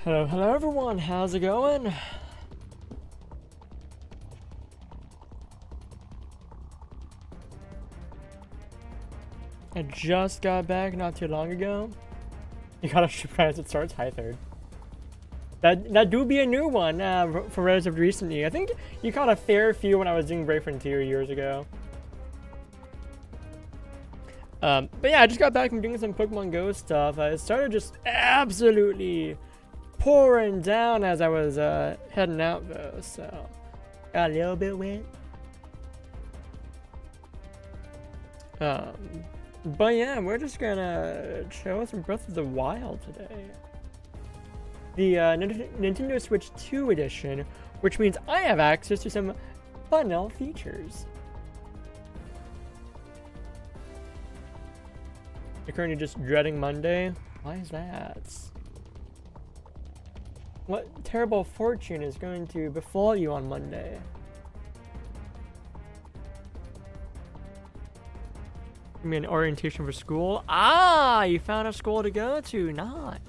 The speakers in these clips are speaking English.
Hello everyone, how's it going? I just got back not too long ago. You got a surprise, it starts high third. That do be a new one for relatively recently. I think you caught a fair few when I was doing Brave Frontier years ago. But yeah, I just got back from doing some Pokemon Go stuff. It started just absolutely pouring down as I was heading out though, so got a little bit wet. But yeah, we're just gonna show some Breath of the Wild today. The Nintendo Switch 2 edition, which means I have access to some fun little features. You're currently just dreading Monday? Why is that? What terrible fortune is going to befall you on Monday? You mean orientation for school? Ah, you found a school to go to. Nice.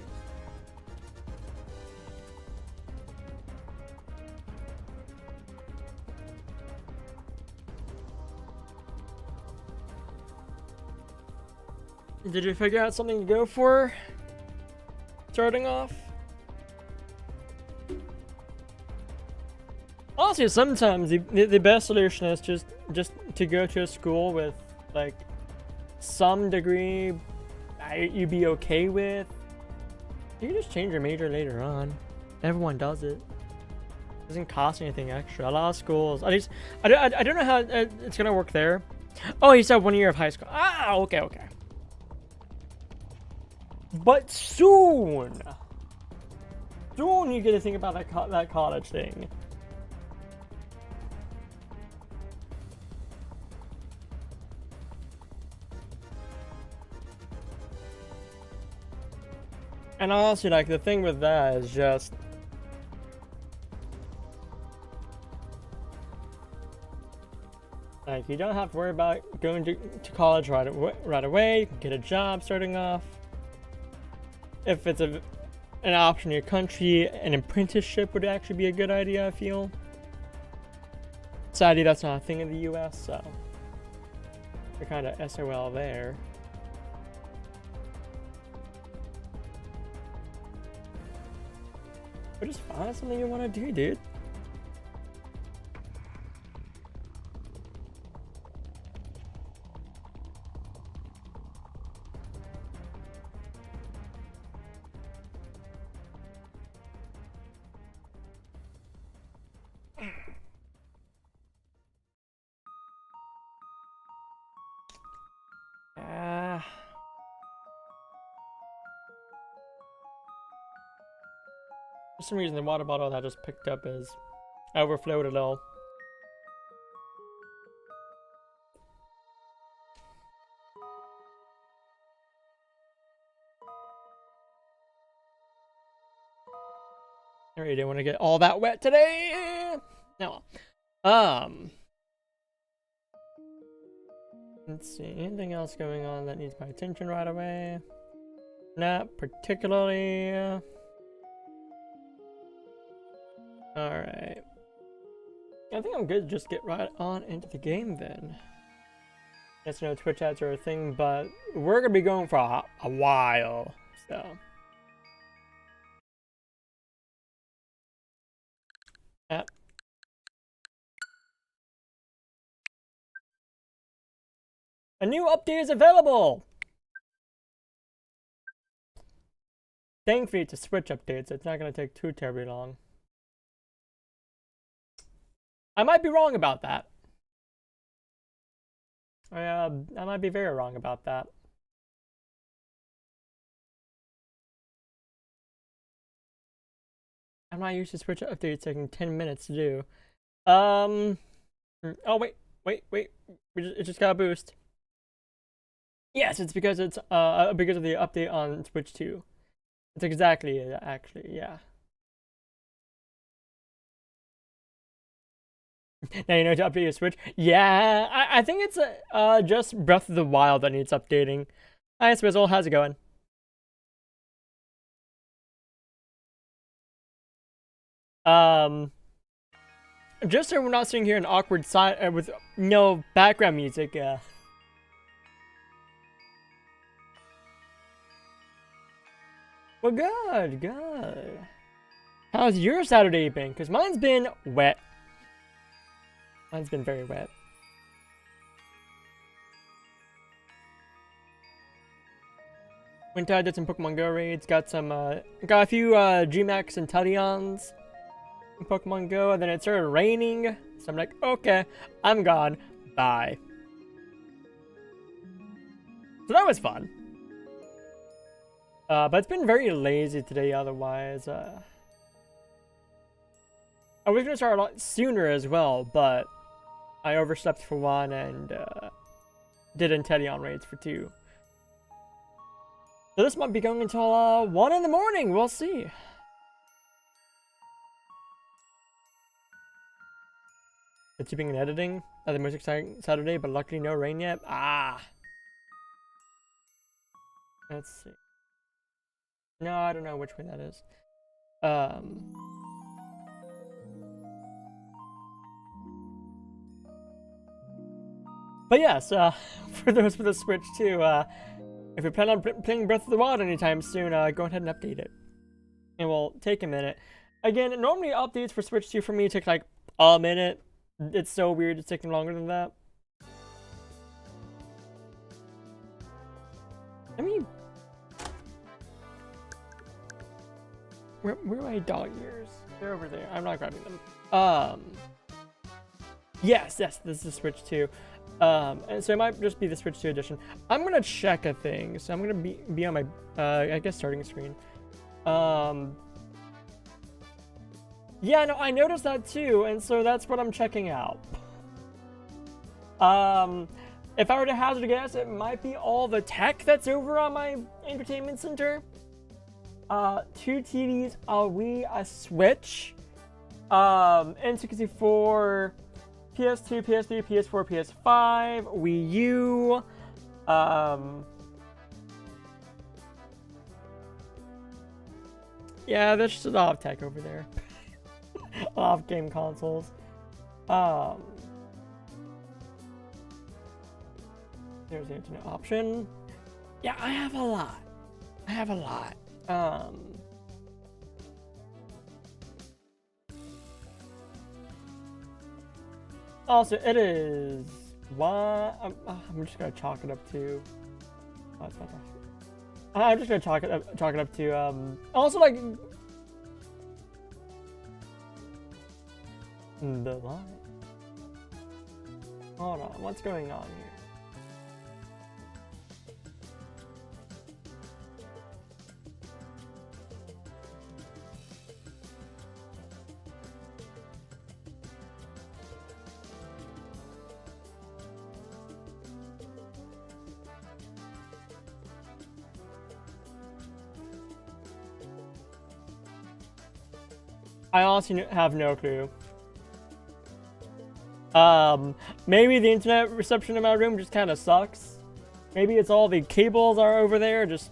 Did you figure out something to go for? Starting off? Honestly, sometimes the best solution is just to go to a school with like some degree you'd be okay with. You can just change your major later on. Everyone does it. Doesn't cost anything extra. A lot of schools, at least I don't know how it's gonna work there. Oh, you said 1 year of high school. Ah, okay. But soon you get to think about that college thing. And honestly, like, the thing with that is just like, you don't have to worry about going to college right away. You can get a job starting off. If it's an option in your country, an apprenticeship would actually be a good idea, I feel. Sadly, that's not a thing in the US, so you're kind of SOL there. But just find something you want to do, dude. For some reason, the water bottle that I just picked up is overflowed a little. I really didn't want to get all that wet today. No. Let's see. Anything else going on that needs my attention right away? Not particularly. Alright. I think I'm good to just get right on into the game then. Yes, no Twitch ads are a thing, but we're gonna be going for a while, so. Yep. A new update is available! Thankfully, it's a Switch update, so it's not gonna take too terribly long. I might be wrong about that. I might be very wrong about that. I'm not used to Switch updates taking 10 minutes to do. Oh, wait. It just got a boost. Yes, it's because it's because of the update on Switch 2. It's exactly it, actually, yeah. Now you know to update your Switch. Yeah, I think it's just Breath of the Wild that needs updating. Hi, Swizzle, how's it going? Just so we're not sitting here in awkward side with no background music. Well, good. How's your Saturday been? Because mine's been wet. Mine's been very wet. Went out, did some Pokemon Go raids, got a few Gmax and Talions in Pokemon Go, and then it started raining, so I'm like, okay, I'm gone, bye. So that was fun. But it's been very lazy today otherwise. I was gonna start a lot sooner as well, but I overslept for one and did Inteleon raids for two. So this might be going until 1 in the morning. We'll see. It's being and editing are the most exciting Saturday, but luckily no rain yet. Ah. Let's see. No, I don't know which way that is. But yes, for those with the Switch too, if you plan on playing Breath of the Wild anytime soon, go ahead and update it. It will take a minute. Again, normally updates for Switch 2 for me take like a minute. It's so weird it's taking longer than that. I mean, where are my dog ears? They're over there. I'm not grabbing them. Yes, this is the Switch 2. And so it might just be the Switch 2 edition. I'm gonna check a thing, so I'm gonna be on my, I guess, starting screen. Yeah, no, I noticed that too, and so that's what I'm checking out. If I were to hazard a guess, it might be all the tech that's over on my entertainment center. 2 TVs, a Wii, a Switch, N64, PS2, PS3, PS4, PS5, Wii U, yeah, there's just a lot of tech over there. A lot of game consoles. There's the internet option. Yeah, I have a lot. Also, it is one. I'm just gonna chalk it up to. Oh, it's not that. I'm just gonna chalk it up to. Also, like the line. Hold on, what's going on here? I honestly have no clue. Maybe the internet reception in my room just kind of sucks. Maybe it's all the cables are over there, just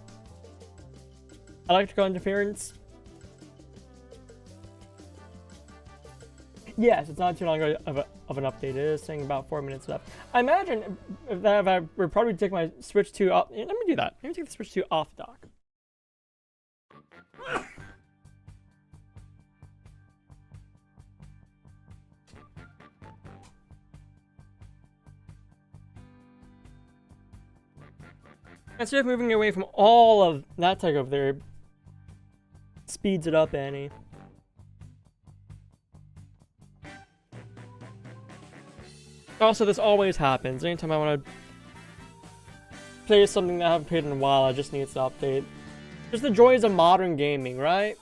electrical interference. Yes, it's not too long of an update. It is saying about 4 minutes left. I imagine if I would probably take my Switch 2 off. Let me do that. Let me take the Switch 2 off the dock. Instead of moving away from all of that tech over there, speeds it up, Annie. Also, this always happens. Anytime I want to play something that I haven't played in a while, I just need to update. Just the joys of modern gaming, right?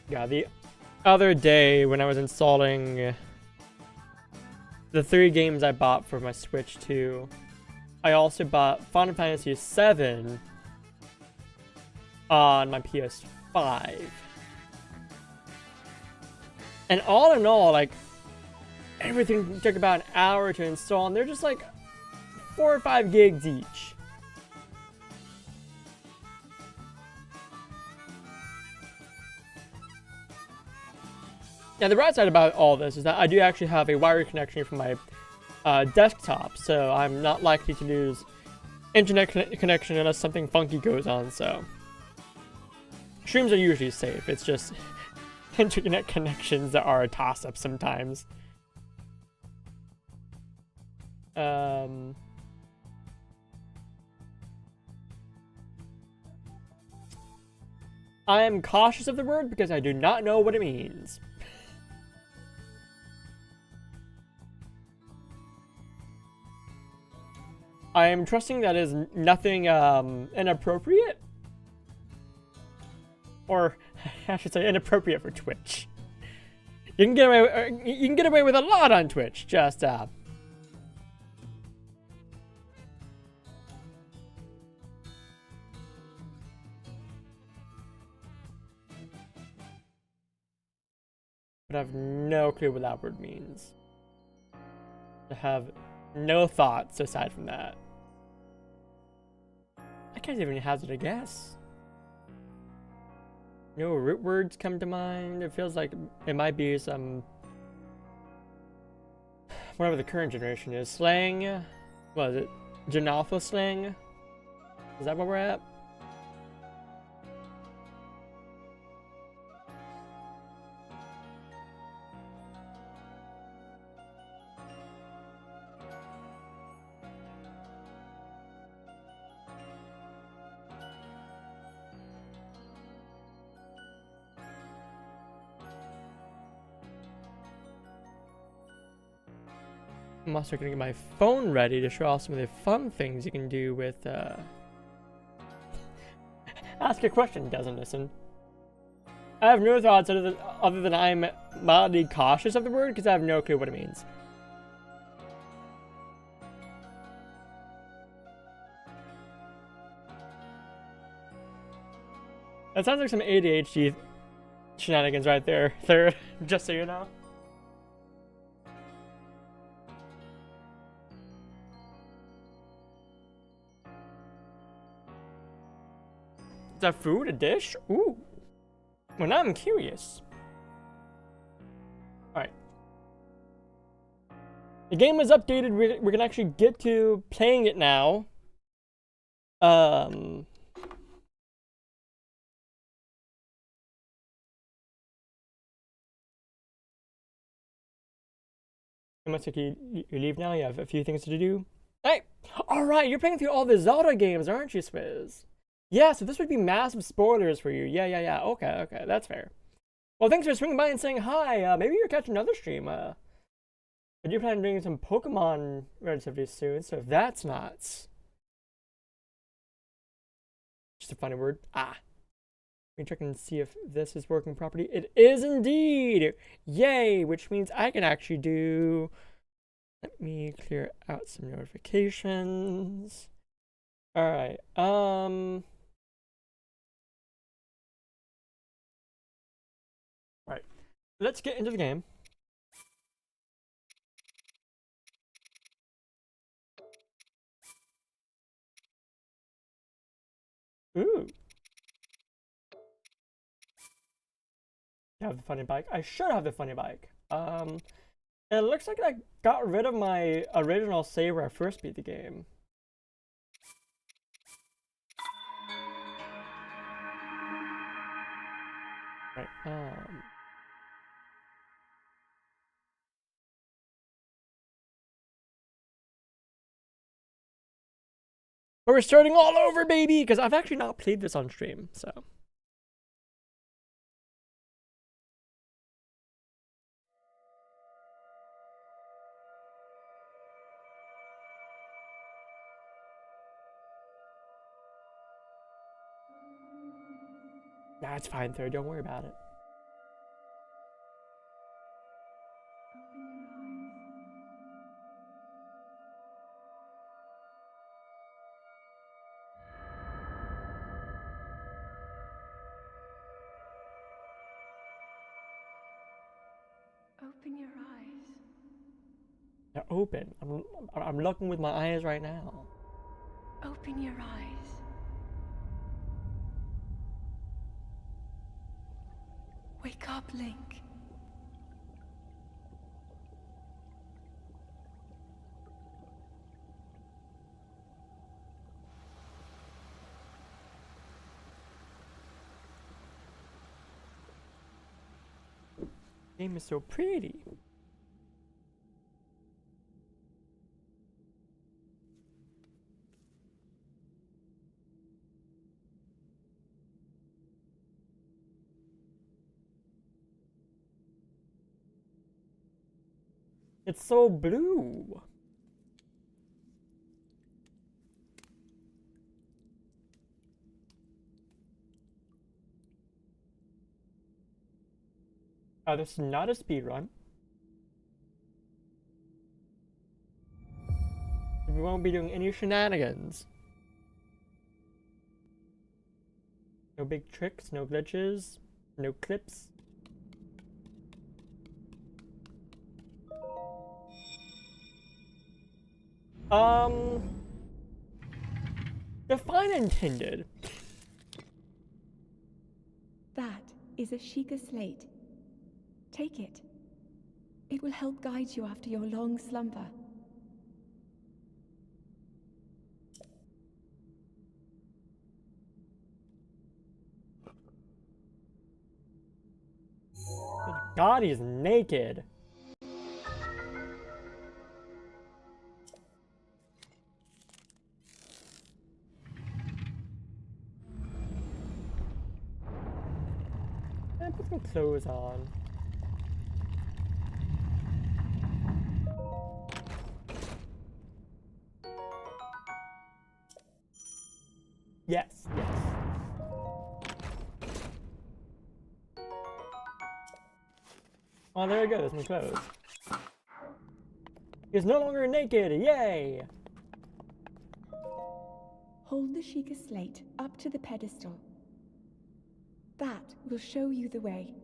Yeah, the other day when I was installing the 3 games I bought for my Switch 2, I also bought Final Fantasy VII on my PS5. And all in all, like, everything took about an hour to install, and they're just like 4 or 5 gigs each. Now, the bright side about all this is that I do actually have a wired connection from my desktop, so I'm not likely to lose internet connection unless something funky goes on, so streams are usually safe. It's just internet connections that are a toss-up sometimes. I am cautious of the word because I do not know what it means. I am trusting that is nothing inappropriate. Or I should say inappropriate for Twitch. You can get away with a lot on Twitch. Just But I have no clue what that word means. I have no thoughts aside from that. I can't even hazard a guess. No root words come to mind. It feels like it might be some, whatever the current generation is, slang. What is it? Gen Alpha slang? Is that where we're at? I'm also gonna get my phone ready to show off some of the fun things you can do with, Ask a question, doesn't listen. I have no thoughts other than I'm mildly cautious of the word because I have no clue what it means. That sounds like some ADHD shenanigans right there, third, just so you know. Is that food? A dish? Ooh. Well, now I'm curious. Alright. The game is updated. We can actually get to playing it now. You must like you leave now. You have a few things to do. Hey! Alright, you're playing through all the Zelda games, aren't you, Swizz? Yeah, so this would be massive spoilers for you. Yeah. Okay, that's fair. Well, thanks for swinging by and saying hi. Maybe you're catching another stream. I do plan on doing some Pokemon relatively soon, so if that's not just a funny word. Let me check and see if this is working properly. It is indeed! Yay! Which means I can actually do... Let me clear out some notifications. Alright, Right. Let's get into the game. Ooh. I have the funny bike. I should have the funny bike. It looks like I got rid of my original save where I first beat the game. Right, but we're starting all over, baby! Because I've actually not played this on stream, so... Nah, it's fine, Third. Don't worry about it. Open your eyes. They're open. I'm looking with my eyes right now. Open your eyes. Wake up, Link. Game is so pretty. It's so blue. This is not a speed run. We won't be doing any shenanigans. No big tricks, no glitches, no clips. Define intended. That is a Sheikah slate. Take it. It will help guide you after your long slumber. God, he's naked. And put some clothes on. Yes, yes. Oh, there we go. There's my clothes. He's no longer naked. Yay! Hold the Sheikah slate up to the pedestal. That will show you the way.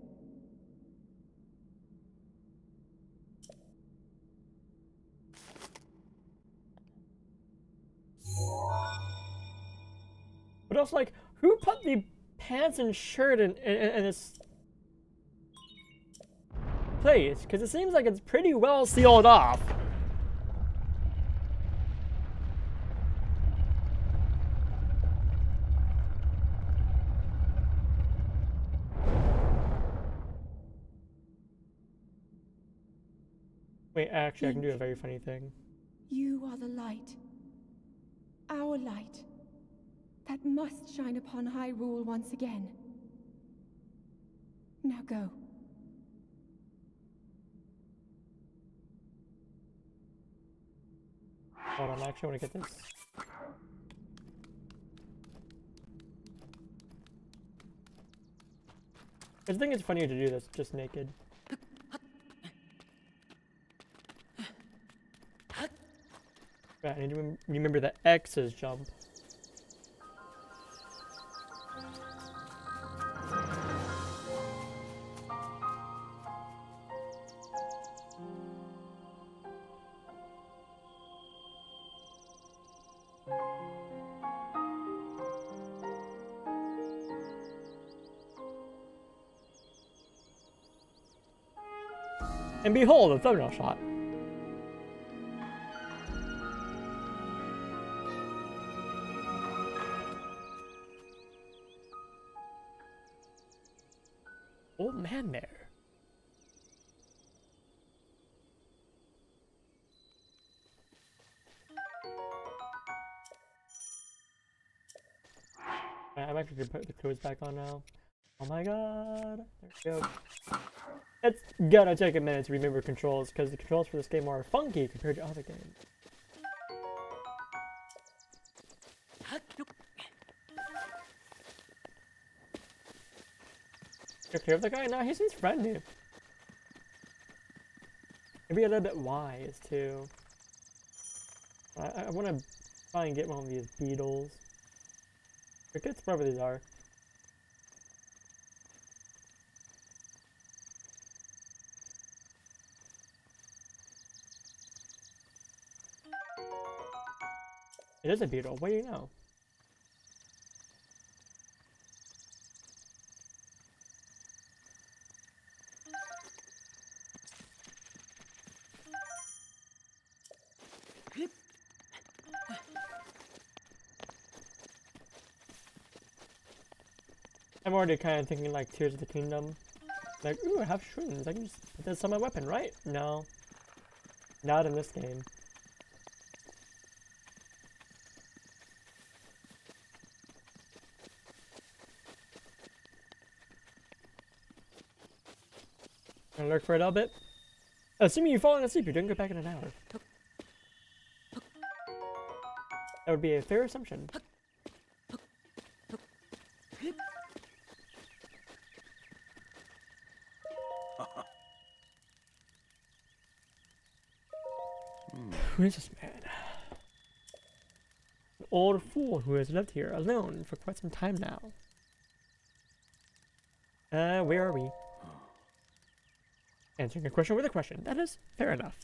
But also, like, who put the pants and shirt in this place? Because it seems like it's pretty well sealed off. Wait, actually, I can do a very funny thing. You are the light. Our light. That must shine upon Hyrule once again. Now go. Hold on, I actually want to get this. I think it's funnier to do this just naked. Right, I need to remember the X's jump. And behold, a thumbnail shot. Old man there. I'm actually gonna put the clothes back on now. Oh my god. There we go. It's gonna take a minute to remember controls because the controls for this game are funky compared to other games. You're clear of the guy? No, he seems friendly. Maybe a little bit wise too. I want to try and get one of these beetles. Forget wherever these are. It is a beetle. What do you know? I'm already kind of thinking like Tears of the Kingdom. Like, ooh, I have shrooms. I can just put this on my weapon, right? No. Not in this game. Gonna lurk for a little bit. Assuming you've fallen asleep, you're doing good back in an hour. That would be a fair assumption. Who is this man? An old fool who has lived here alone for quite some time now. Where are we? Answering a question with a question. That is fair enough.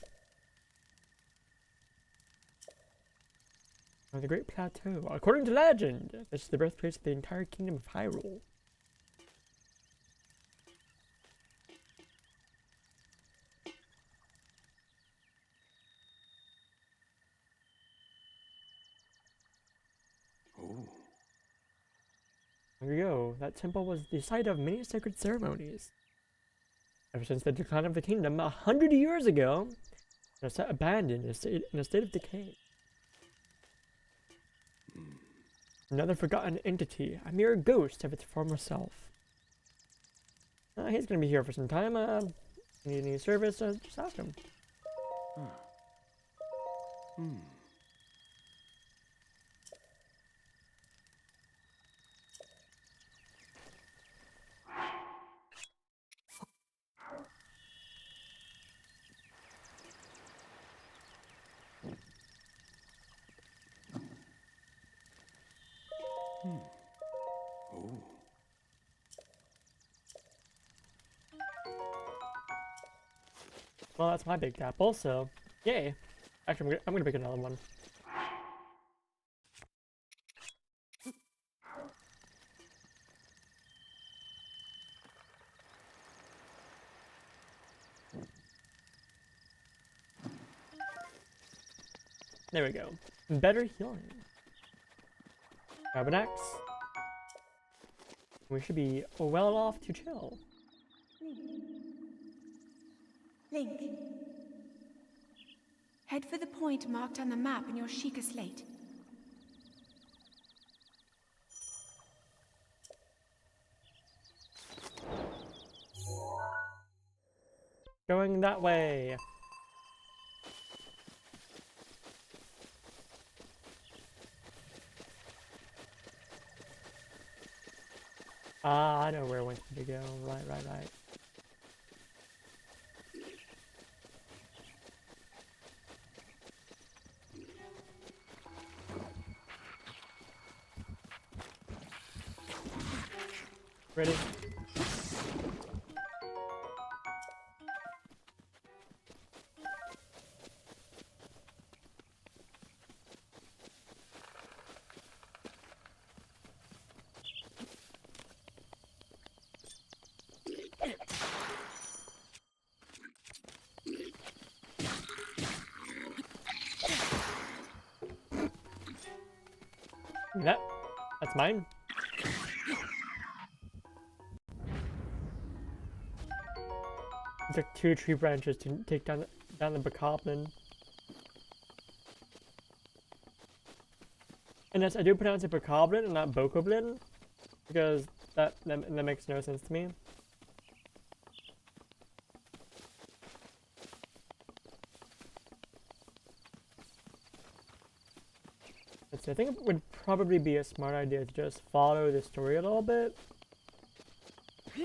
On the Great Plateau. According to legend, this is the birthplace of the entire kingdom of Hyrule. There we go. That temple was the site of many sacred ceremonies. Ever since the decline of the kingdom 100 years ago, it was abandoned in a state of decay. Another forgotten entity, a mere ghost of its former self. He's gonna be here for some time. Need any service? Just ask him. Well, that's my big apple, so yay. Actually, I'm gonna pick another one. There we go. Better healing. Grab an axe. We should be well off to chill. Link. Head for the point marked on the map in your Sheikah slate. Going that way. Ah, I know where I want to go. Right. Ready? That's mine. It took 2 tree branches to take down the bokoblin. And yes, I do pronounce it bokoblin and not bokoblin, because that makes no sense to me. Let's see, I think it would probably be a smart idea to just follow the story a little bit,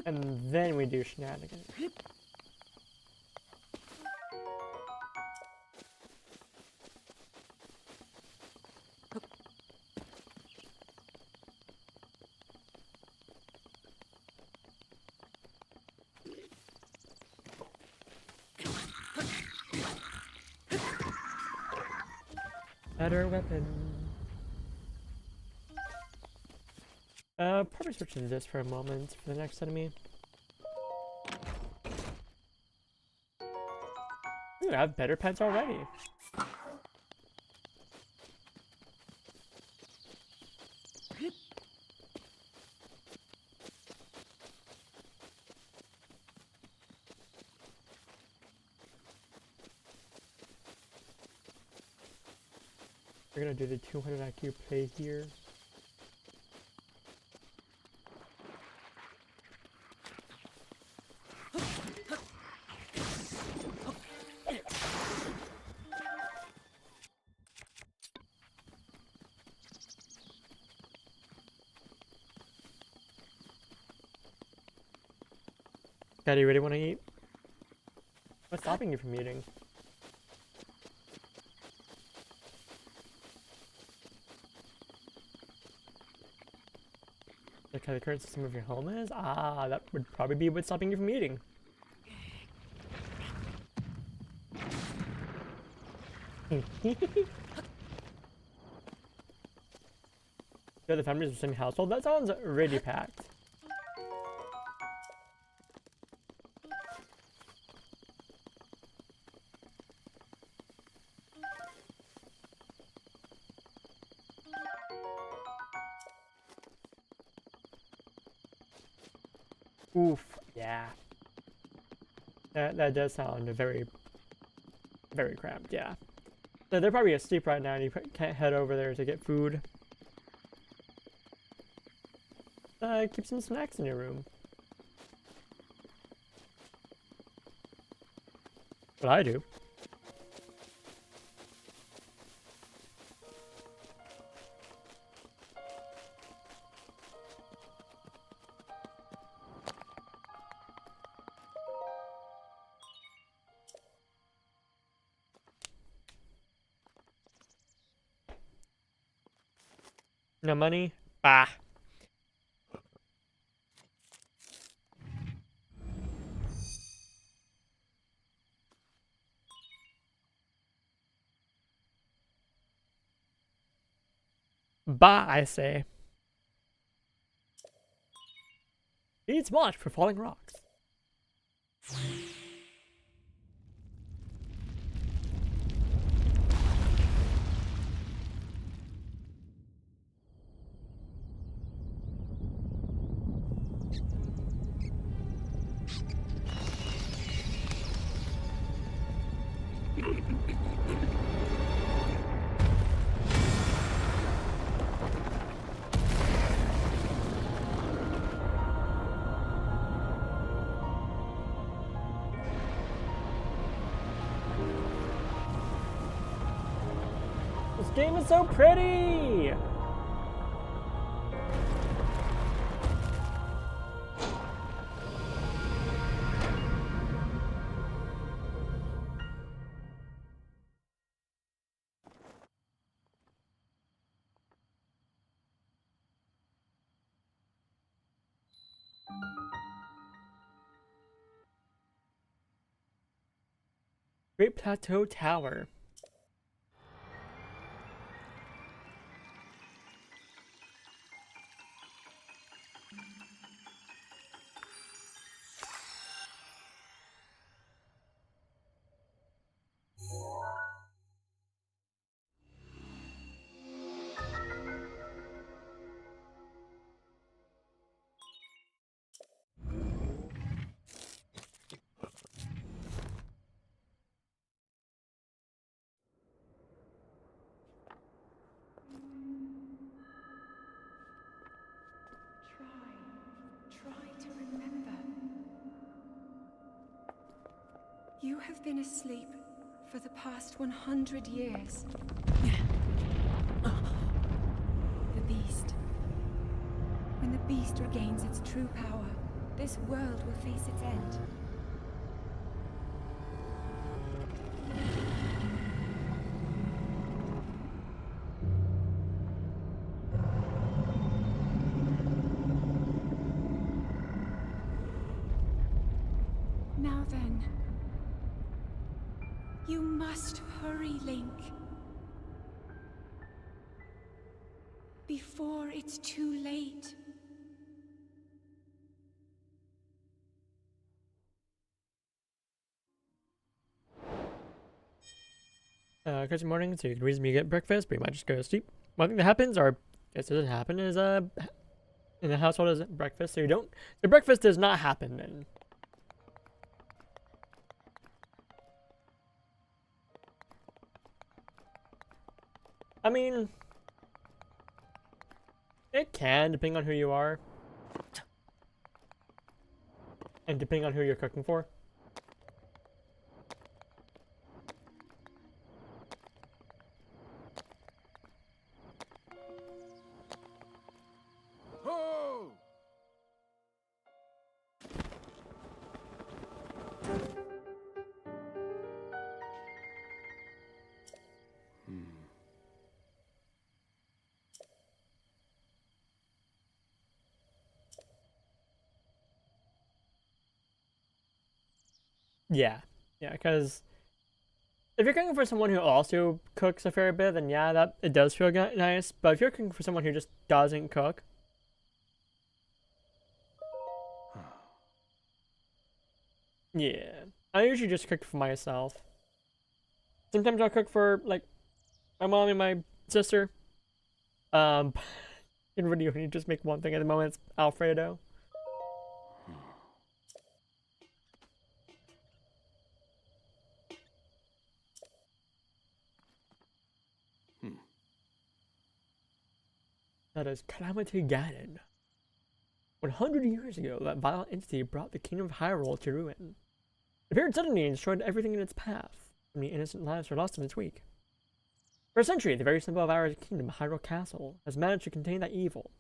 and then we do shenanigans. Better weapon. Probably switch to this for a moment for the next enemy. Ooh, I have better pets already. We're gonna do the 200 IQ play here. God, do you really want to eat? What's stopping you from eating? Like how the current system of your home is? Ah, that would probably be what's stopping you from eating. Yeah, the family's the same household? That sounds really packed. Oof, yeah. That does sound very, very cramped, yeah. So they're probably asleep right now and you can't head over there to get food. Keep some snacks in your room. What I do. No money? Bah. Bah, I say. Needs much for falling rocks. This game is so pretty! Great Plateau Tower. Try to remember. You have been asleep for the past 100 years. The beast. When the beast regains its true power, this world will face its end. Now then, you must hurry, Link. Before it's too late. Crazy morning, so you can reasonably get breakfast, but you might just go to sleep. One thing that happens, or it doesn't happen, is in the household is breakfast, so you don't. The breakfast does not happen then. I mean, it can, depending on who you are. And depending on who you're cooking for. Oh! Yeah, because if you're cooking for someone who also cooks a fair bit, then yeah, that it does feel nice. But if you're cooking for someone who just doesn't cook, yeah, I usually just cook for myself. Sometimes I'll cook for like my mom and my sister. Um, in really only just make one thing at the moment. It's Alfredo. That is Calamity Ganon. 100 years ago, that violent entity brought the kingdom of Hyrule to ruin. It appeared suddenly and destroyed everything in its path. Many innocent lives were lost in its wake. For a century, the very symbol of our kingdom, Hyrule Castle, has managed to contain that evil,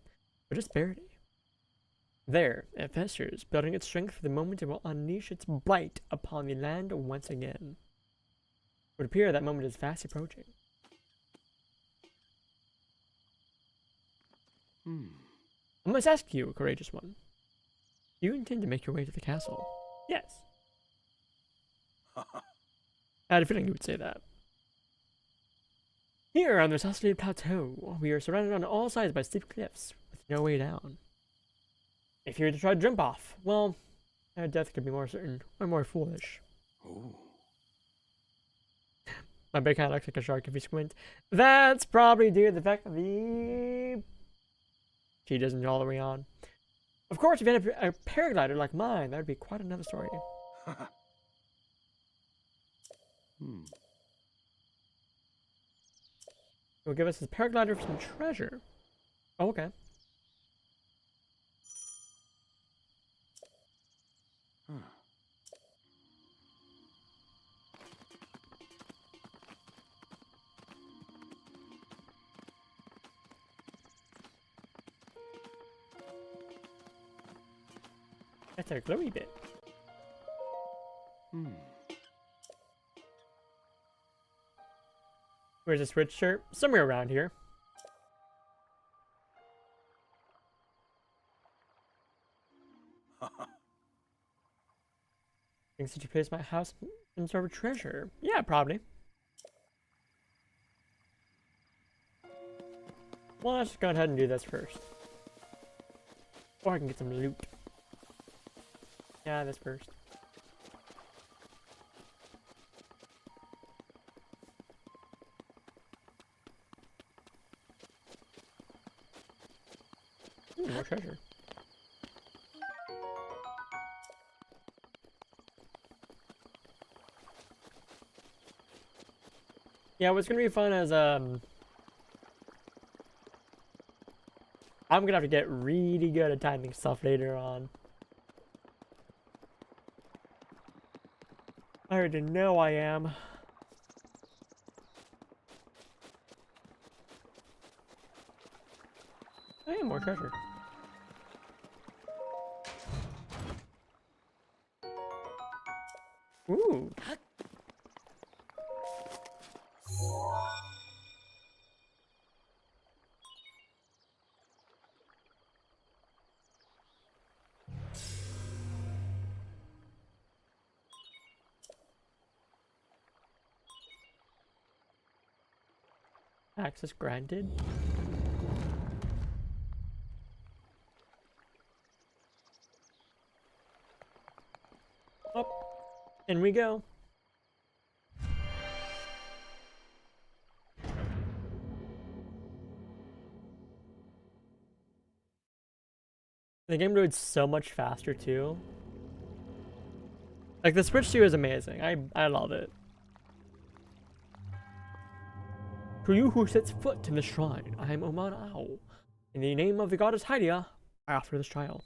but just barely. There, it festers, building its strength for the moment it will unleash its blight upon the land once again. It would appear that moment is fast approaching. I must ask you, courageous one. Do you intend to make your way to the castle? Yes. I had a feeling you would say that. Here on this isolated plateau, we are surrounded on all sides by steep cliffs, with no way down. If you were to try to jump off, well, our death could be more certain, or more foolish. Ooh. My big kind looks like a shark if you squint. That's probably due to the fact that the she doesn't all the way on. Of course, if you had a paraglider like mine, that would be quite another story. It will give us his paraglider for some treasure. Oh, okay. That's a glowy bit. Where's the switch shirt? Somewhere around here. Thinks that you place my house in sort of treasure. Yeah, probably. Well, let's just go ahead and do this first. Or I can get some loot. Yeah, this first. Ooh, more treasure. Yeah, what's gonna be fun is I'm gonna have to get really good at timing stuff later on. I already know I am. Hey, more treasure. Ooh. Access granted. Up. In we go. The game loads so much faster too. Like the Switch 2 is amazing. I love it. To you who sets foot in the shrine, I am Oman Ao. In the name of the goddess Hydia, I offer this trial.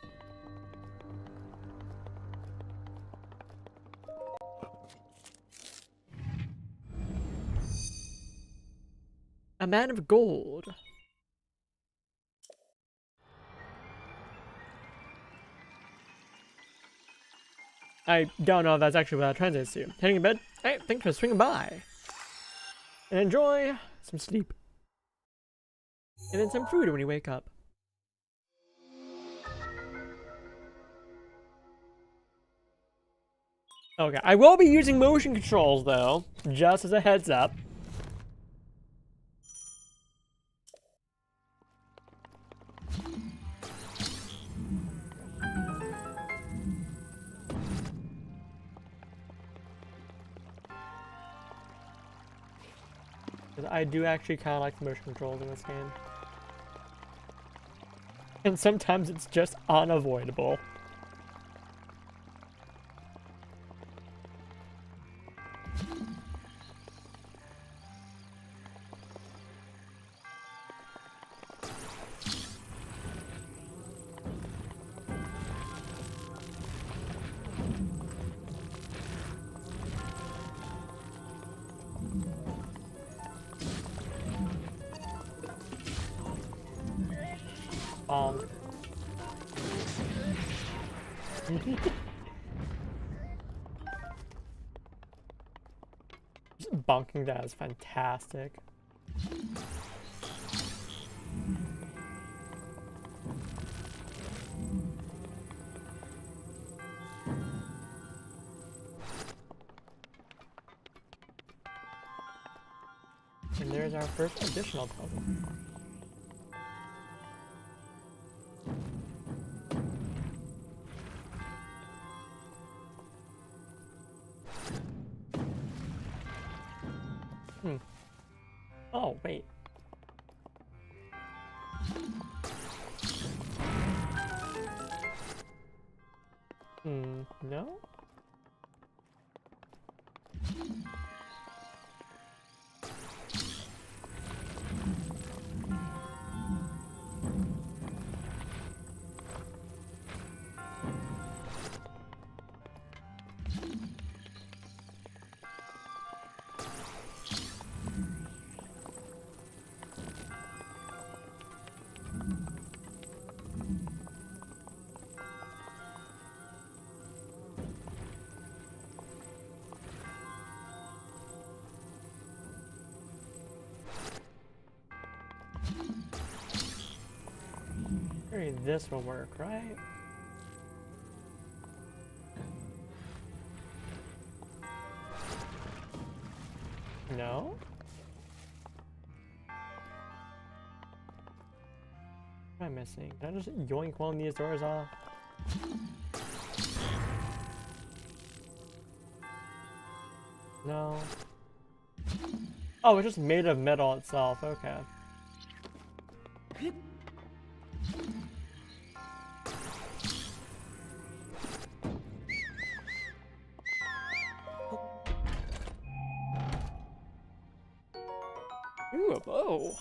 A man of gold. I don't know if that's actually what that translates to. Heading to bed? Hey, thanks for swinging by. And enjoy some sleep. And then some food when you wake up. Okay, I will be using motion controls though, just as a heads up. I do actually kind of like the motion controls in this game. And sometimes it's just unavoidable. Just bonking that is fantastic. And there's our first additional puzzle. Oh, wait. No? Maybe this will work, right? No? What am I missing? Did I just yoink one of these doors off? No. Oh, it's just made of metal itself. Okay. Ooh, a bow.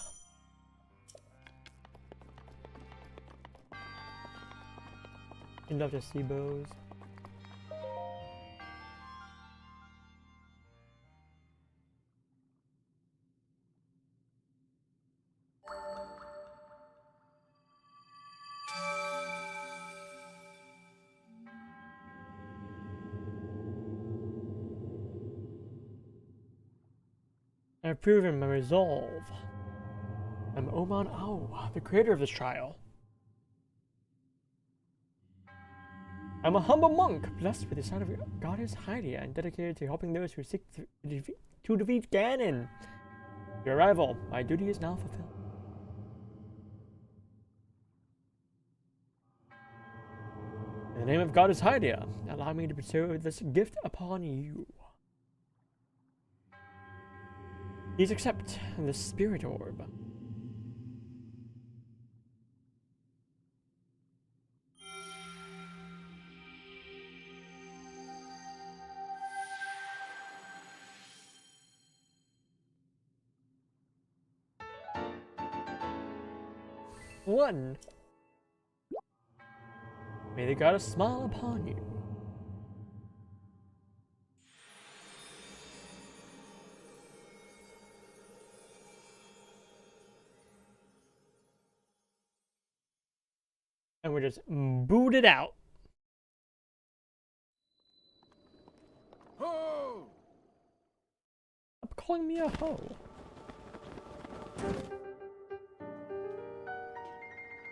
You'd love to see bows. I've proven my resolve. I'm Oman Ao, the creator of this trial. I'm a humble monk, blessed with the sight of goddess Hydia and dedicated to helping those who seek to defeat Ganon. Your arrival, my duty is now fulfilled. In the name of goddess Hydia, allow me to bestow this gift upon you. Please accept the spirit orb. 1. May the goddess smile upon you. And we're just booted out. Ho! Stop calling me a hoe.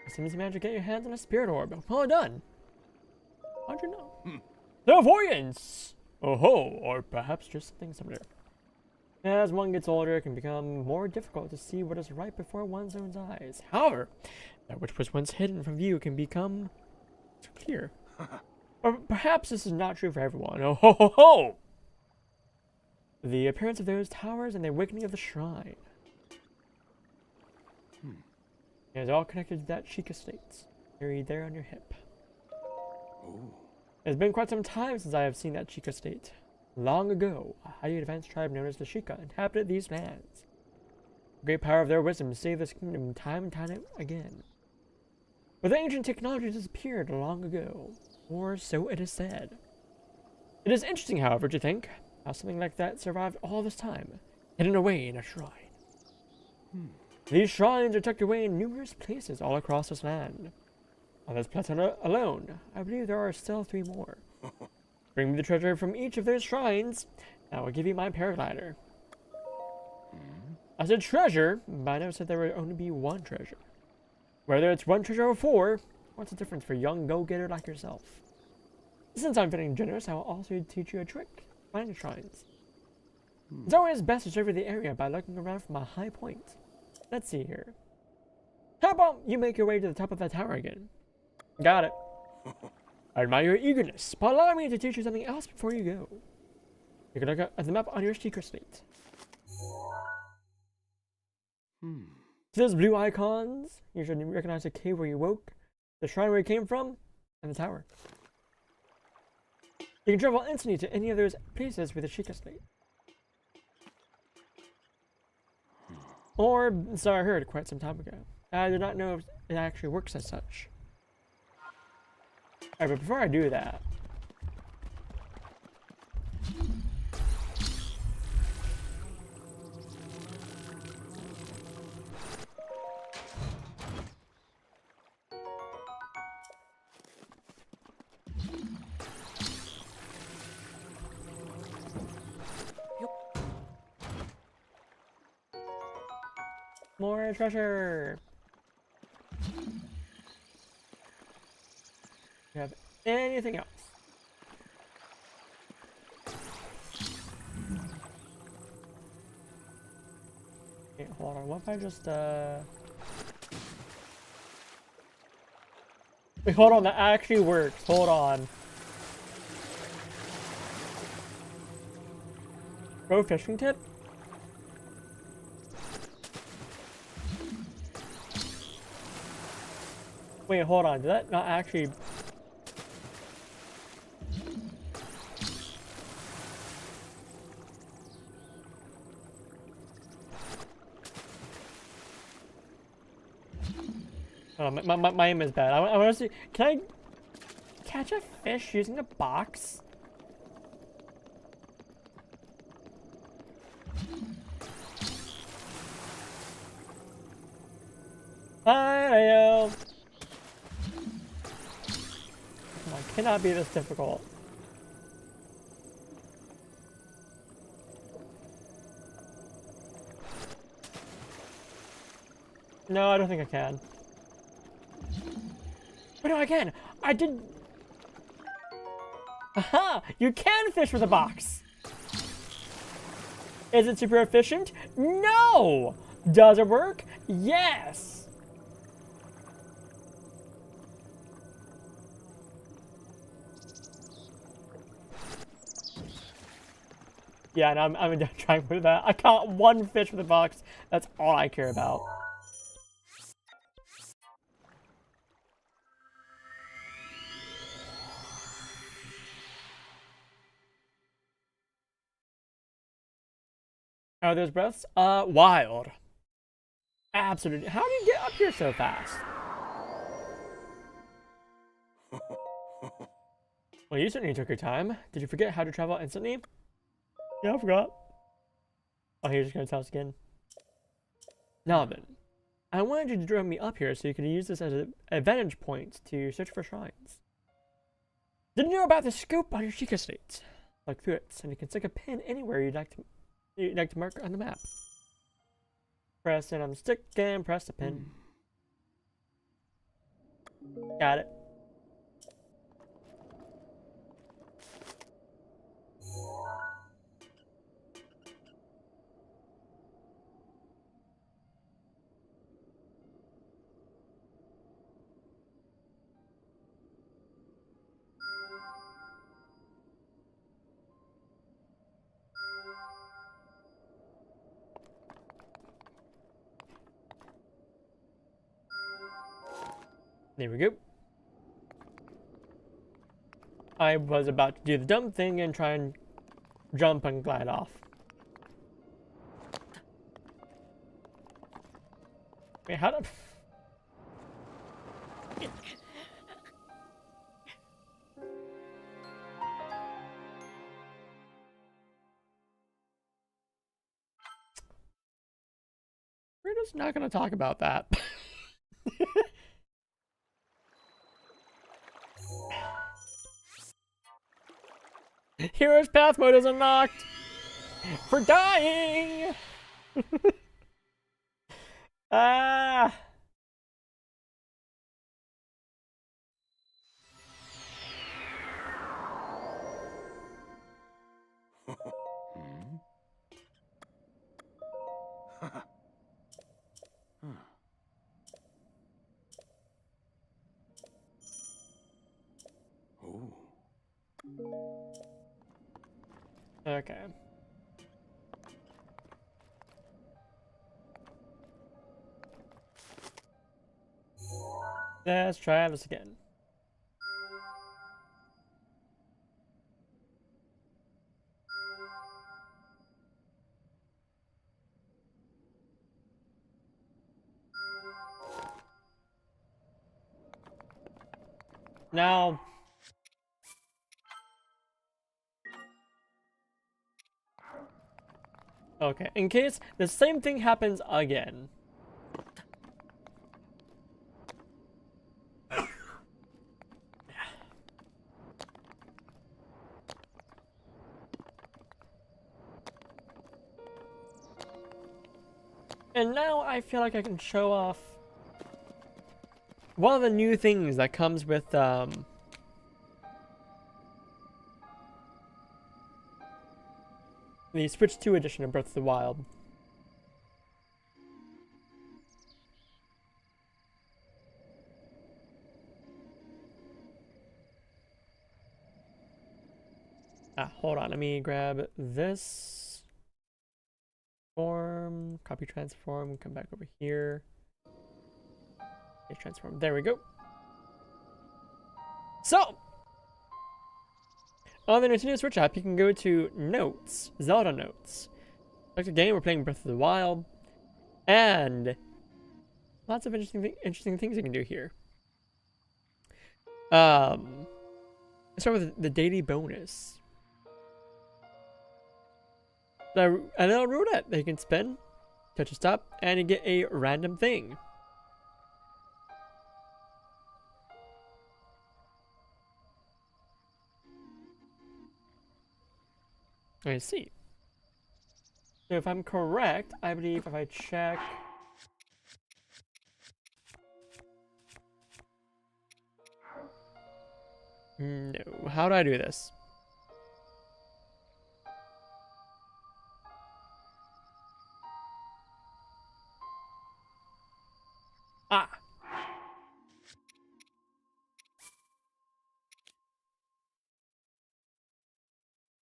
As soon as you manage to get your hands on a spirit orb. Well done. How'd you know? Clairvoyance! Oh ho, or perhaps just something similar. As one gets older, it can become more difficult to see what is right before one's own eyes. However, that which was once hidden from view can become clear. Or perhaps this is not true for everyone. Oh ho ho ho! The appearance of those towers and the awakening of the shrine. It is all connected to that Sheikah state, buried there on your hip. Oh. It's been quite some time since I have seen that Sheikah state. Long ago, a highly advanced tribe known as the Sheikah inhabited these lands. The great power of their wisdom saved this kingdom time and time again. But the ancient technology disappeared long ago, or so it is said. It is interesting, however, to think how something like that survived all this time, hidden away in a shrine. These shrines are tucked away in numerous places all across this land. On this plateau alone, I believe there are still 3 more. Bring me the treasure from each of those shrines, and I will give you my paraglider. I said treasure, but I never said there would only be 1 treasure. Whether it's 1 treasure or 4, what's the difference for a young go-getter like yourself? Since I'm feeling generous, I will also teach you a trick, finding shrines. It's always best to survey the area by looking around from a high point. Let's see here. How about you make your way to the top of that tower again? Got it. I admire your eagerness, but allow me to teach you something else before you go. You can look at the map on your Sheikah slate. See those blue icons? You should recognize the cave where you woke, the shrine where you came from, and the tower. You can travel instantly to any of those places with the Sheikah slate. Or, so I heard quite some time ago. I do not know if it actually works as such. Alright, but before I do that... More treasure! Do you have anything else? Okay, hold on. What if I just, Wait, hold on. That actually works. Hold on. Pro fishing tip? Wait, hold on. Did that not actually... Oh, my aim is bad. I want to see... Can I catch a fish using a box? Hi-yo! Come on, cannot be this difficult. No, I don't think I can. But no, I can! I did... Aha! You can fish with a box! Is it super efficient? No! Does it work? Yes! Yeah, no, I'm done trying with that. I caught 1 fish with a box. That's all I care about. Are those breaths? Wild. Absolutely. How do you get up here so fast? Well, you certainly took your time. Did you forget how to travel instantly? Yeah, I forgot. Oh, you're just gonna tell us again. Now then, I wanted you to drive me up here so you could use this as a vantage point to search for shrines. Did you know about the scoop on your Sheikah slate? Look through it, and you can stick a pin anywhere you'd like to mark on the map. Press it on the stick and press the pin. Got it. There we go. I was about to do the dumb thing and try and jump and glide off. Wait, how did... We're just not going to talk about that. Hero's Path mode is unlocked! For dying! Ah! Hmm? Huh. Oh. Okay. Let's try this again. Now... Okay, in case the same thing happens again. And now I feel like I can show off one of the new things that comes with the Switch 2 edition of Breath of the Wild. Ah, hold on, let me grab this form, copy transform, come back over here. Transform, there we go. So, on the Nintendo Switch app, you can go to Notes, Zelda Notes. Like the game, we're playing Breath of the Wild, and lots of interesting things you can do here. Let's start with the daily bonus. A little roulette that you can spin, touch a stop, and you get a random thing. I see. So if I'm correct, I believe if I check... No, how do I do this? Ah!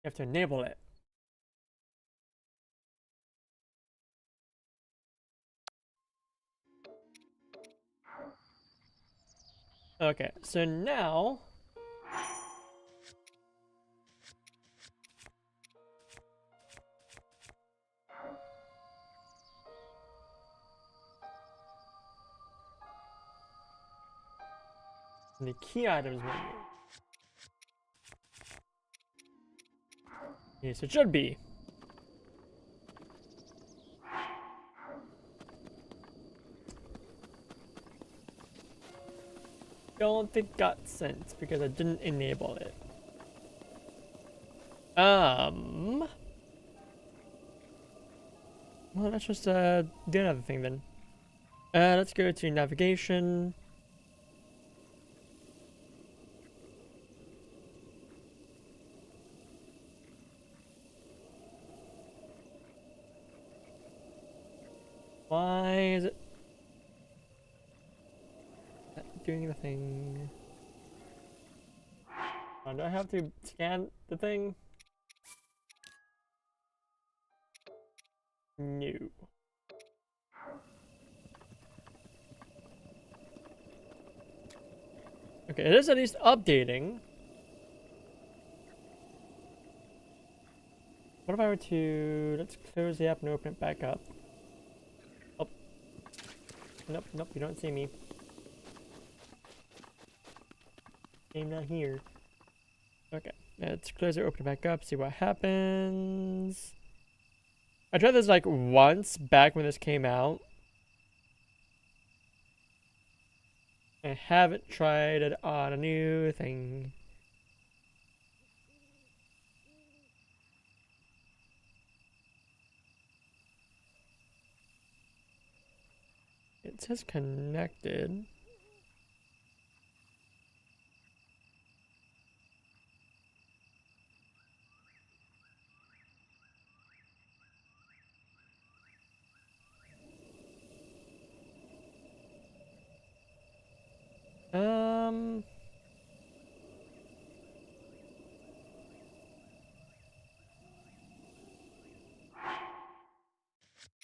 You have to enable it. Okay, so now... in the key items menu. Yes, it should be. Don't think it got sent because I didn't enable it. Well, let's just do another thing then. Let's go to navigation. Why is it not doing the thing? Oh, do I have to scan the thing? No. Okay, it is at least updating. What if I were to... Let's close the app and open it back up. Oh. Nope, nope, you don't see me. I'm not here. Okay, let's close it, open it back up, see what happens. I tried this like once back when this came out. I haven't tried it on a new thing. It says connected.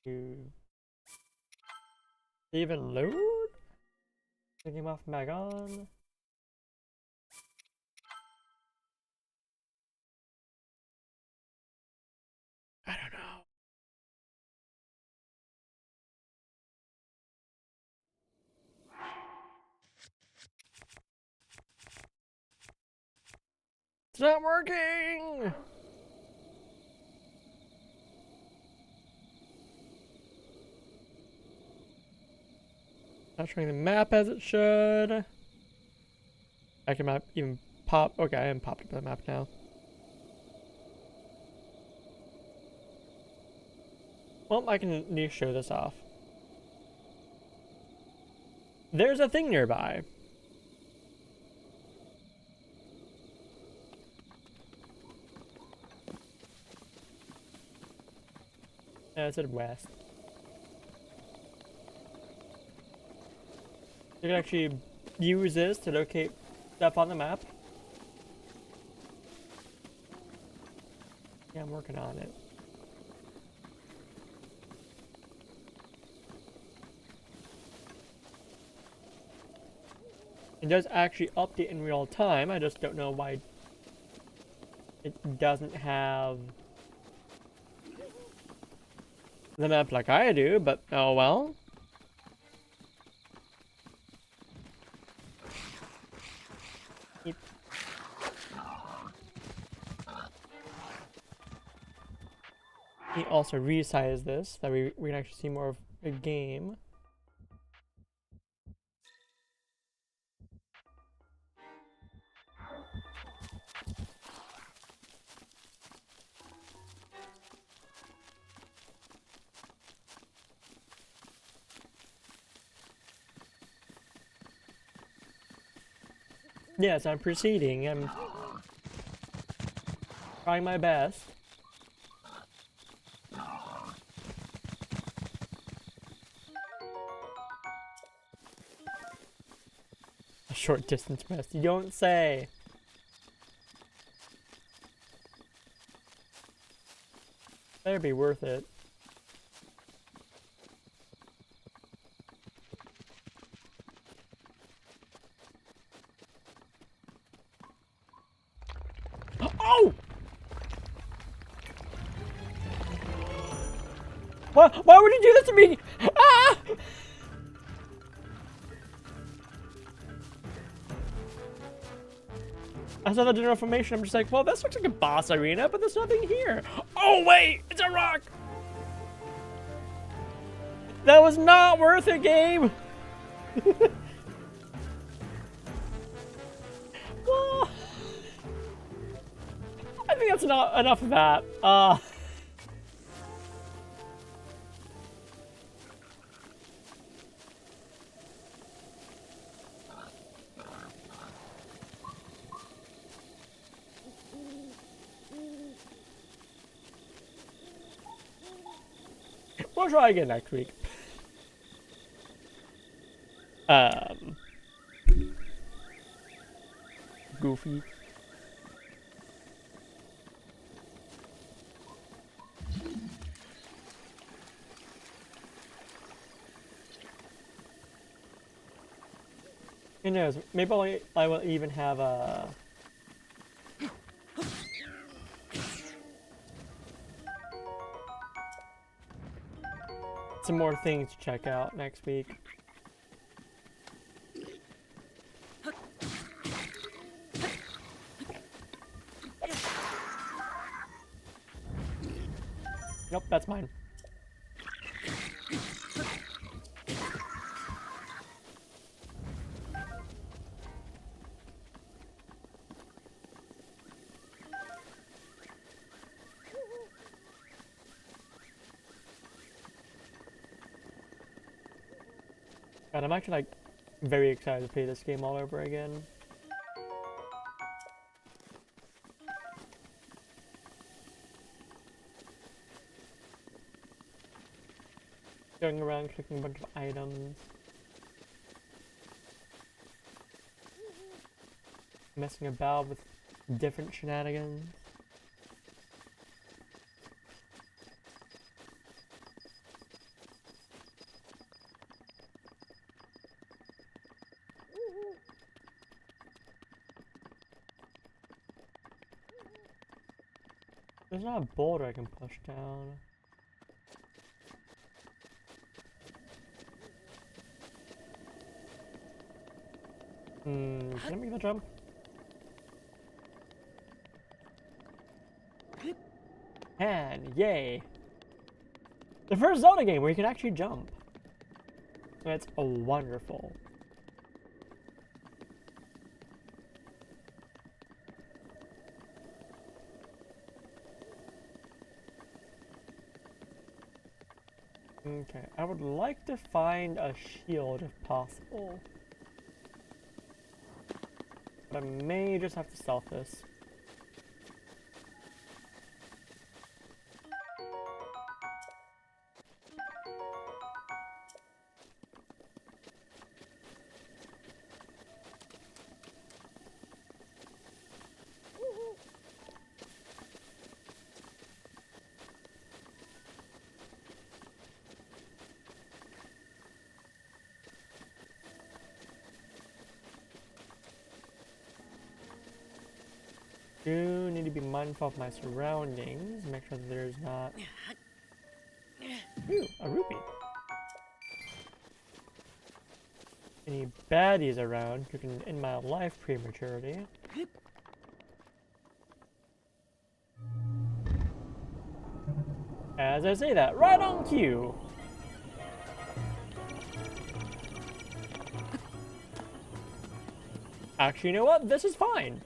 To even load? Take him off back on. I don't know. It's not working! Not showing the map as it should. I can map even pop. Okay, I am popped up the map now. Well, I can at least show this off. There's a thing nearby. It said west. You can actually use this to locate stuff on the map. Yeah, I'm working on it. It does actually update in real time. I just don't know why it doesn't have the map like I do, but oh well. He also resized this, that we can actually see more of a game. Yes, I'm proceeding. I'm trying my best. A short distance rest. You don't say. Better be worth it. Oh! Why would you do this to me? Ah! I saw the general formation. I'm just like, well, this looks like a boss arena, but there's nothing here. Oh, wait, it's a rock. That was not worth it, game. Well, I think that's not enough of that. We'll try again next week. Goofy. Who knows? Maybe I will even have some more things to check out next week. Nope, that's mine. God, I'm actually like very excited to play this game all over again. Going around clicking a bunch of items. Messing about with different shenanigans. There's not a boulder I can push down. Can I make the jump? And yay! The first Zelda game where you can actually jump. That's wonderful. Okay, I would like to find a shield if possible. But I may just have to stealth this. Do need to be mindful of my surroundings, make sure that there's not... Ooh, a rupee. Any baddies around who can end my life prematurely. As I say that, right on cue! Actually, you know what? This is fine.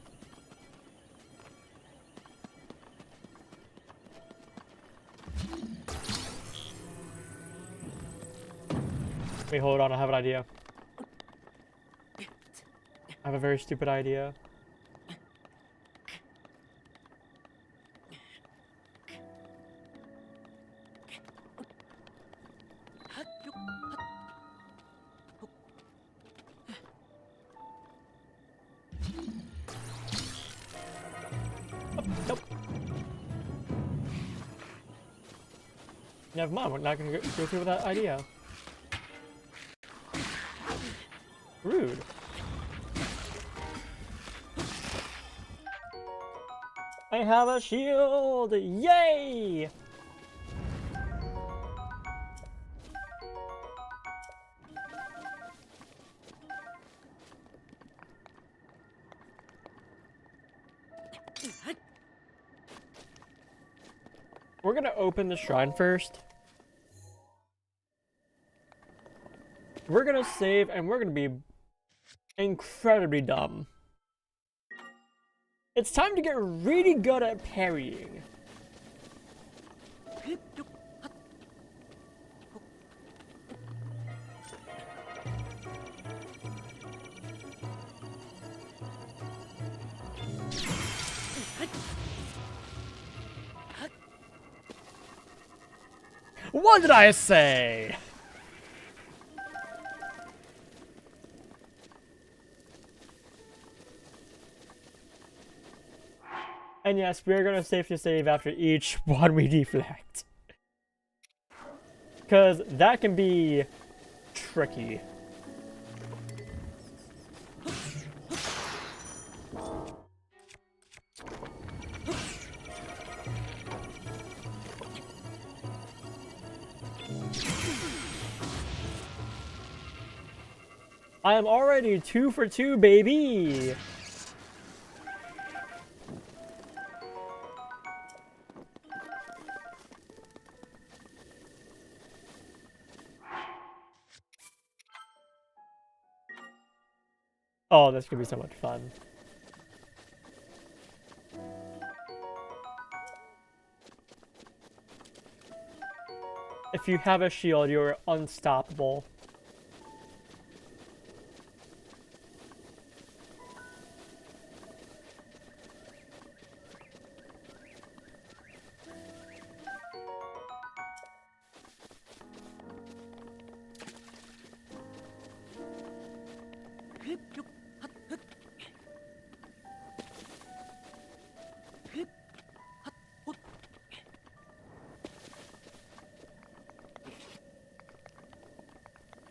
Wait, hold on, I have an idea. I have a very stupid idea. Oh, nope. Never mind, we're not gonna go through with that idea. Rude. I have a shield! Yay! We're gonna open the shrine first. We're gonna save, and we're gonna be incredibly dumb. It's time to get really good at parrying. What did I say? And yes, we're gonna save after each one we deflect. Because that can be tricky. I am already 2 for 2, baby! Oh, this could be so much fun. If you have a shield, you're unstoppable.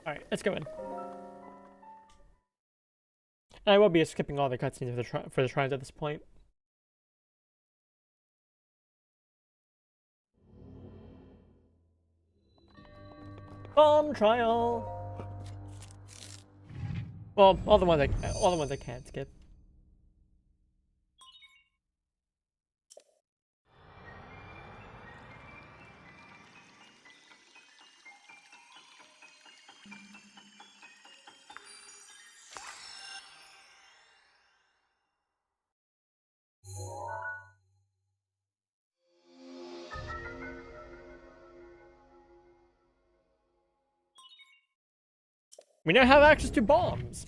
Alright, let's go in. And I will be skipping all the cutscenes for the shrines at this point. Bomb trial! Well, all the ones I can't skip. We now have access to bombs.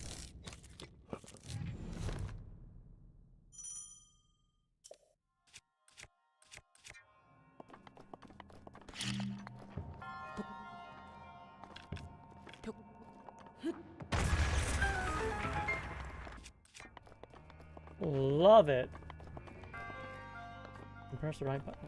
Love it. And press the right button.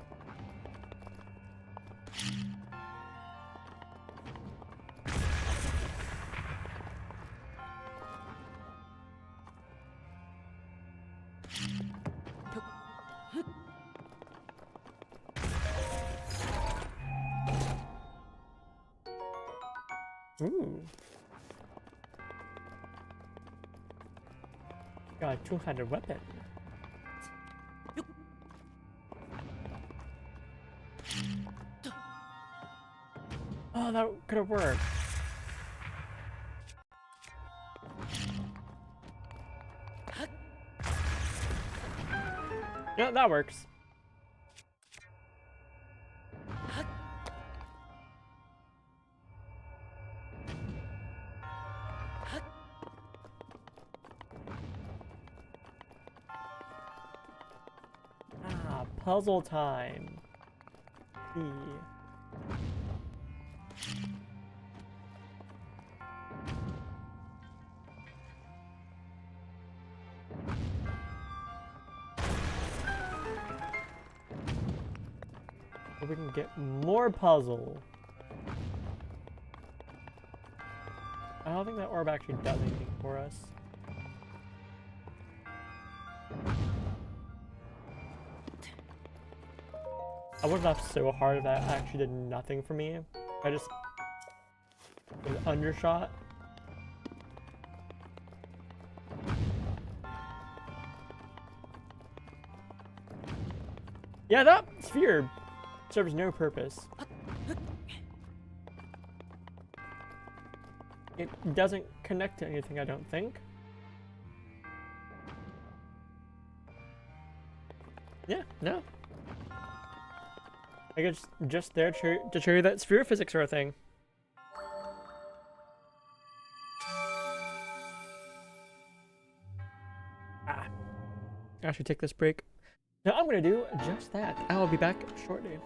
Ooh. Got a two-handed weapon. Oh, that could have worked. Yeah, that works. Puzzle time. So we can get more puzzle. I don't think that orb actually does anything for us. I would laugh so hard if that actually did nothing for me. I just was undershot. Yeah, that sphere serves no purpose. It doesn't connect to anything, I don't think. Yeah, no. I guess just there to show you that sphere physics are a thing. I should take this break. Now I'm gonna do just that. I will be back shortly.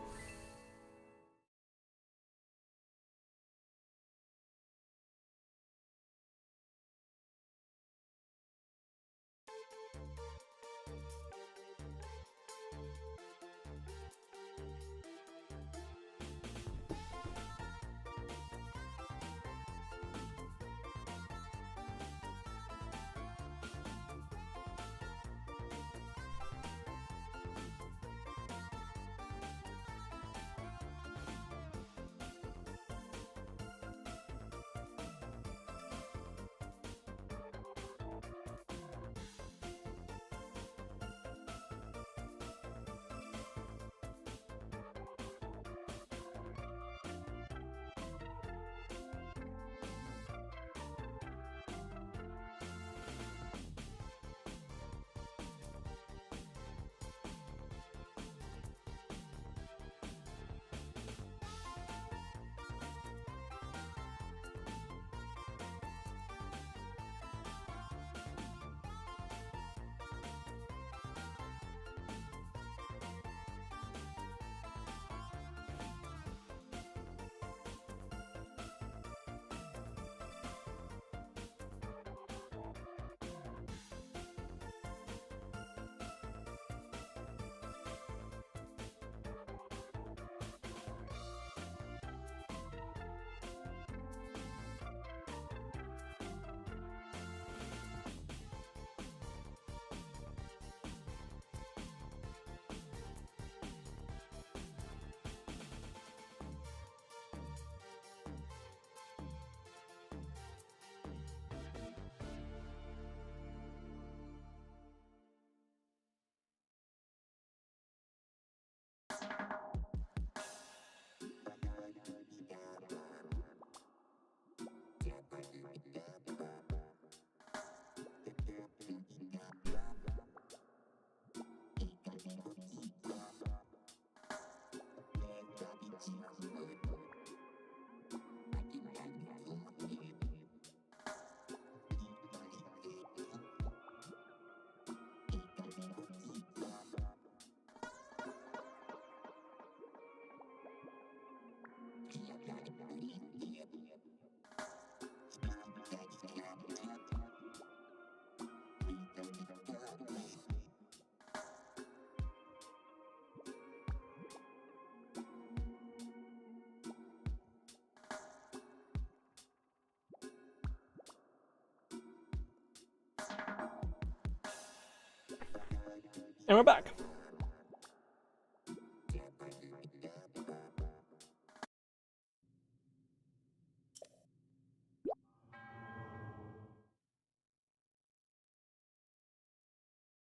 And we're back.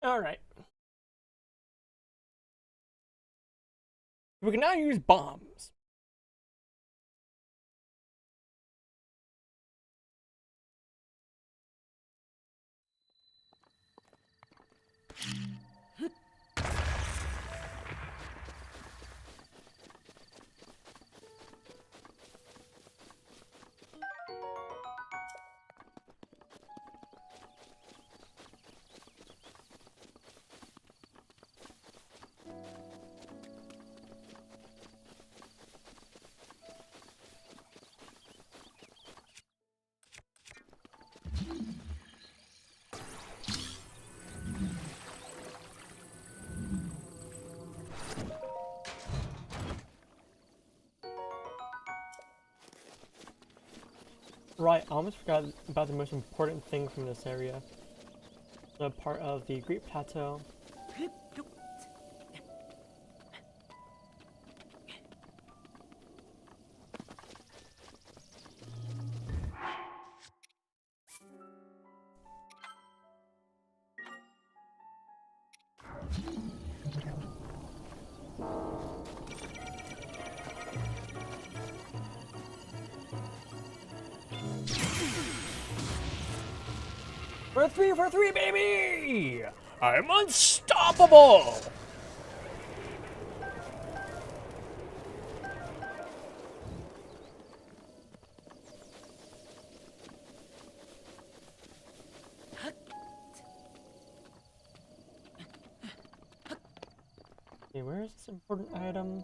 All right. We can now use bombs. Right, I almost forgot about the most important thing from this area. The part of the Great Plateau. We're 3 for 3, baby! I'm unstoppable! Okay, where is this important item?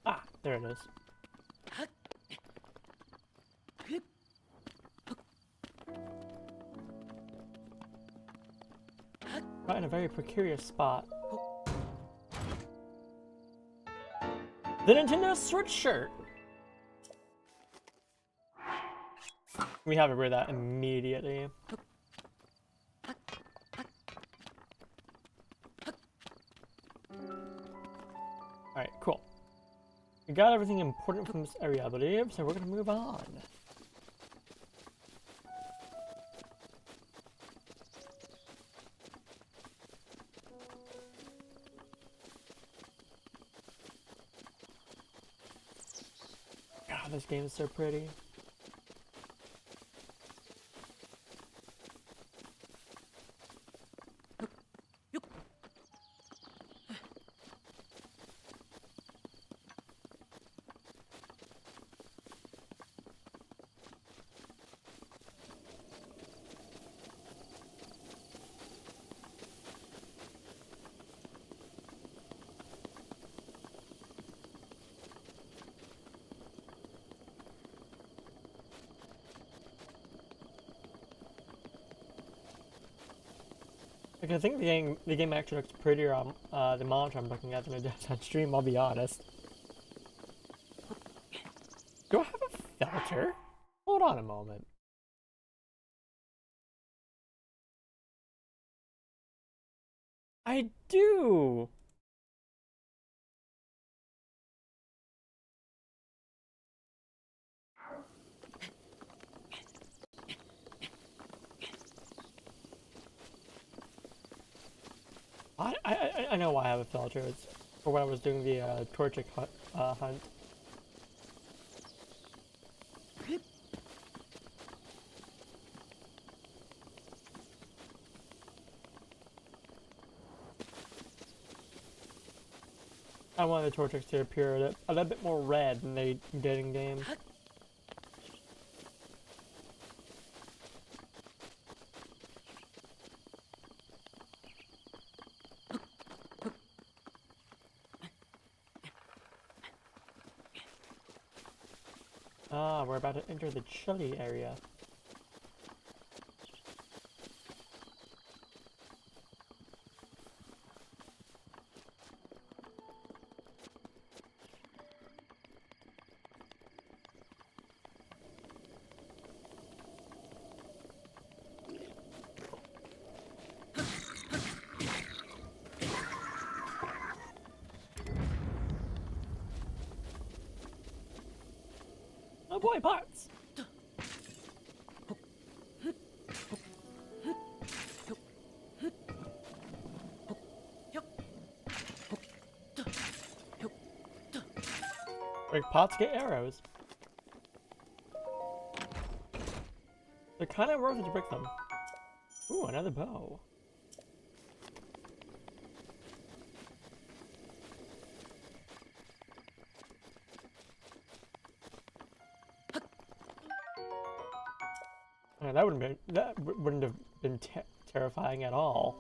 Ah, there it is. Right in a very precarious spot. The Nintendo Switch shirt! We have to wear that immediately. Alright, cool. We got everything important from this area, I believe, so we're gonna move on. God, this game is so pretty. Like, I think the game actually looks prettier on the monitor I'm looking at than it does on stream, I'll be honest. Do I have a filter? Hold on a moment. I do! I know why I have a filter. It's for when I was doing the Torchic hunt. I wanted the Torchics to appear a little bit more red than they did in game. Ah, we're about to enter the chilly area. Oh boy, parts! Break pots, get arrows. They're kind of worth it to break them. Ooh, another bow. Oh, that wouldn't have been terrifying at all.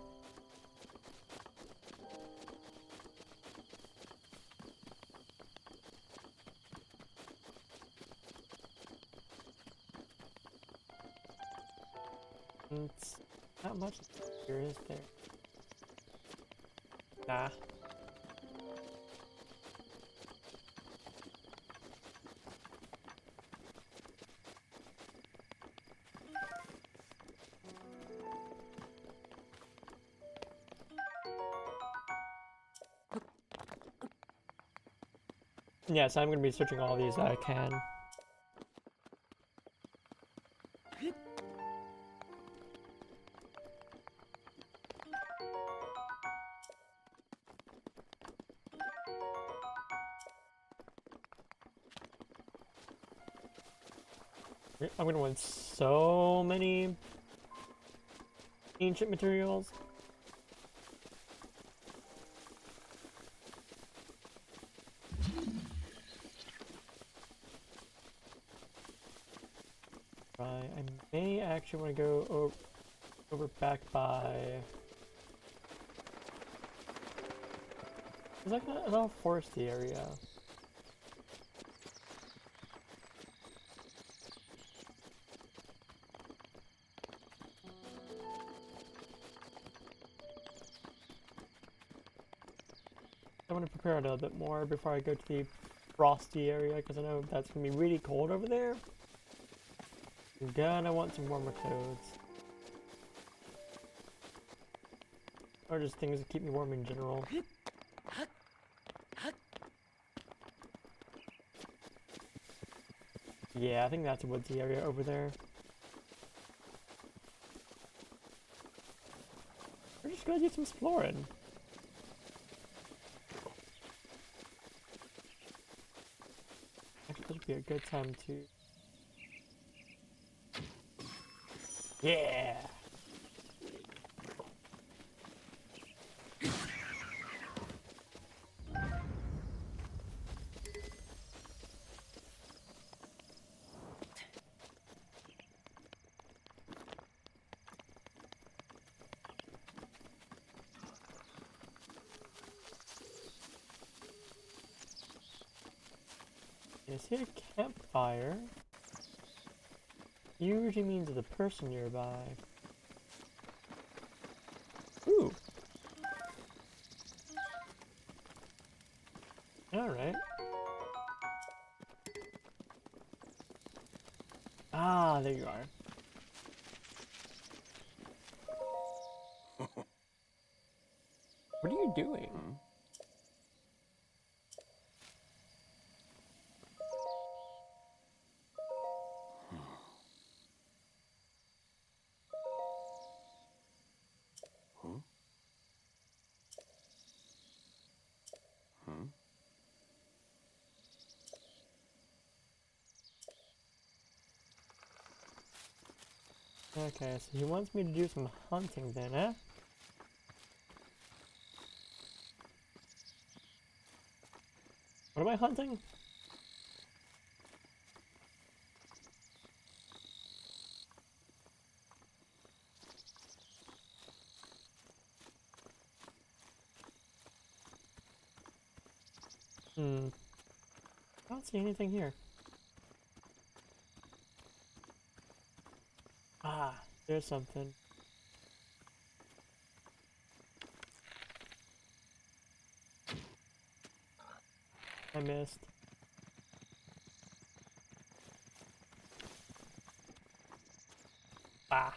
It's not much here, is there? Nah. Yeah, so I'm gonna be searching all these that I can. I'm gonna want so many ancient materials. Right, I may actually want to go over back by. It's like an all foresty area. I want to prepare a little bit more before I go to the frosty area because I know that's gonna be really cold over there. I'm gonna want some warmer clothes. Or just things that keep me warm in general. Yeah, I think that's a woodsy area over there. We're just gonna do some exploring. Actually, this would be a good time to... Yeah! I see a campfire. Usually means there's a person nearby. Ooh! Alright. Ah, there you are. What are you doing? Huh? Huh? Okay, so he wants me to do some hunting then, eh? What am I hunting? I don't see anything here. Ah, there's something. I missed. Ah.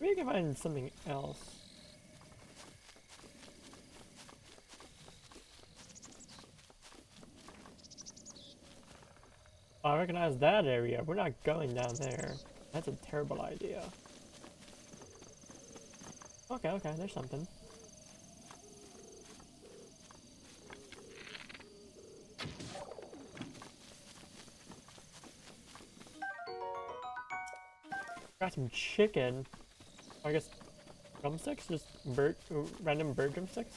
Maybe I can find something else. Oh, I recognize that area. We're not going down there. That's a terrible idea. Okay, okay, there's something. Got some chicken. I guess drumsticks? Just random bird drumsticks?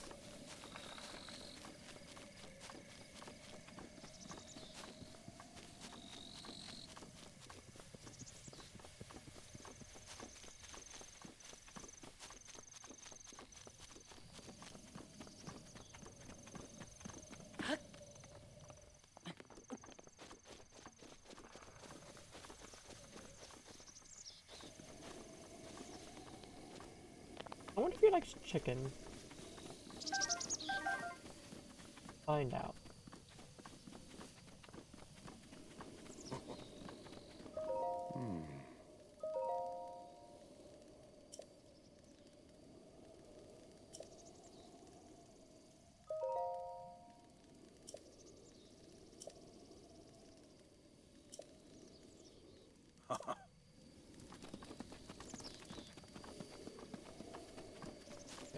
I wonder if he likes chicken. Find out.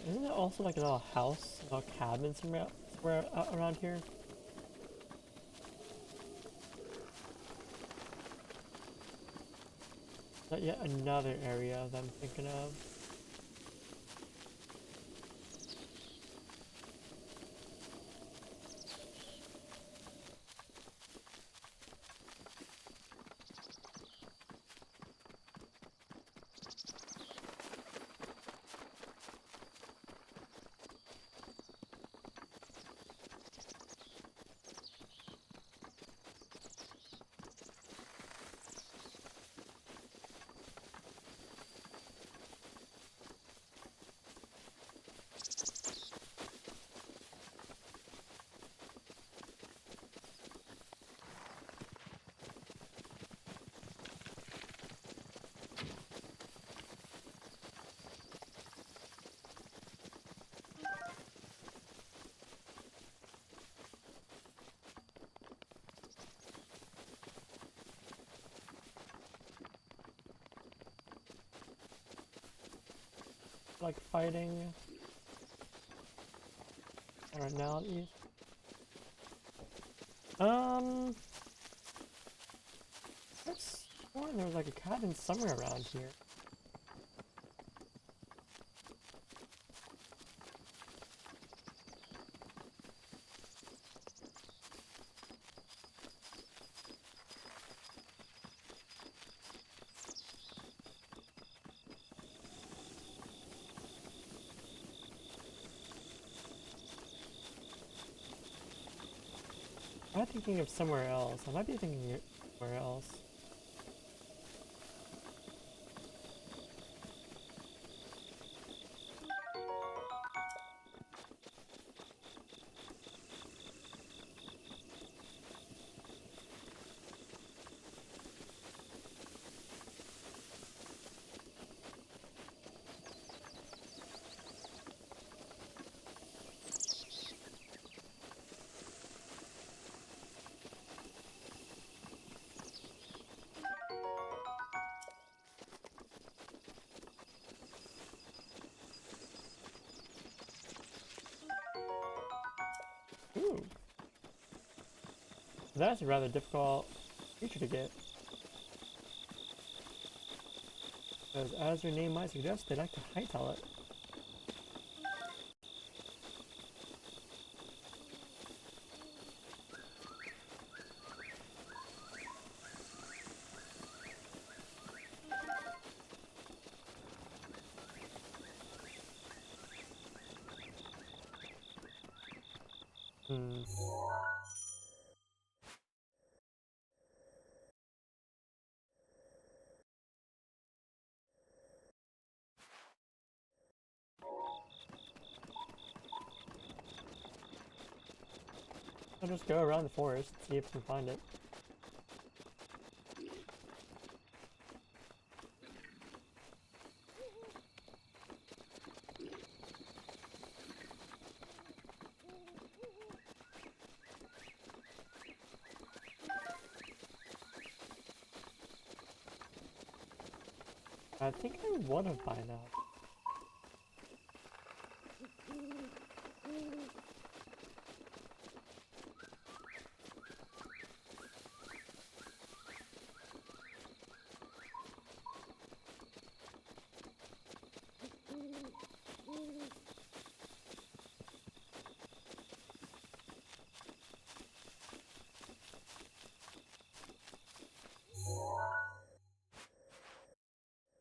Isn't there also like a little house, a little cabin somewhere around here? Is that yet another area that I'm thinking of? Like fighting right now at least. Let's sworn there was like a cabin somewhere around here. I'm thinking of somewhere else. I might be thinking of somewhere else. Ooh. That's a rather difficult creature to get. Because as their name might suggest, they like to hightail it. Hmm. I'll just go around the forest, see if we can find it. I think I would have by now.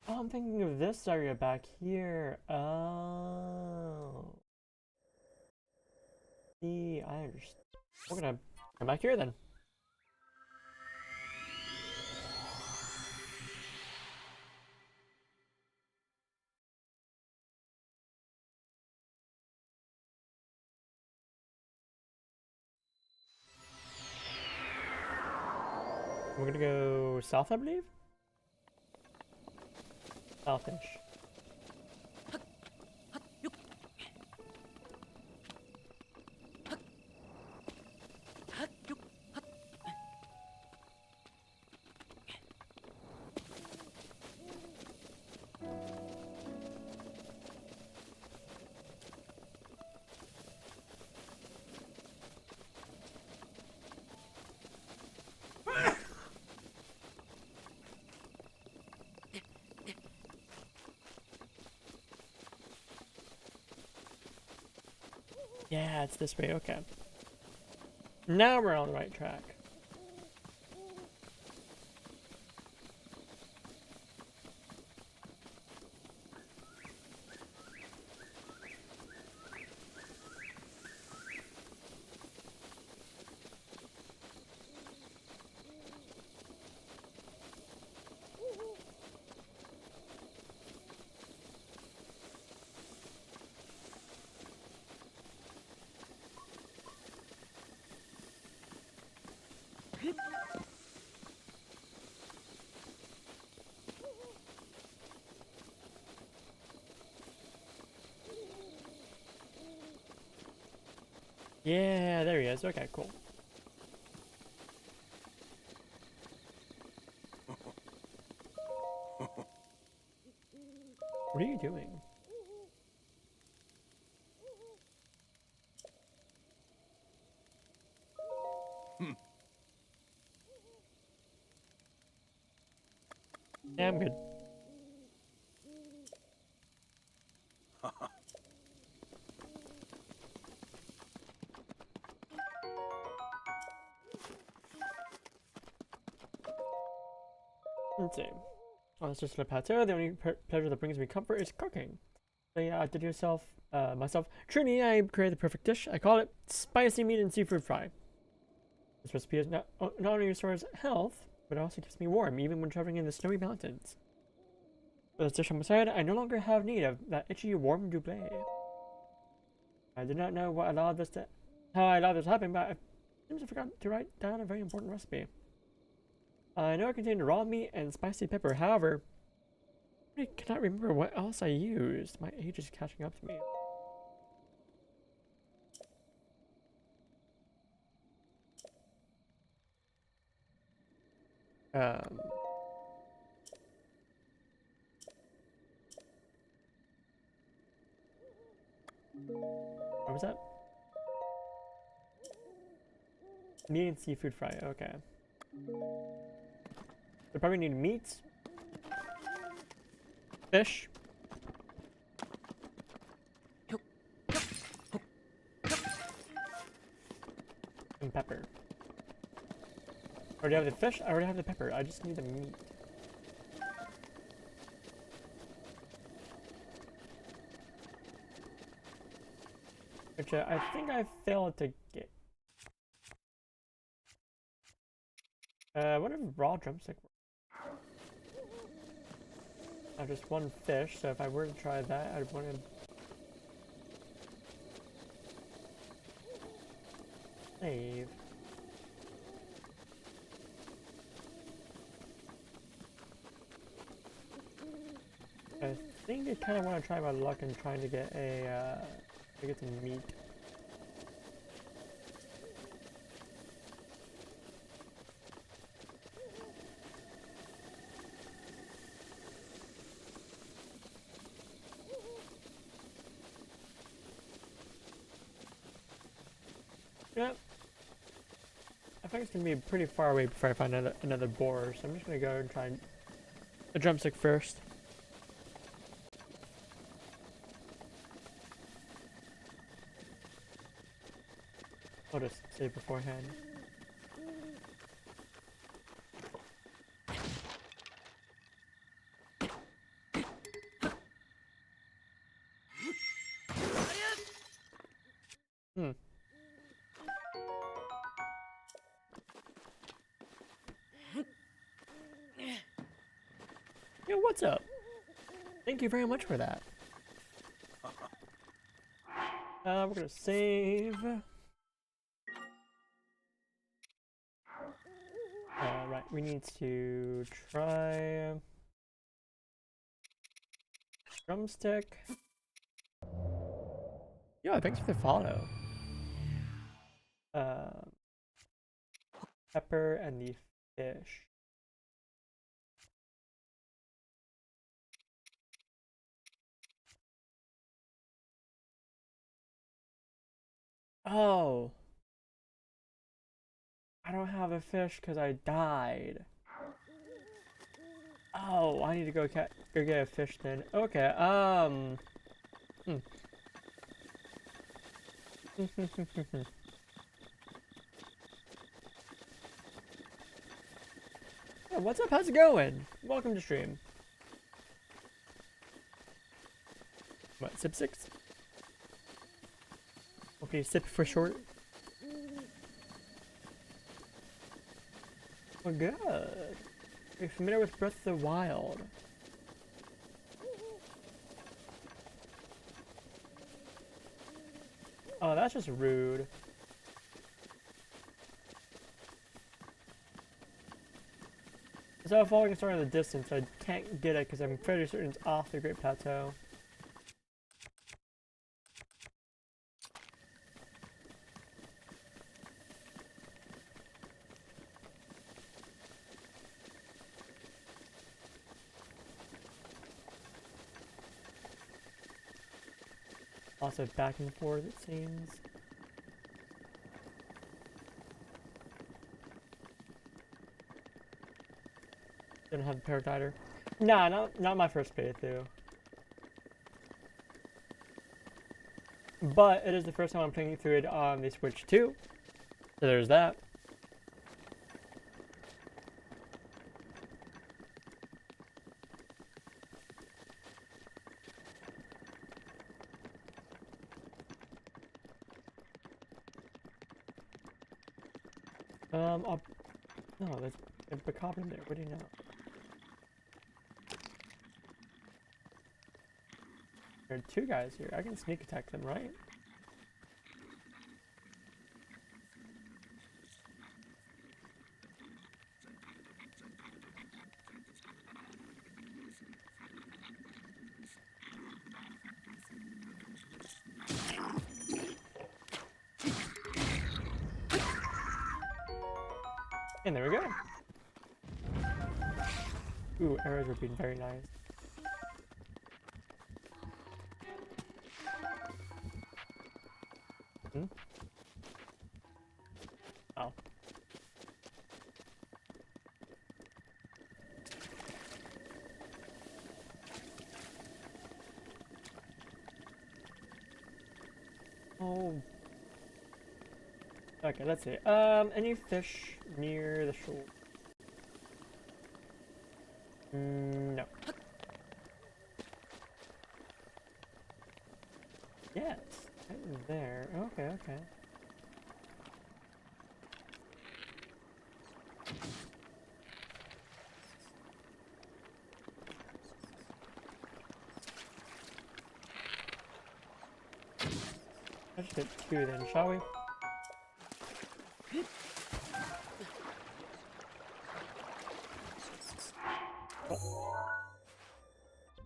Oh, I'm thinking of this area back here. Oh. See, I understand. We're gonna come back here then. We're gonna go south, I believe? Southish. Yeah, it's this way. Okay. Now we're on the right track. Yeah, there he is. Okay, cool. What are you doing? Yeah, I'm good. Let's see. Oh, it's just a plateau. The only pleasure that brings me comfort is cooking. So yeah, I did myself. Truly, I created the perfect dish. I call it spicy meat and seafood fry. This recipe is not only restores health, but it also keeps me warm, even when traveling in the snowy mountains. With this dish on my side, I no longer have need of that itchy warm doublet. I did not know how I allowed this to happen, but I seems I forgot to write down a very important recipe. I know it contained raw meat and spicy pepper. However, I cannot remember what else I used. My age is catching up to me. Um, what was that? Meat and seafood fry. Okay. We probably need meat, fish, and pepper. I already have the fish. I already have the pepper. I just need the meat. Which I think I failed to get. What if raw drumstick? Just one fish, so if I were to try that, I'd want to save. I think I kind of want to try my luck in trying to get to get some meat. Yep. I think it's gonna be pretty far away before I find another boar, so I'm just gonna go and try a drumstick first. I'll just save beforehand. Hmm. Yo, what's up? Thank you very much for that. We're gonna save. Right, we need to try drumstick. Yo, thanks for the follow. Pepper and the fish. Oh, I don't have a fish because I died. Oh, I need to go get a fish then. Okay, hmm. Yeah, what's up? How's it going? Welcome to stream. What, sip 6? Okay, sip for short. Well, good. Are you familiar with Breath of the Wild? Oh, that's just rude. So if I can start in the distance, I can't get it because I'm pretty certain it's off the Great Plateau. Also back and forth, it seems. Didn't have the paraglider. Nah, not my first playthrough. But it is the first time I'm playing through it on the Switch 2. So there's that. No, there's a cop in there. What do you know? There are two guys here. I can sneak attack them, right? And there we go. Ooh, arrows were being very nice. Hmm? Oh. Oh. Okay, let's see. Any fish near the shore? No. Yes, right there. Okay, okay. Let's get two then, shall we?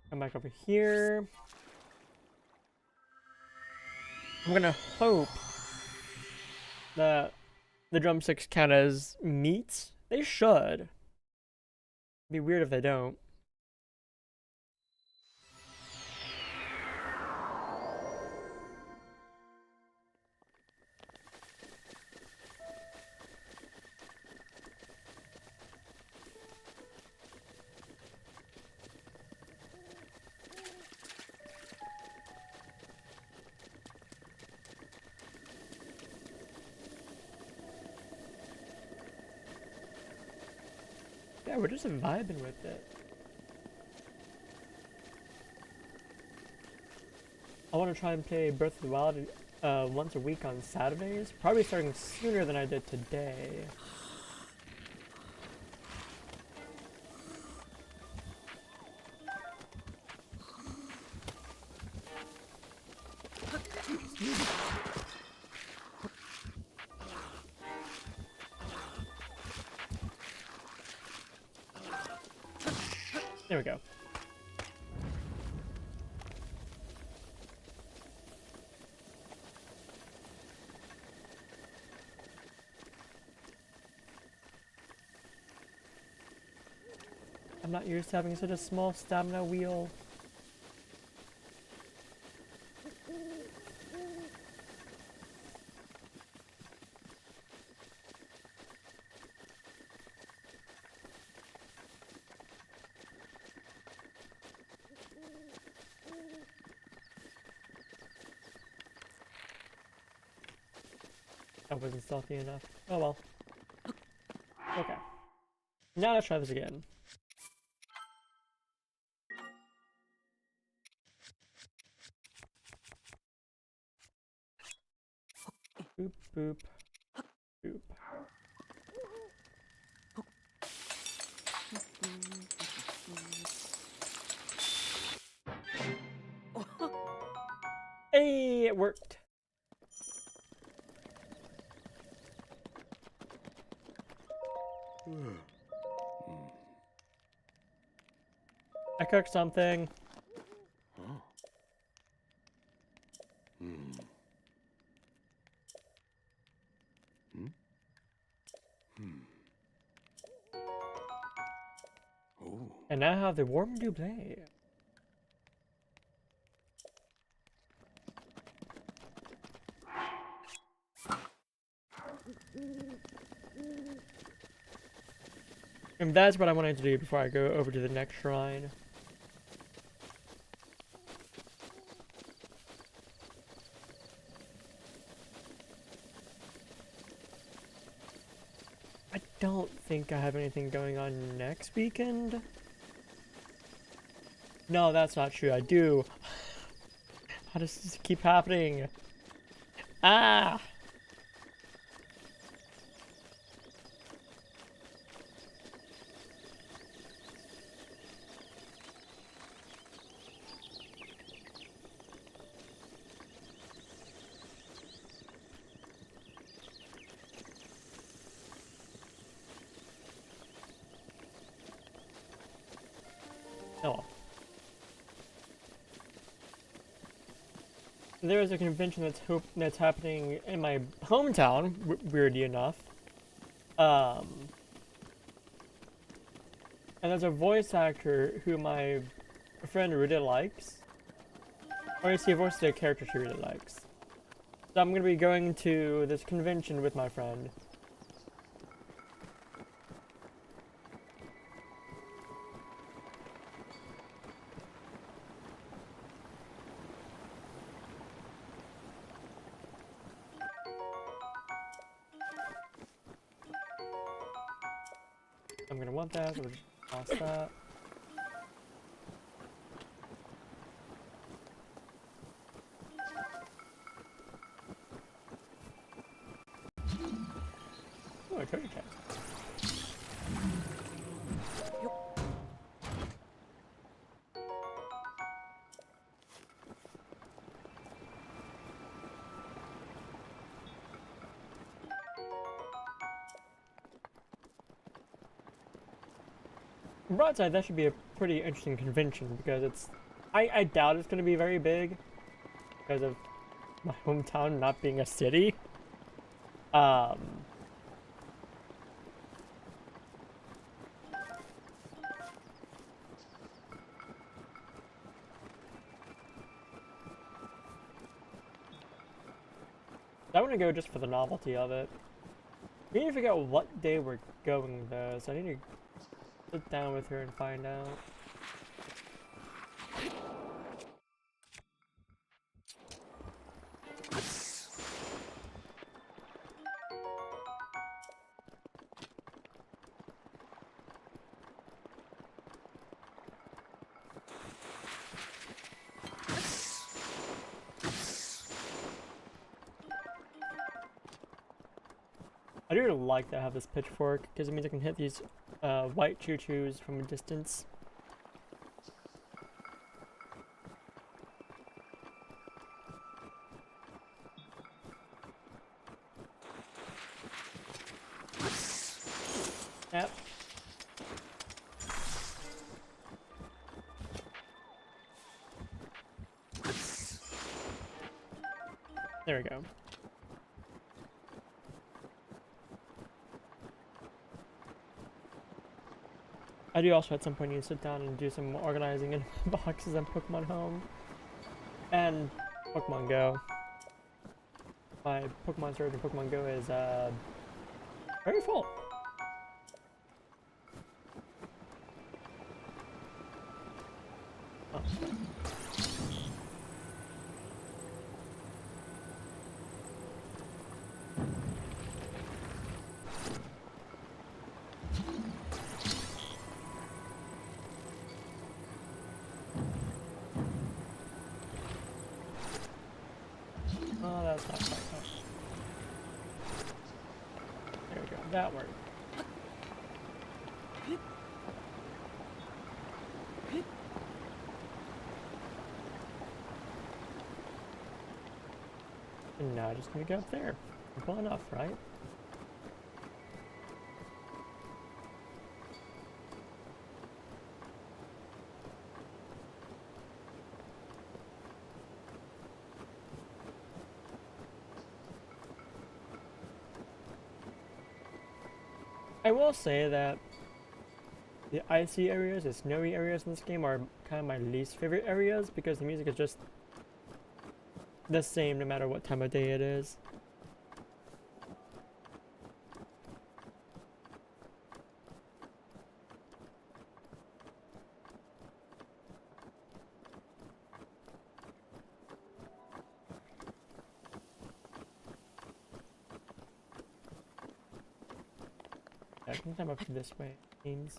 Come back over here. I'm gonna hope that the drumsticks count as meat. They should. It'd be weird if they don't. Yeah, we're just vibing with it. I want to try and play Breath of the Wild once a week on Saturdays. Probably starting sooner than I did today. There we go. I'm not used to having such a small stamina wheel. I wasn't stealthy enough. Oh well. Okay. Now let's try this again. Boop, boop, boop. Hey, it worked. I cooked something. And now I have the warm double. And that's what I wanted to do before I go over to the next shrine. I don't think I have anything going on next weekend. No, that's not true. I do. How does this keep happening? Ah! Oh. There is a convention that's happening in my hometown, weirdly enough. And there's a voice actor who my friend really likes. Or he voices a character she really likes. So I'm gonna be going to this convention with my friend. I'm gonna want that, so we'll just toss that. Oh, a treasure chest. Broadside, that should be a pretty interesting convention because it's... I doubt it's gonna be very big because of my hometown not being a city. I want to go just for the novelty of it. We need to figure out what day we're going though, so I need to sit down with her and find out. I do like that I have this pitchfork because it means I can hit these white choo-choos from a distance. Yep. There we go. I do also at some point need to sit down and do some organizing in boxes on Pokemon Home and Pokemon Go. My Pokemon storage in Pokemon Go is very full. Oh. it's not quite. Oh. There we go. That worked. And now I just need to go up there. Simple enough, right? I will say that the icy areas, the snowy areas in this game are kind of my least favorite areas because the music is just the same no matter what time of day it is. I can come up this way, means.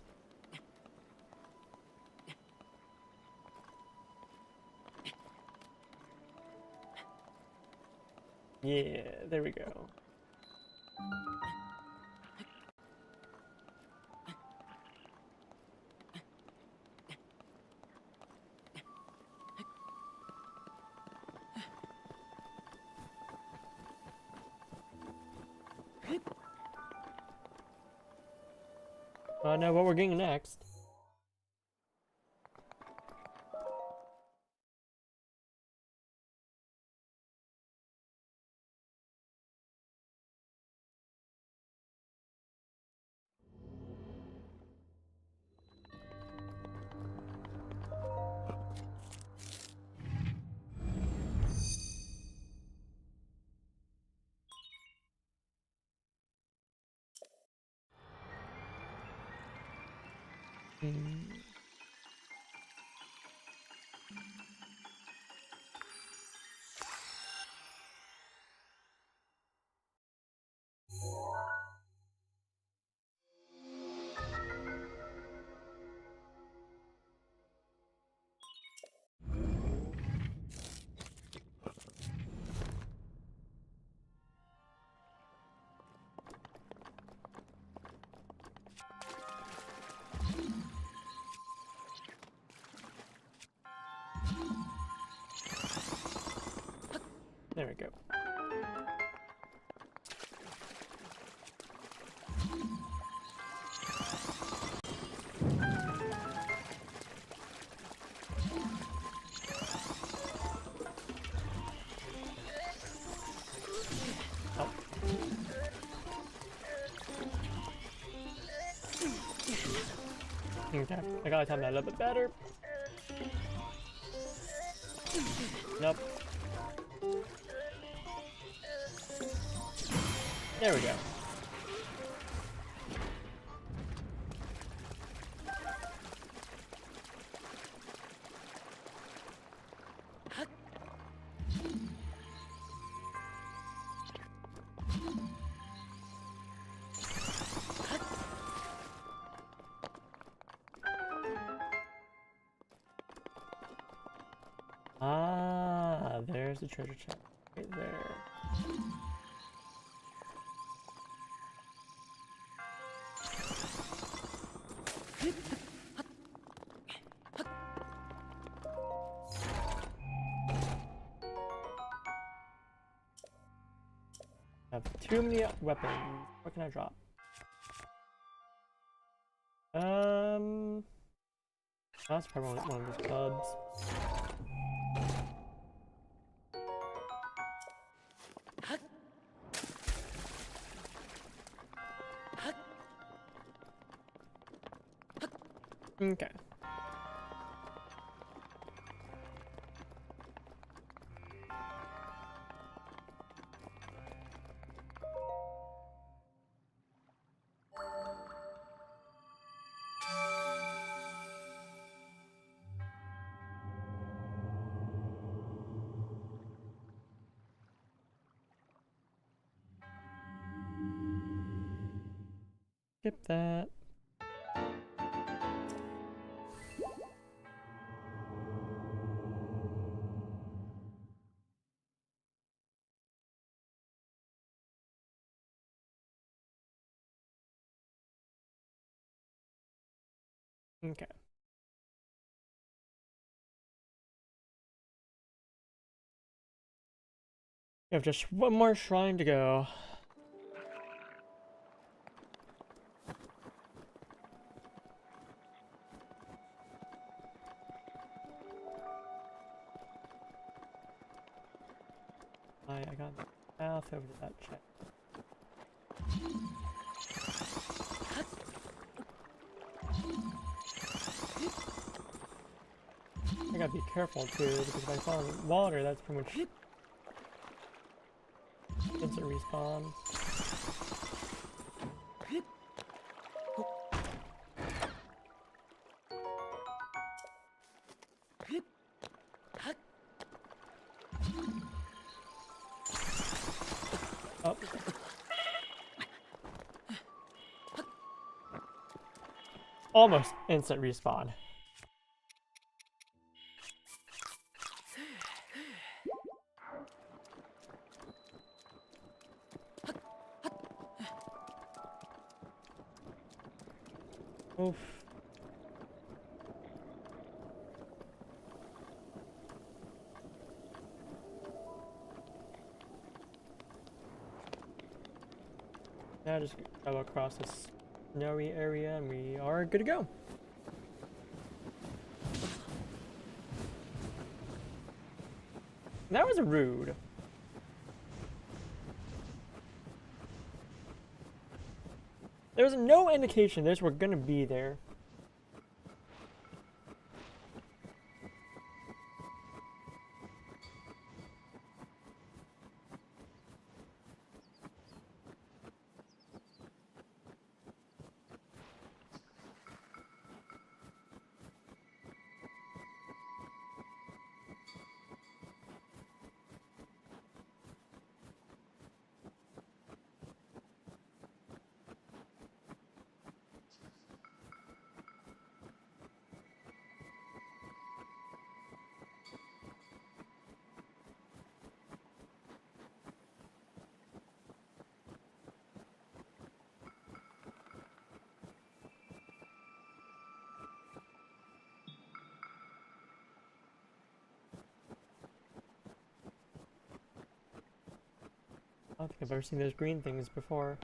Yeah, there we go. Now what we're getting next. There we go. Oh. Okay, I gotta time that a little bit better. Nope. There we go. Ah, there's the treasure chest right there. I have too many weapons. What can I drop? That's probably one of those clubs. Okay. Skip that. Okay. We have just one more shrine to go. I got the path over to that check. I gotta be careful too, because if I fall in water, that's pretty much instant respawn. Oh. Almost instant respawn. Oof. Now just go across this snowy area and we are good to go. That was rude. There was no indication this were gonna be there. I don't think I've ever seen those green things before.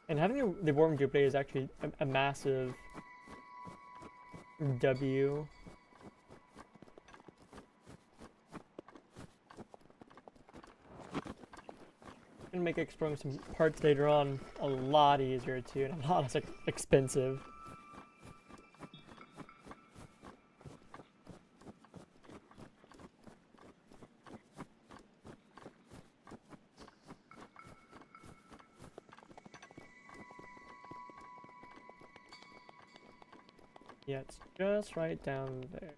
And having the warm duplicate is actually a massive W. And make exploring some parts later on a lot easier too, and a lot less expensive. Yeah, it's just right down there.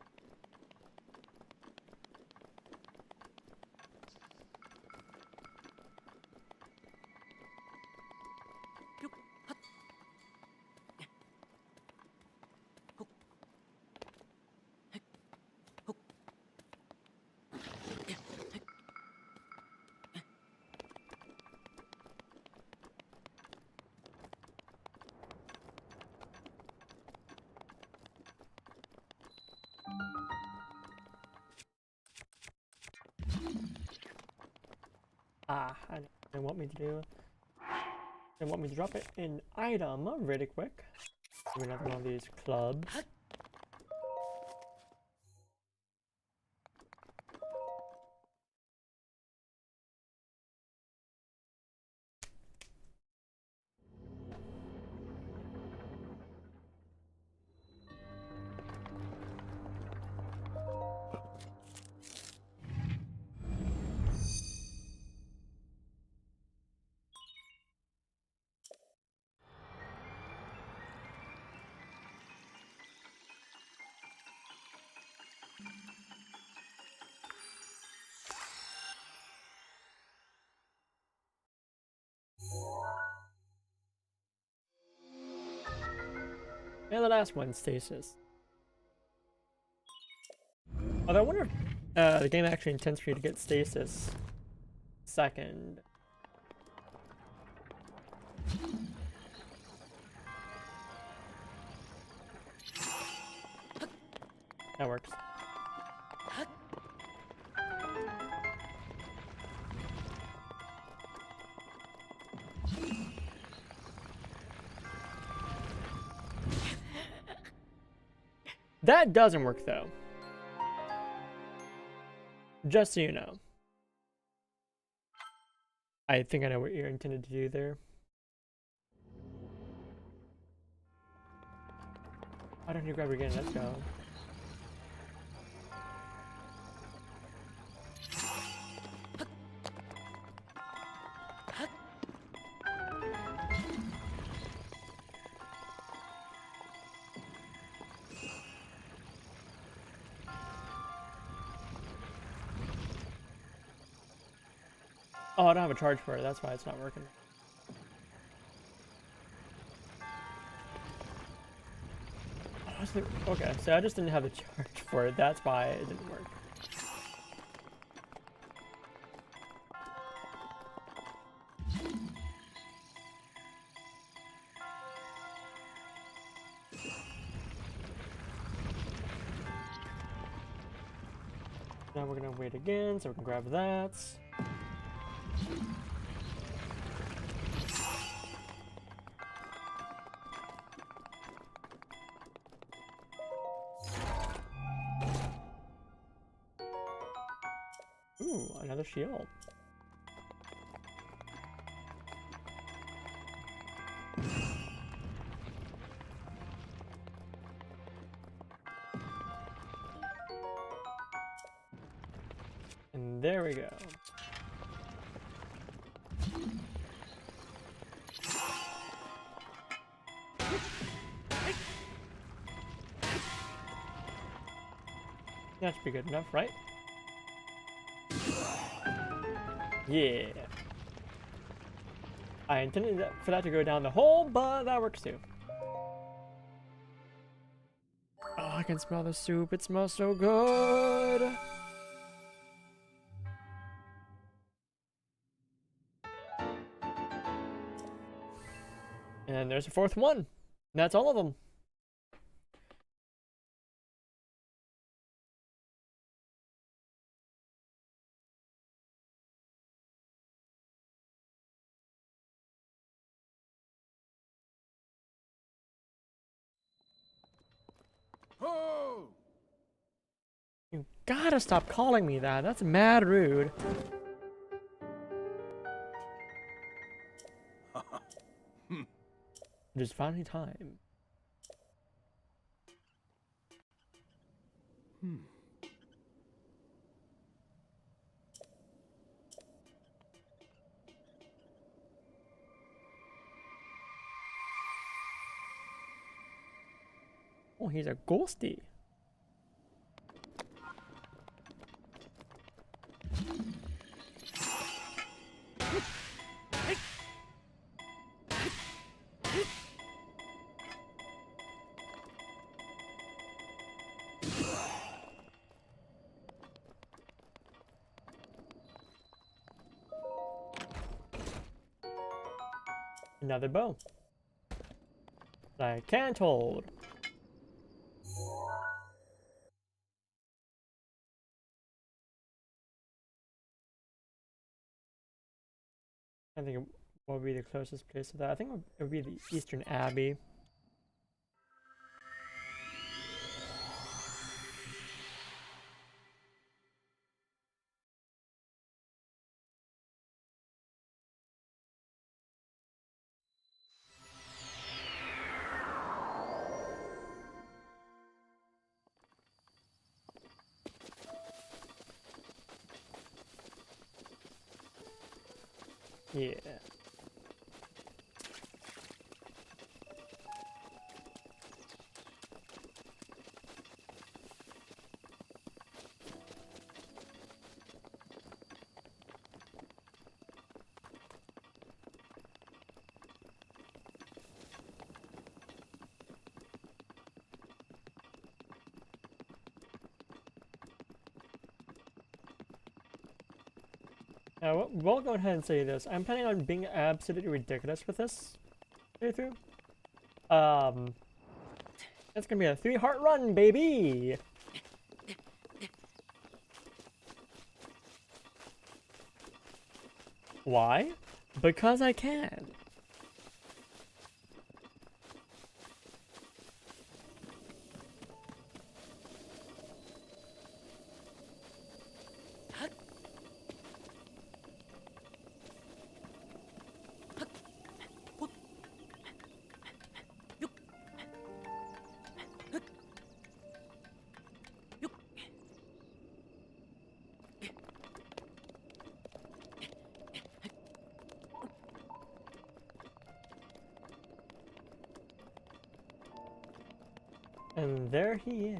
Ah, I know what they want me to do. They want me to drop it in item really quick. Do another one of these clubs. And the last one, stasis. Although I wonder if the game actually intends for you to get stasis second. That works. That doesn't work though. Just so you know. I think I know what you're intended to do there. Why don't you grab her again? Let's go. Oh, I don't have a charge for it. That's why it's not working. Okay, so I just didn't have a charge for it. That's why it didn't work. Now we're gonna wait again, so we can grab that. Ooh, another shield. And there we go. That should be good enough, right? Yeah. I intended for that to go down the hole, but that works too. Oh, I can smell the soup. It smells so good. And there's a fourth one. And that's all of them. Oh! You gotta stop calling me that. That's mad rude. It is finally time. Oh, he's a ghosty. Another bow. I can't hold. I think what would be the closest place to that? I think it would be the Eastern Abbey. Yeah. We'll go ahead and say this. I'm planning on being absolutely ridiculous with this playthrough. It's gonna be a 3-heart run, baby! Why? Because I can. And there he is.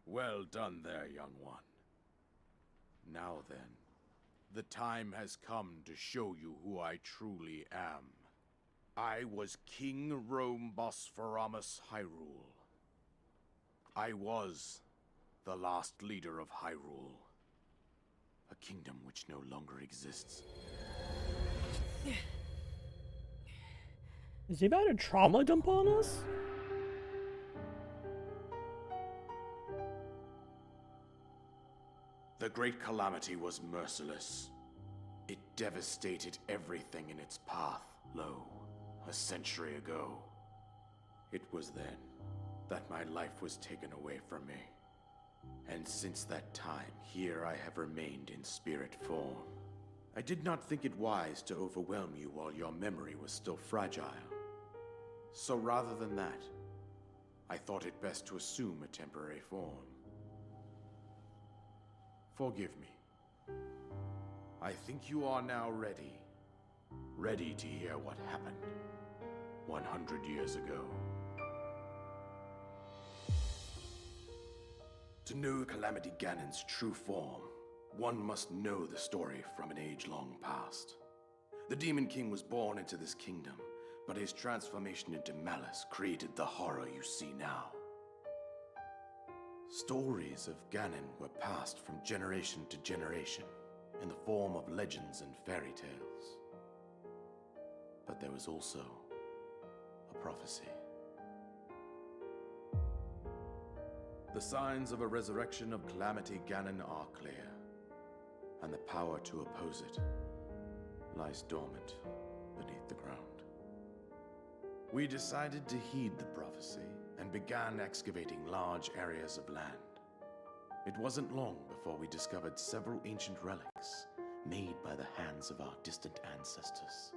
Well done there, young one. Now then, the time has come to show you who I truly am. I was King Rome Bosphoramus Hyrule. I was the last leader of Hyrule, a kingdom which no longer exists. Is he about to trauma dump on us? The Great Calamity was merciless. It devastated everything in its path, lo, a century ago. It was then that my life was taken away from me. And since that time, here I have remained in spirit form. I did not think it wise to overwhelm you while your memory was still fragile. So rather than that, I thought it best to assume a temporary form. Forgive me. I think you are now ready. Ready to hear what happened 100 years ago. To know Calamity Ganon's true form, one must know the story from an age long past. The Demon King was born into this kingdom, but his transformation into malice created the horror you see now. Stories of Ganon were passed from generation to generation in the form of legends and fairy tales. But there was also a prophecy. The signs of a resurrection of Calamity Ganon are clear, and the power to oppose it lies dormant beneath the ground. We decided to heed the prophecy and began excavating large areas of land. It wasn't long before we discovered several ancient relics made by the hands of our distant ancestors.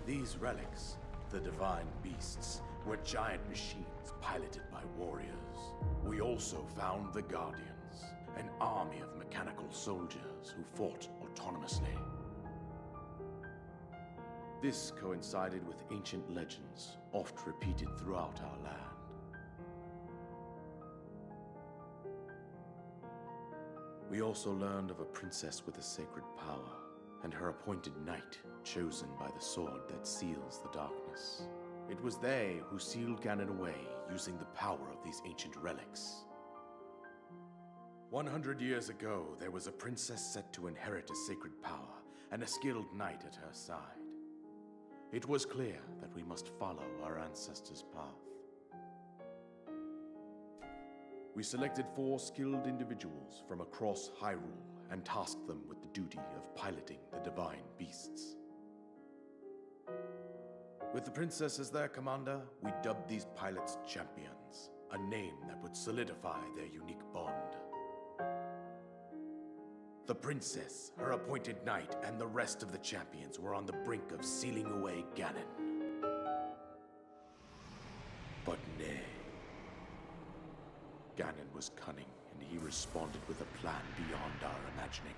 These relics, the divine beasts, were giant machines piloted by warriors. We also found the Guardians, an army of mechanical soldiers who fought autonomously. This coincided with ancient legends, oft repeated throughout our land. We also learned of a princess with a sacred power, and her appointed knight, chosen by the sword that seals the darkness. It was they who sealed Ganon away using the power of these ancient relics. 100 years ago, there was a princess set to inherit a sacred power, and a skilled knight at her side. It was clear that we must follow our ancestors' path. We selected 4 skilled individuals from across Hyrule and tasked them with the duty of piloting the divine beasts. With the princess as their commander, we dubbed these pilots champions, a name that would solidify their unique bond. The princess, her appointed knight, and the rest of the champions were on the brink of sealing away Ganon. But nay. Ganon was cunning, and he responded with a plan beyond our imagining.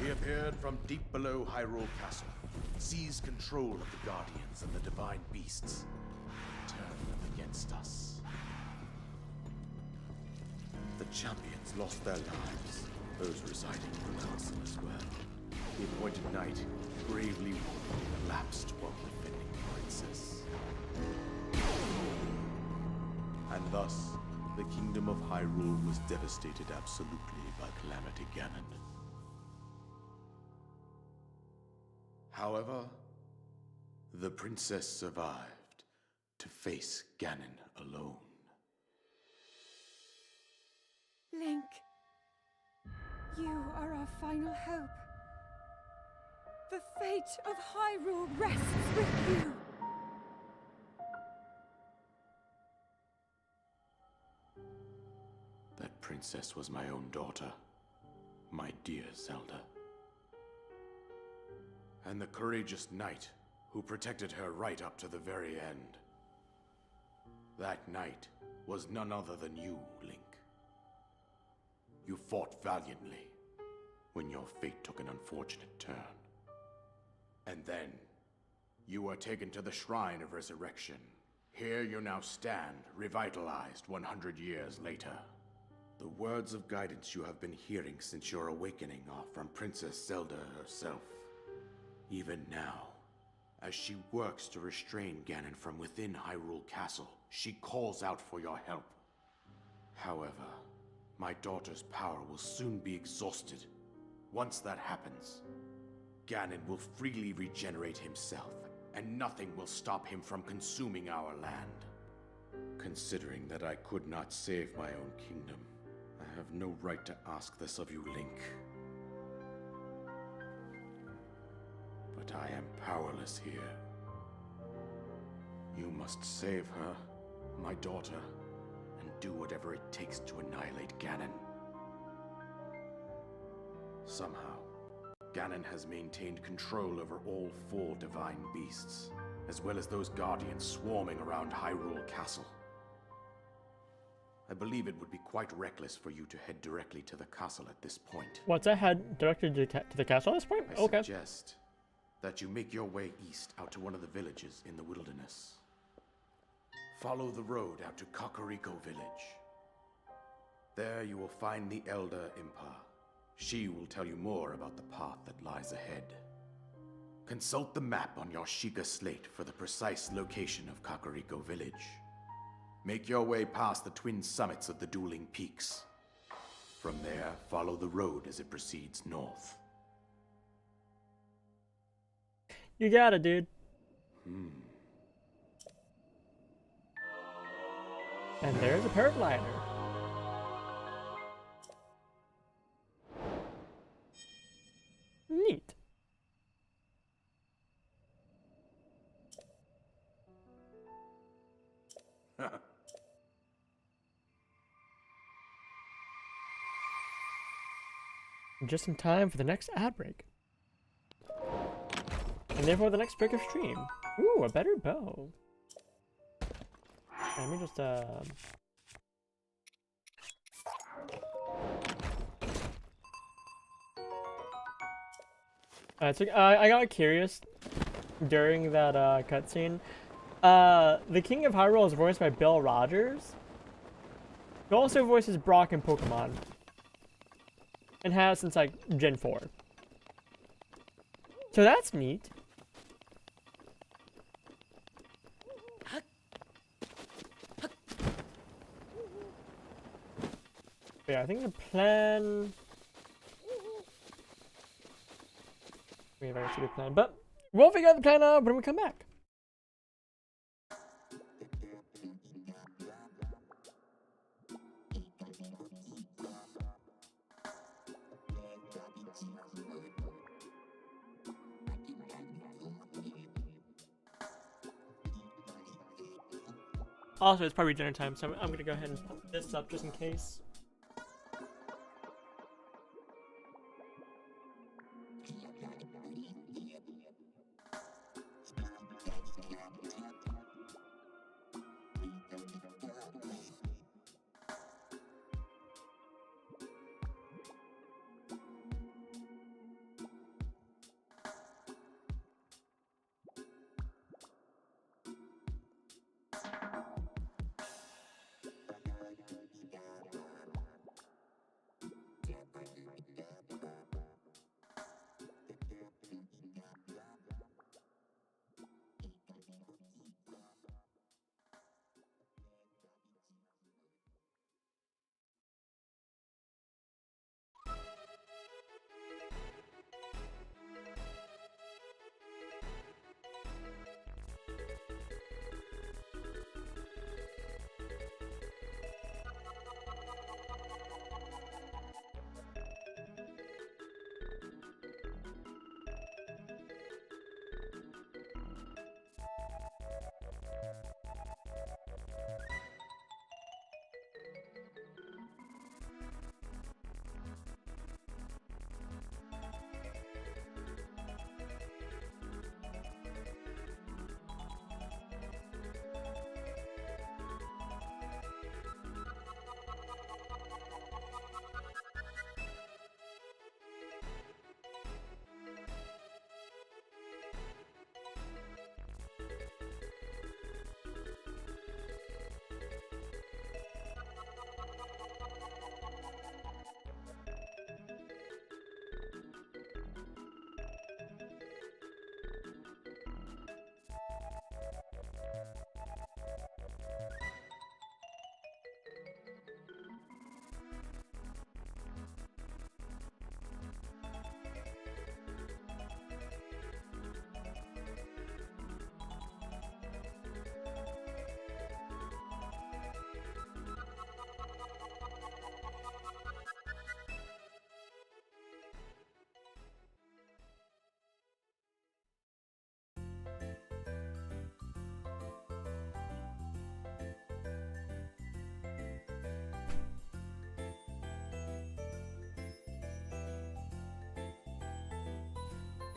He appeared from deep below Hyrule Castle, seize control of the Guardians and the Divine Beasts, turn them against us. The champions lost their lives, those residing in the castle as well. The appointed knight bravely collapsed while defending the princess. And thus, the kingdom of Hyrule was devastated absolutely by Calamity Ganon. However, the princess survived to face Ganon alone. Link, you are our final hope. The fate of Hyrule rests with you. That princess was my own daughter, my dear Zelda. And the courageous knight who protected her right up to the very end. That knight was none other than you, Link. You fought valiantly when your fate took an unfortunate turn. And then, you were taken to the Shrine of Resurrection. Here you now stand, revitalized 100 years later. The words of guidance you have been hearing since your awakening are from Princess Zelda herself. Even now, as she works to restrain Ganon from within Hyrule Castle, she calls out for your help. However, my daughter's power will soon be exhausted. Once that happens, Ganon will freely regenerate himself, and nothing will stop him from consuming our land. Considering that I could not save my own kingdom, I have no right to ask this of you, Link. But I am powerless here. You must save her, my daughter, and do whatever it takes to annihilate Ganon. Somehow, Ganon has maintained control over all 4 divine beasts, as well as those guardians swarming around Hyrule Castle. I believe it would be quite reckless for you to head directly to the castle at this point. What's that, head directly to the castle at this point? I suggest that you make your way east out to one of the villages in the wilderness. Follow the road out to Kakariko Village. There you will find the Elder Impa. She will tell you more about the path that lies ahead. Consult the map on your Sheikah slate for the precise location of Kakariko Village. Make your way past the twin summits of the dueling peaks. From there, follow the road as it proceeds north. You got it, dude. And there's a paraglider. Neat. Just in time for the next ad break. And therefore the next break of stream. Ooh, a better bow. Let me just so I got curious during that cutscene. The King of Hyrule is voiced by Bill Rogers. He also voices Brock in Pokemon. And has since like Gen 4. So that's neat. But yeah, I think the plan... We have actually a plan, but we'll figure out the plan out when we come back. Also, it's probably dinner time, so I'm gonna go ahead and put this up just in case.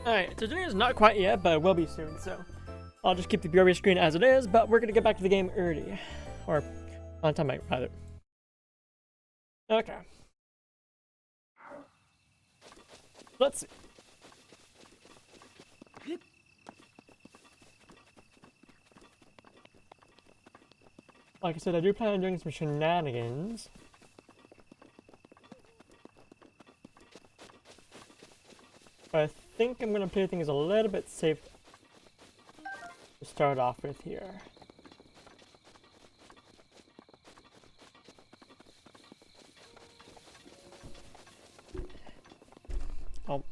Alright, so today is not quite yet, but it will be soon, so I'll just keep the BRB screen as it is, but we're gonna get back to the game early. Or on time, rather. Okay. Let's see. Like I said, I do plan on doing some shenanigans. But I think I'm gonna play things a little bit safe to start off with here. Oh.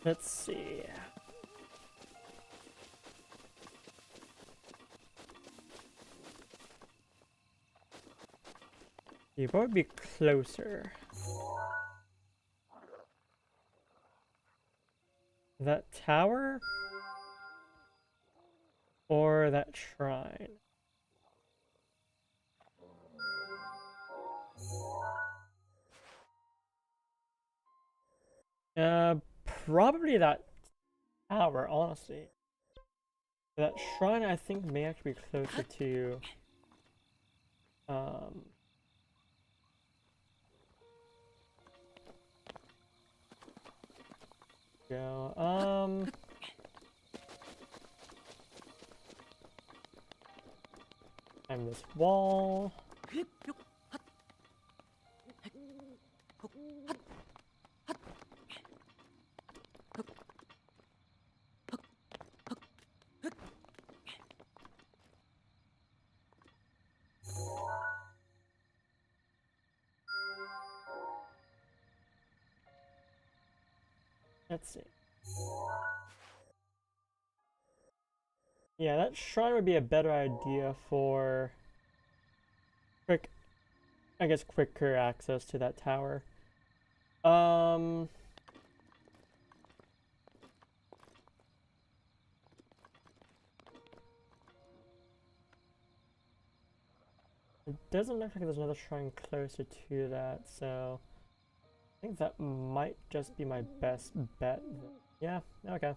Let's see. You would be closer. That tower? Or that shrine? Probably that tower, honestly. That shrine, I think, may actually be closer to, and this wall. Let's see. Yeah, that shrine would be a better idea for quicker access to that tower. It doesn't look like there's another shrine closer to that, so I think that might just be my best bet. Yeah, okay.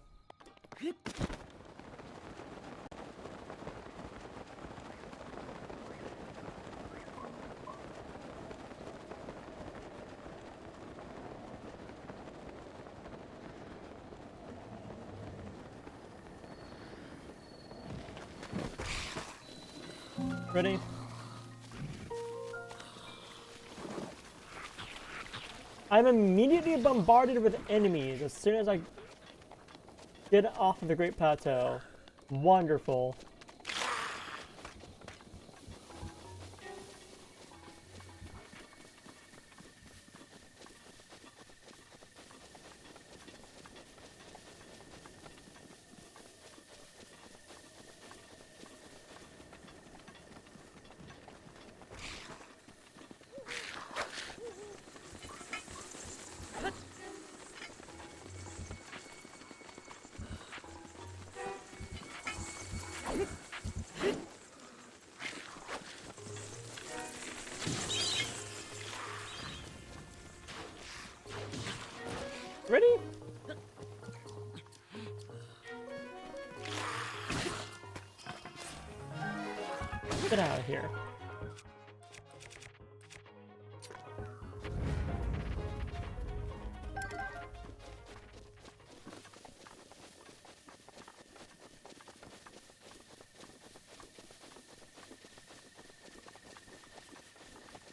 Ready? I'm immediately bombarded with enemies as soon as I get off of the Great Plateau. Wonderful. Ready? Get out of here.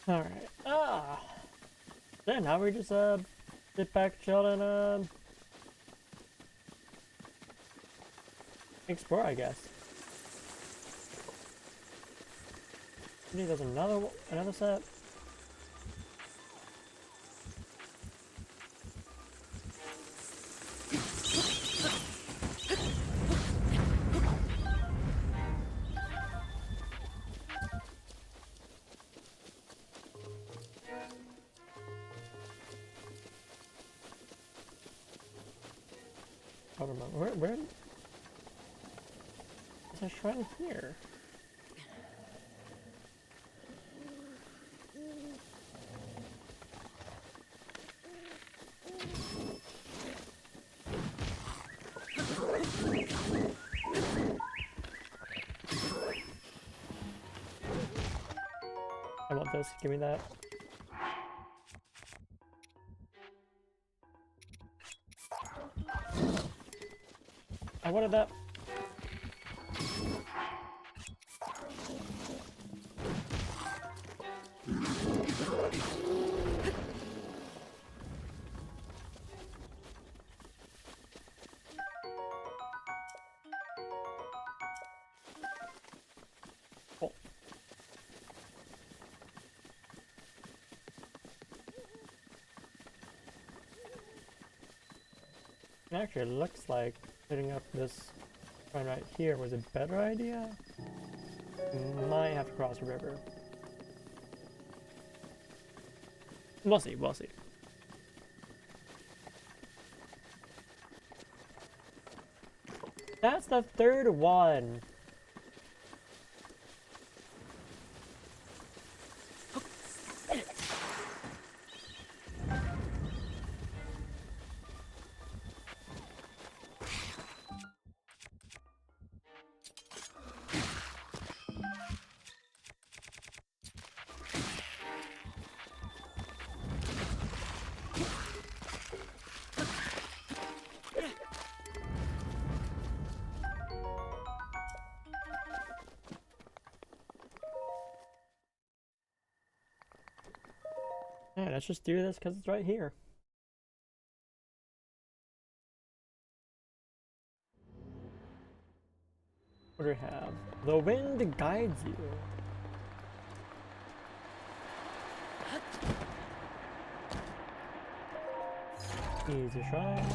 Alright. Then now we just sit back, chill, and explore, I guess. Maybe there's another set. Hold on, where is a shrine here? want this. Give me that. I wanted that. Cool. Actually, it looks like hitting up this one right here was a better idea. Might have to cross a river. We'll see, we'll see. That's the third one. Yeah, let's just do this because it's right here. What do we have? The wind guides you. Easy shrine.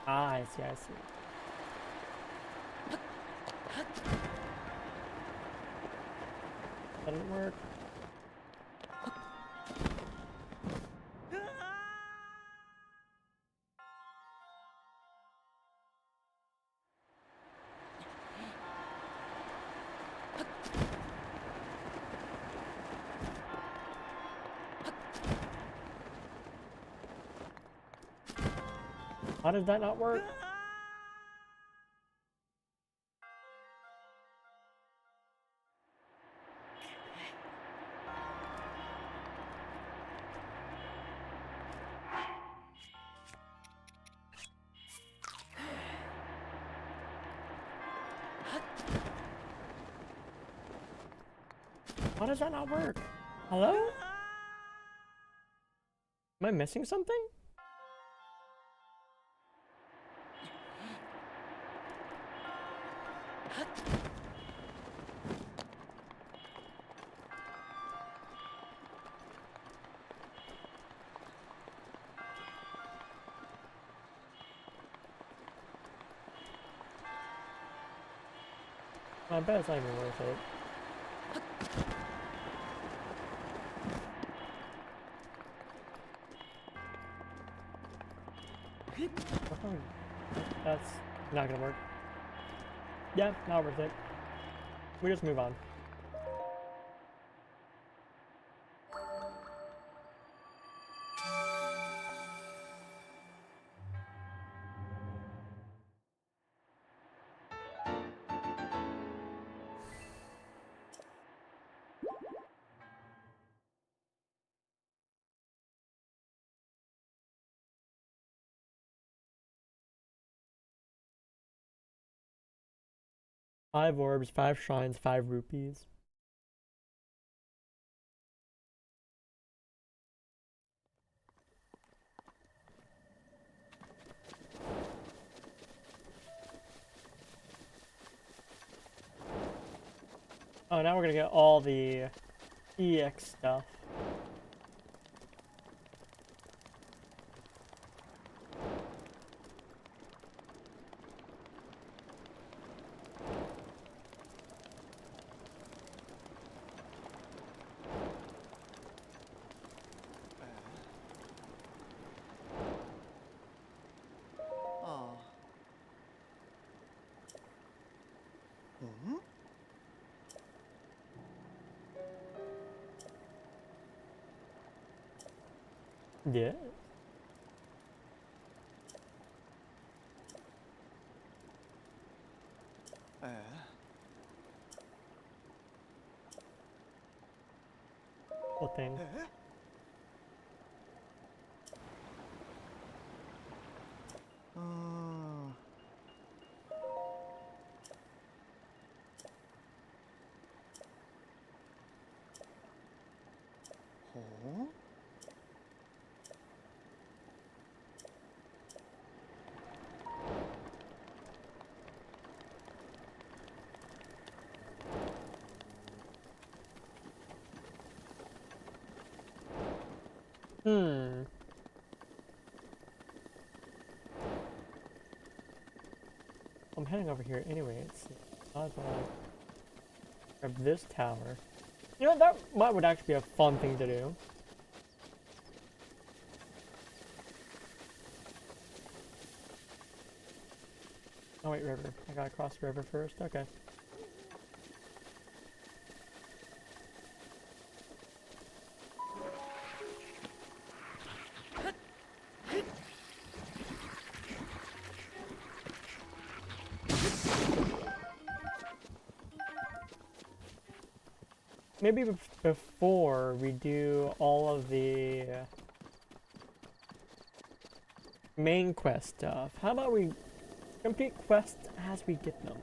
Ah, I see, I see. That didn't work. How did that not work? How does that not work? Hello? Am I missing something? I bet it's not even worth it. That's not gonna work. Yeah, not worth it. We just move on. Five orbs, 5 shrines, 5 rupees. Oh, now we're gonna get all the EX stuff. Yeah. What thing? I'm heading over here anyway. It's not grab this tower. You know, that would actually be a fun thing to do. Oh wait, river. I gotta cross the river first. Okay. Maybe before we do all of the main quest stuff, how about we complete quests as we get them?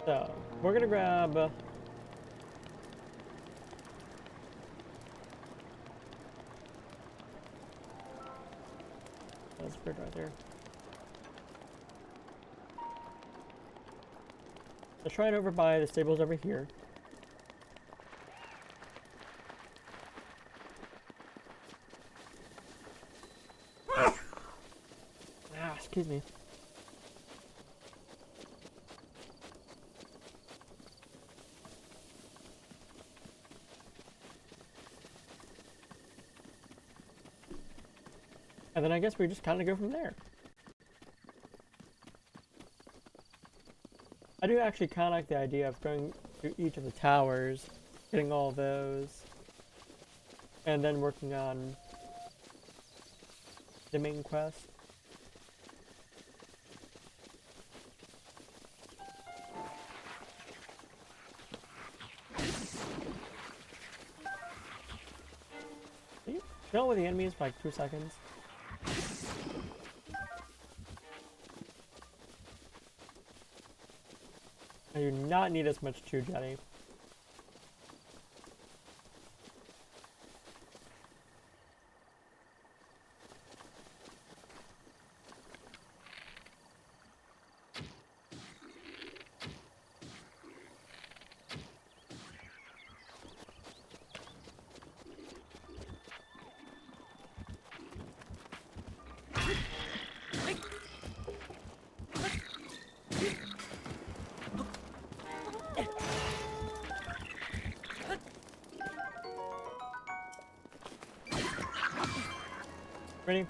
So, we're gonna grab that's bird right there. Let's try it over by the stables over here. Ah, excuse me. And then I guess we just kind of go from there. I do actually kind of like the idea of going through each of the towers, getting all those, and then working on the main quest. You kill with the enemies for like 2 seconds. I do not need as much True Jetty. Ready?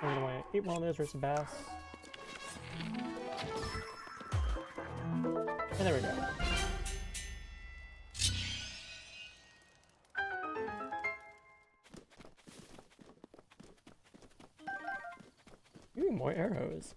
I'm gonna eat one of those versus bass. And there we go. Ooh, more arrows.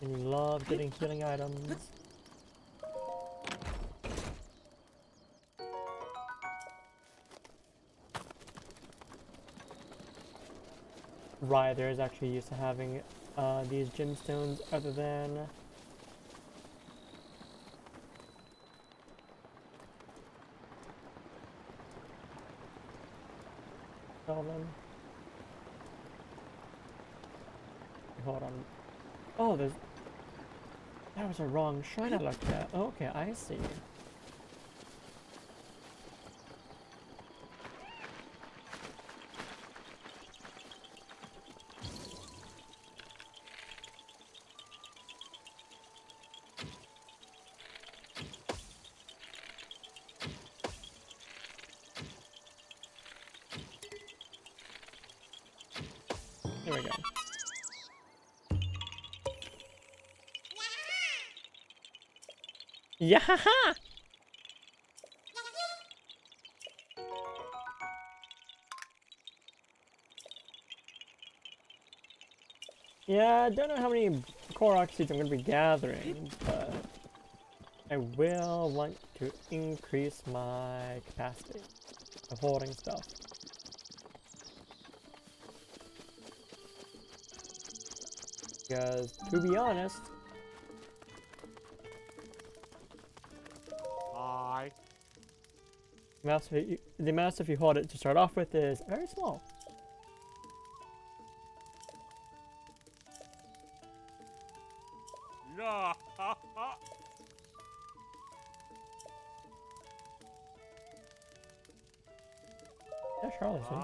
And you love getting healing items. Ryder is actually used to having these gemstones other than Sheldon. Hold on. Oh, there's... That was a wrong shrine I looked at. Okay, I see. Here we go. Yeah! Yeah, I don't know how many Korok seeds I'm going to be gathering, but I will want to increase my capacity of holding stuff. Because, to be honest, the amount of stuff you hold it to start off with is very small. Yeah, Charleston.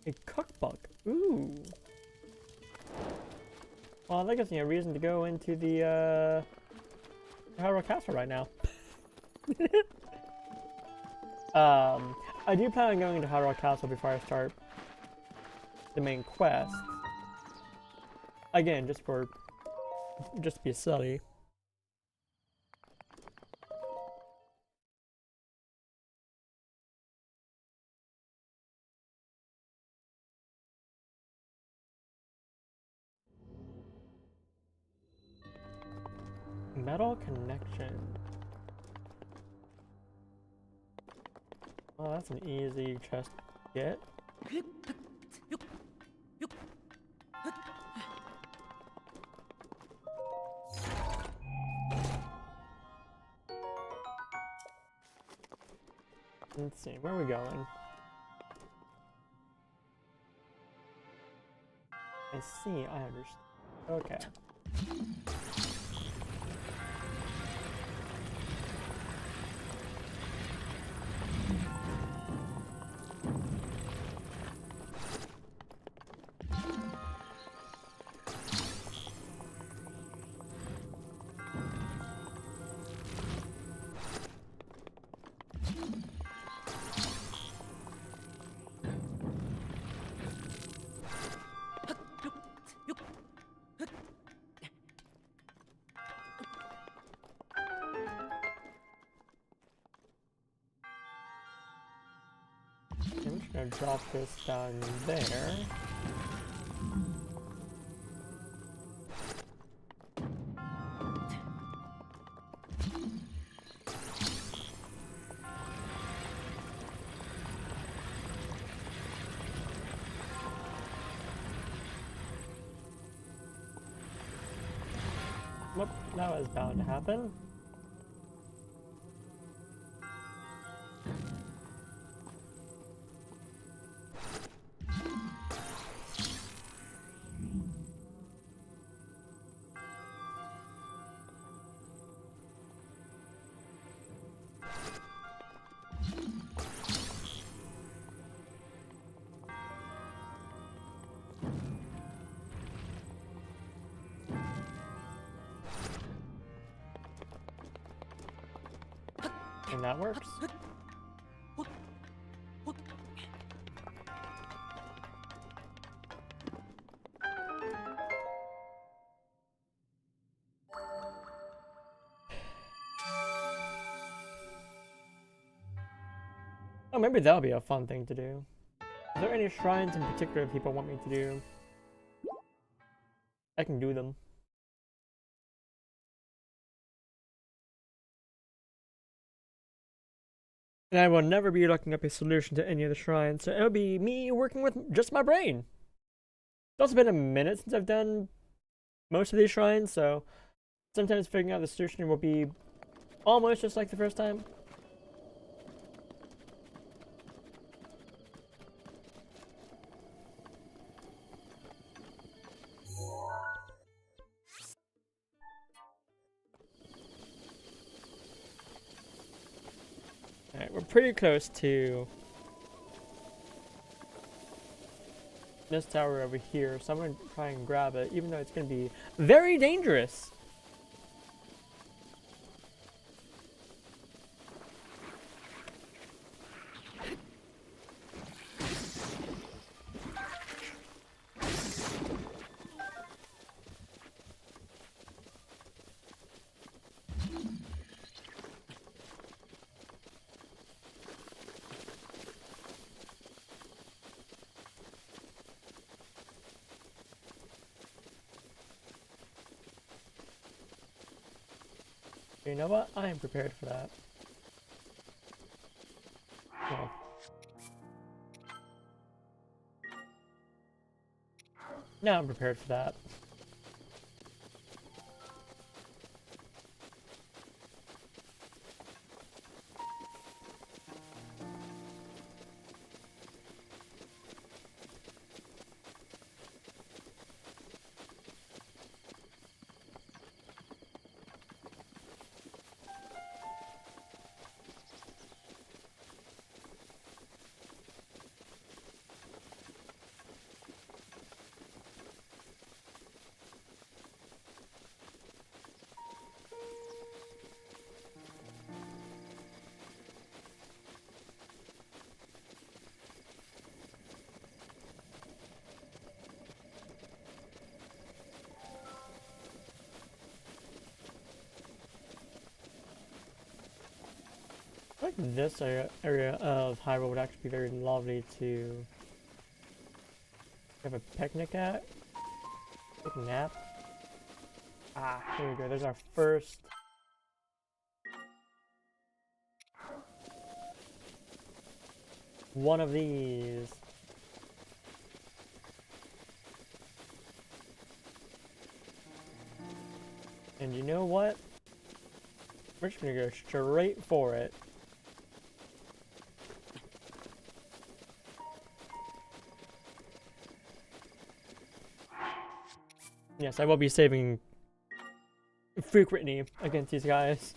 A cookbook. Ooh. Well, that gives me a reason to go into the Hyrule Castle right now. I do plan on going to Hyrule Castle before I start the main quest. Again, just to be silly. Metal connection. Oh, that's an easy chest to get. Let's see, where are we going? I see, I understand. Okay. I'm just gonna drop this down there. Whoop, that was bound to happen. And that works. Oh, maybe that'll be a fun thing to do. Are there any shrines in particular people want me to do? I can do them. And I will never be looking up a solution to any of the shrines, so it'll be me working with just my brain. It's also been a minute since I've done most of these shrines, so sometimes figuring out the solution will be almost just like the first time. Alright, we're pretty close to this tower over here, so I'm going to try and grab it, even though it's going to be very dangerous. You know what? I am prepared for that. Well. Now I'm prepared for that. I think this area of Hyrule would actually be very lovely to have a picnic at. Take a nap. Ah, here we go. There's our first one of these. And you know what? We're just gonna go straight for it. Yes, I will be saving frequently against these guys.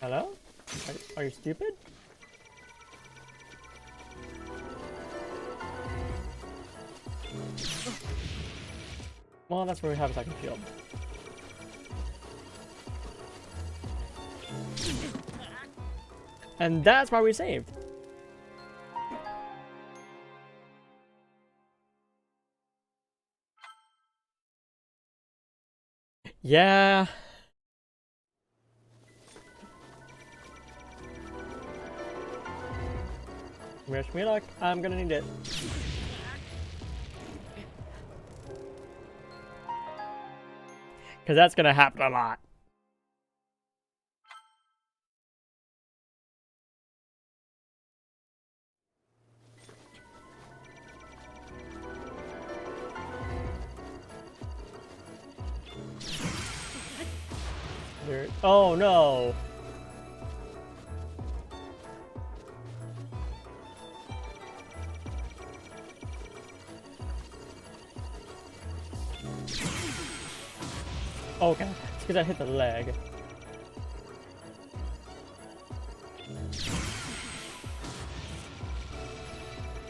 Hello? Are you stupid? Well, that's where we have a second shield. And that's why we saved. Yeah. Wish me luck. I'm gonna need it. Because that's gonna happen a lot. Oh no. Okay, it's because I hit the leg.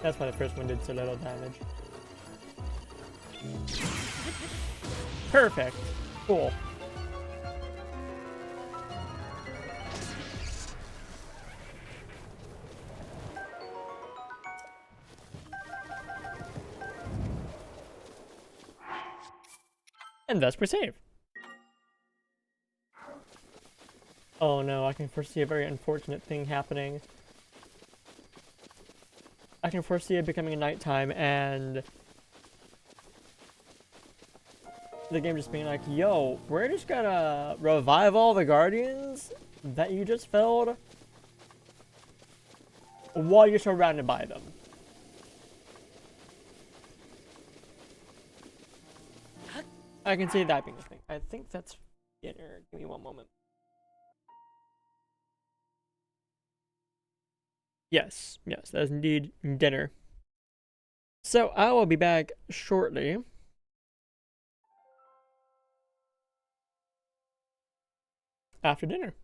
That's why the first one did so little damage. Perfect. Cool. And thus we save. Oh no, I can foresee a very unfortunate thing happening. I can foresee it becoming nighttime and the game just being like, yo, we're just gonna revive all the guardians that you just felled while you're surrounded by them. I can see that being a thing. I think that's dinner. Give me one moment. Yes, yes, that is indeed dinner. So I will be back shortly. After dinner.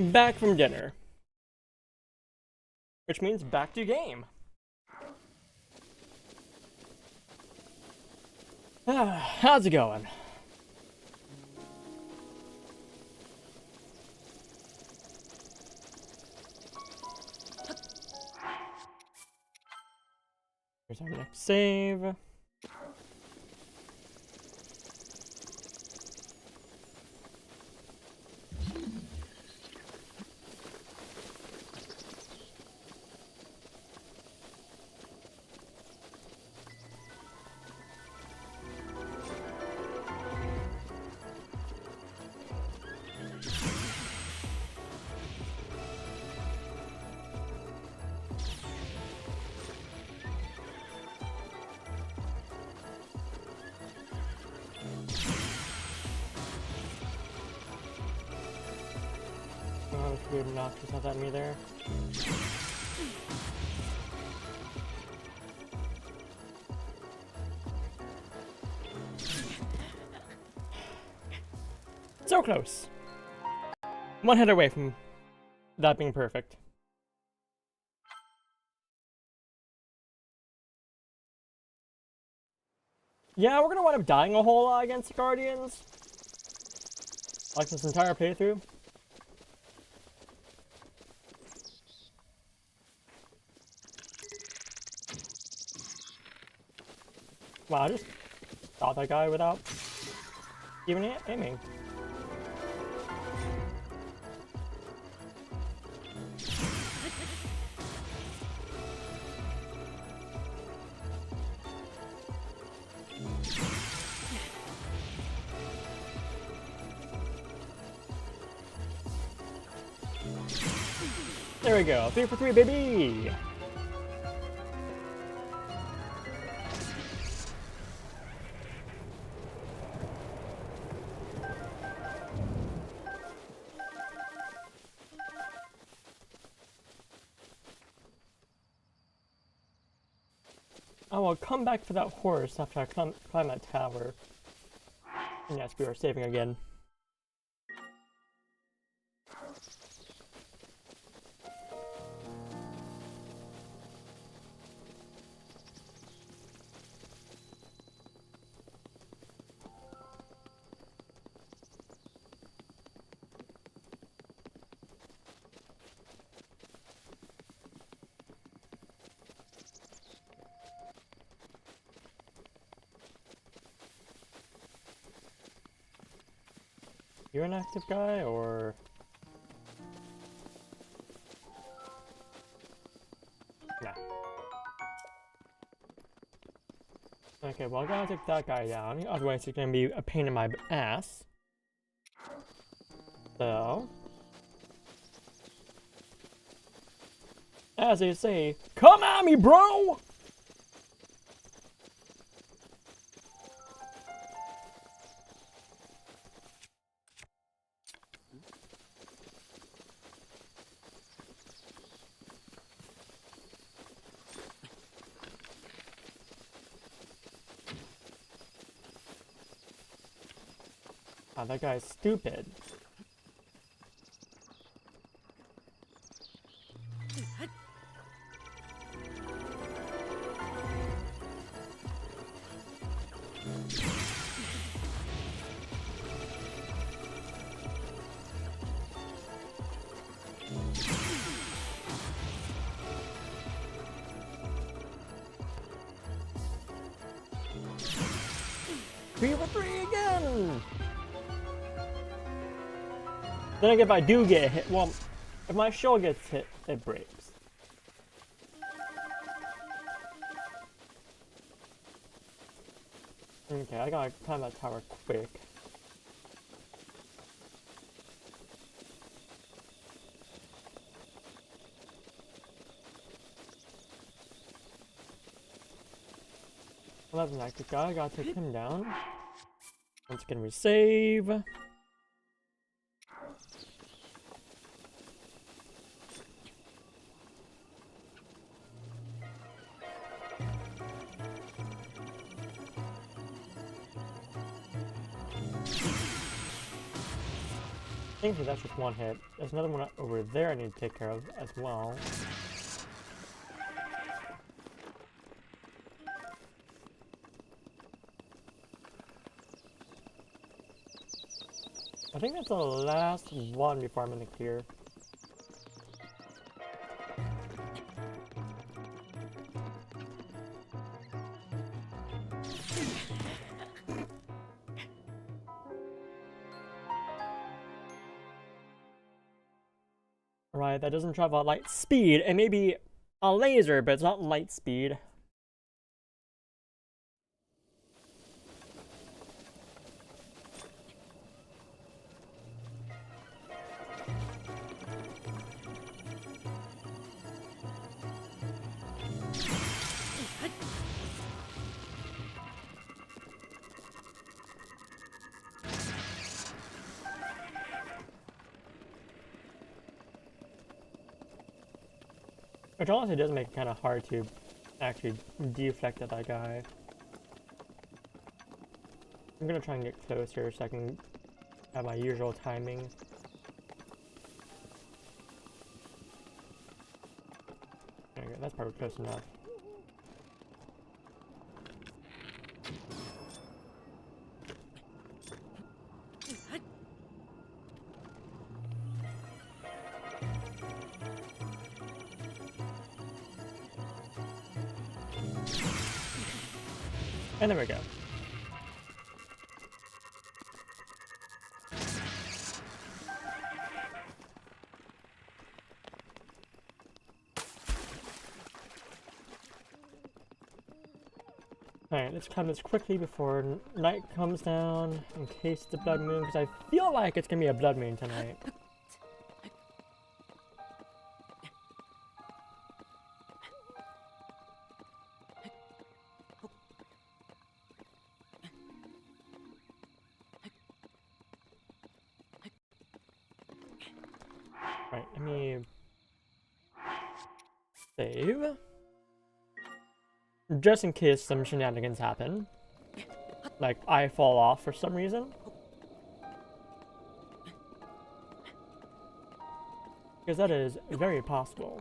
Back from dinner. Which means back to game. How's it going? Here's our next save. Oh, this weird obnoxious have at me there. So close. One hit away from that being perfect. Yeah, we're gonna wind up dying a whole lot against the Guardians. Like this entire playthrough. Wow, I just shot that guy without even aiming. There we go, 3 for 3, baby! I will come back for that horse after I climb that tower. And yes, we are saving again. You're an active guy, or...? Nah. Okay, well I gotta take that guy down, otherwise it's gonna be a pain in my ass. So... as they say, come at me, bro! Oh, that guy's stupid. Three for 3 again! Then again, if I do get hit, well, if my shell gets hit, it breaks. Okay, I gotta climb that tower quick. Well, that's an active guy, I gotta take him down. Once again, we save. Thankfully, that's just one hit. There's another one over there I need to take care of as well. I think that's the last one before I'm in the clear. Right, that doesn't travel at light speed. It may be a laser, but it's not light speed. Which honestly does make it kind of hard to actually deflect at that guy. I'm gonna try and get closer so I can have my usual timing. There we go, that's probably close enough. And there we go. Alright, let's climb this quickly before night comes down, in case it's a blood moon, because I feel like it's gonna be a blood moon tonight. Right, let me save. Just in case some shenanigans happen. Like, I fall off for some reason. Because that is very possible.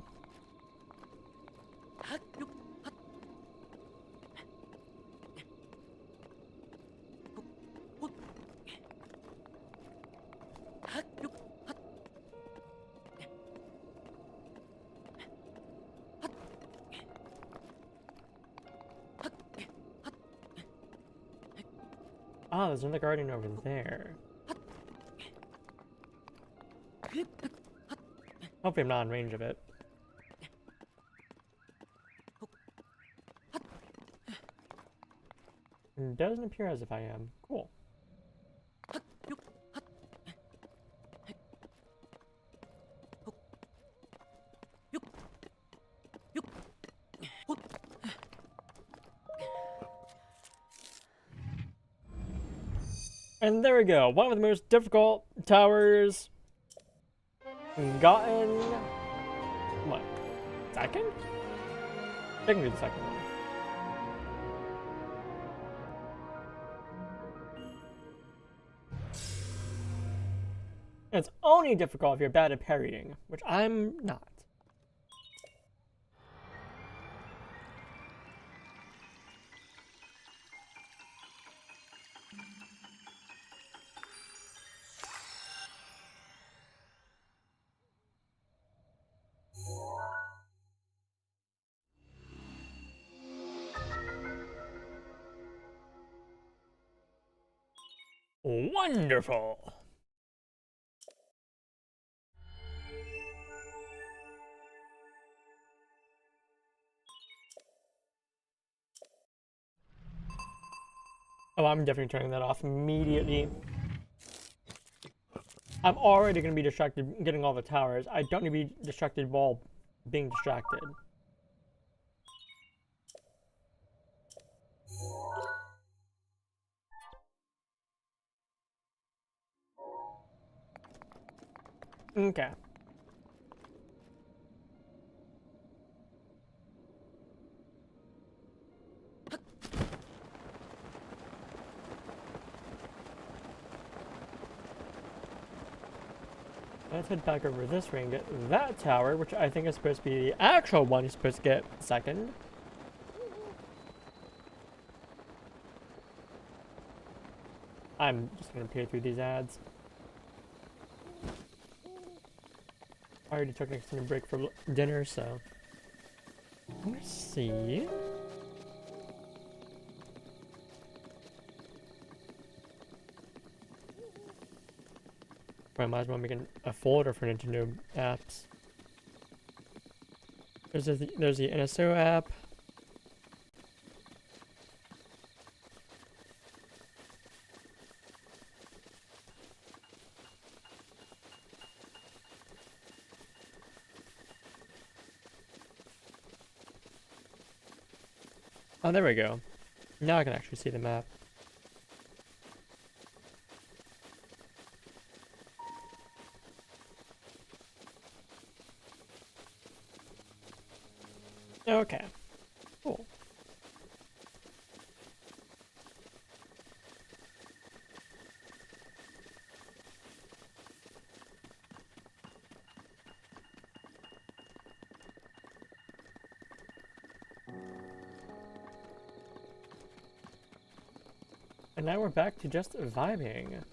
Ah, there's another guardian over there. Hopefully I'm not in range of it. It doesn't appear as if I am. Cool. And there we go. One of the most difficult towers gotten. What? Second? I can do the second one. It's only difficult if you're bad at parrying, which I'm not. Wonderful! Oh, I'm definitely turning that off immediately. I'm already going to be distracted getting all the towers. I don't need to be distracted while being distracted. Okay. Let's head back over this way and get that tower, which I think is supposed to be the actual one you're supposed to get second. I'm just gonna peer through these ads. I already took an extended break for dinner, so let's see. I might as well make a folder for Nintendo apps. There's the NSO app. Oh, there we go. Now I can actually see the map. Okay. Cool. And now we're back to just vibing.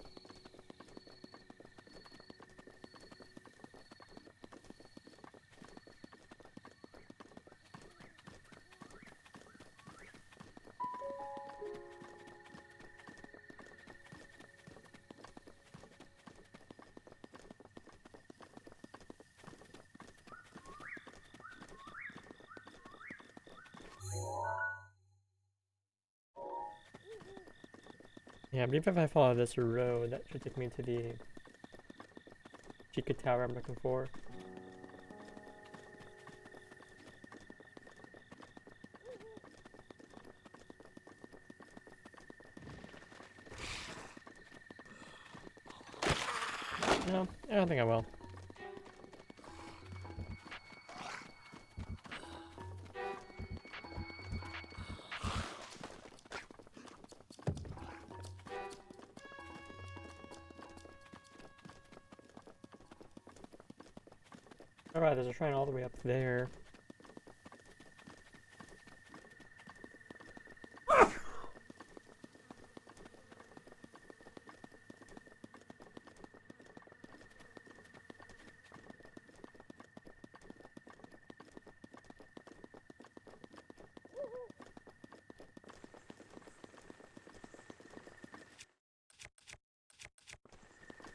Yeah, I believe if I follow this road, that should take me to the Chica Tower I'm looking for. No, I don't think I will. Alright, there's a shrine all the way up there.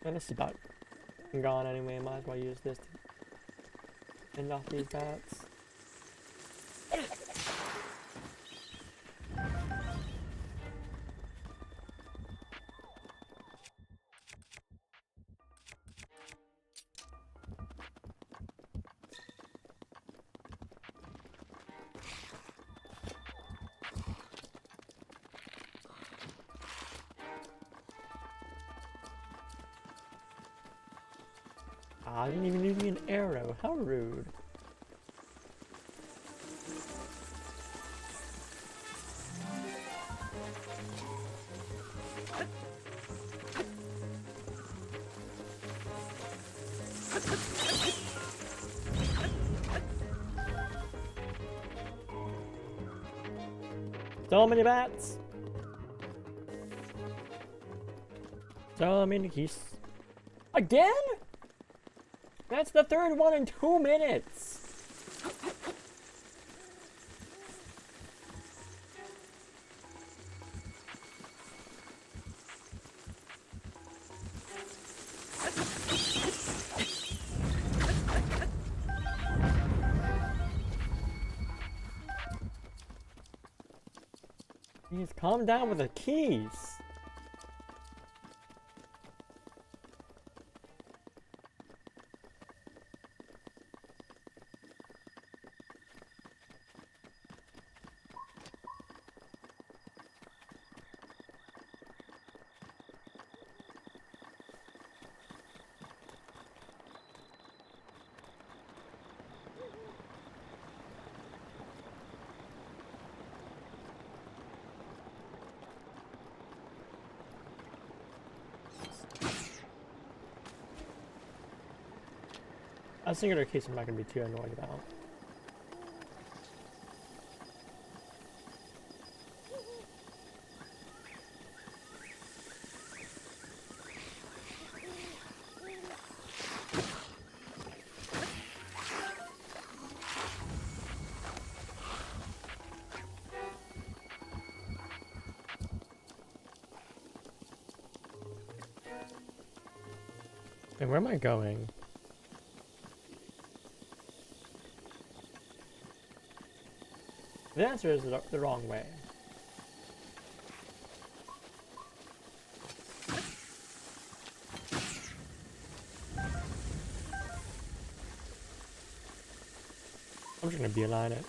And this is about gone anyway, might as well use this to end off these bats. Ah, I didn't even leave me an arrow. How rude. So many bats. So many keys. Again? That's the third one in 2 minutes. Please calm down with the keys. A singular case I'm not gonna be too annoyed about. And where am I going? The answer is the wrong way. I'm just gonna beeline it.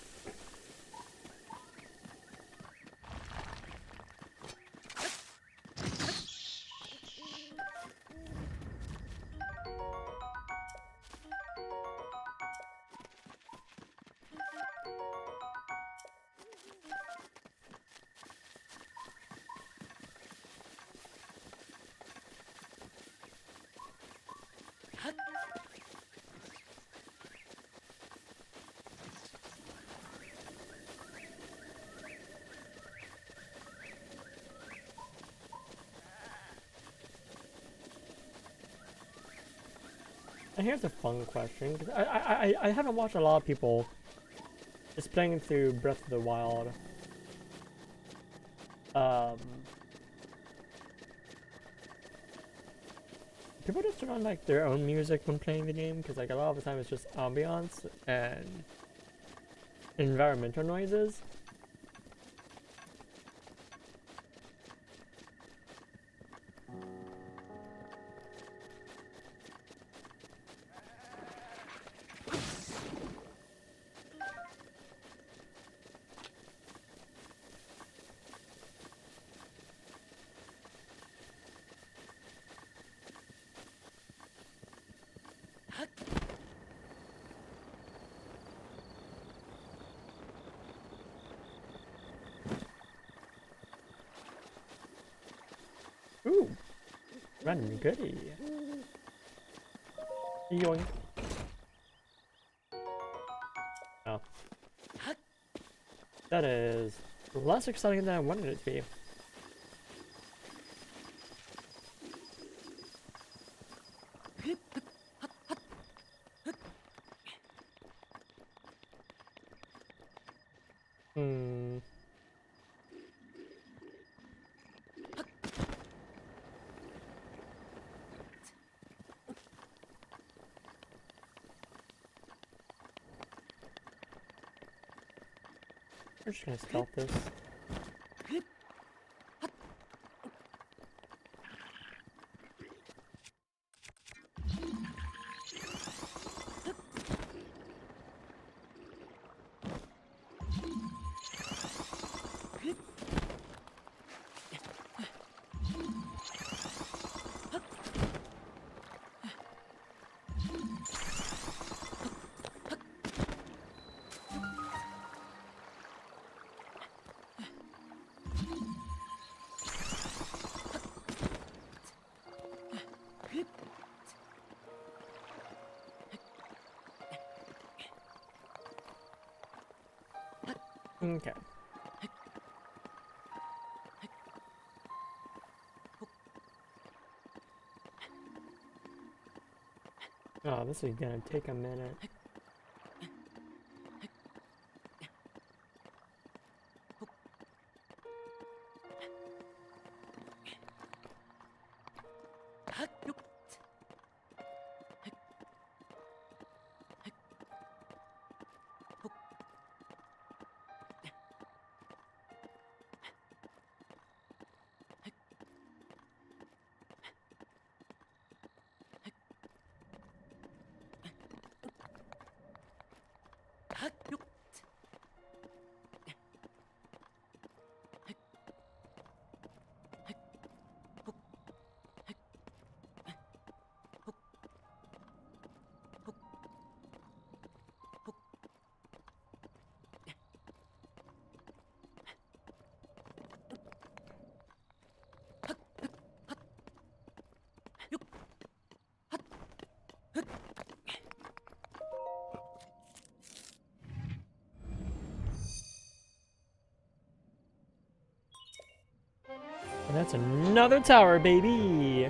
And here's a fun question, because I haven't watched a lot of people just playing through Breath of the Wild. People just turn on like their own music when playing the game, because like a lot of the time it's just ambiance and environmental noises. Ooh, random goodie. Yoink. Oh. That is less exciting than I wanted it to be. Hmm. We're just gonna stealth this. Okay. Oh, this is gonna take a minute. And that's another tower, baby!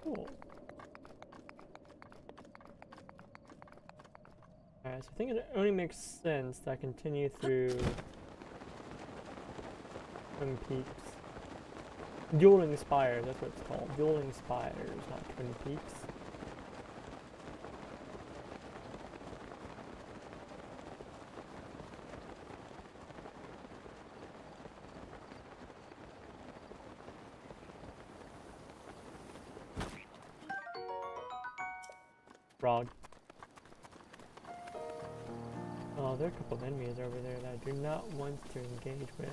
Cool. Alright, so I think it only makes sense that I continue through Twin Peaks. Dueling Spires, that's what it's called. Dueling Spires, not Twin Peaks. Frog. Oh, there are a couple of enemies over there that I do not want to engage with.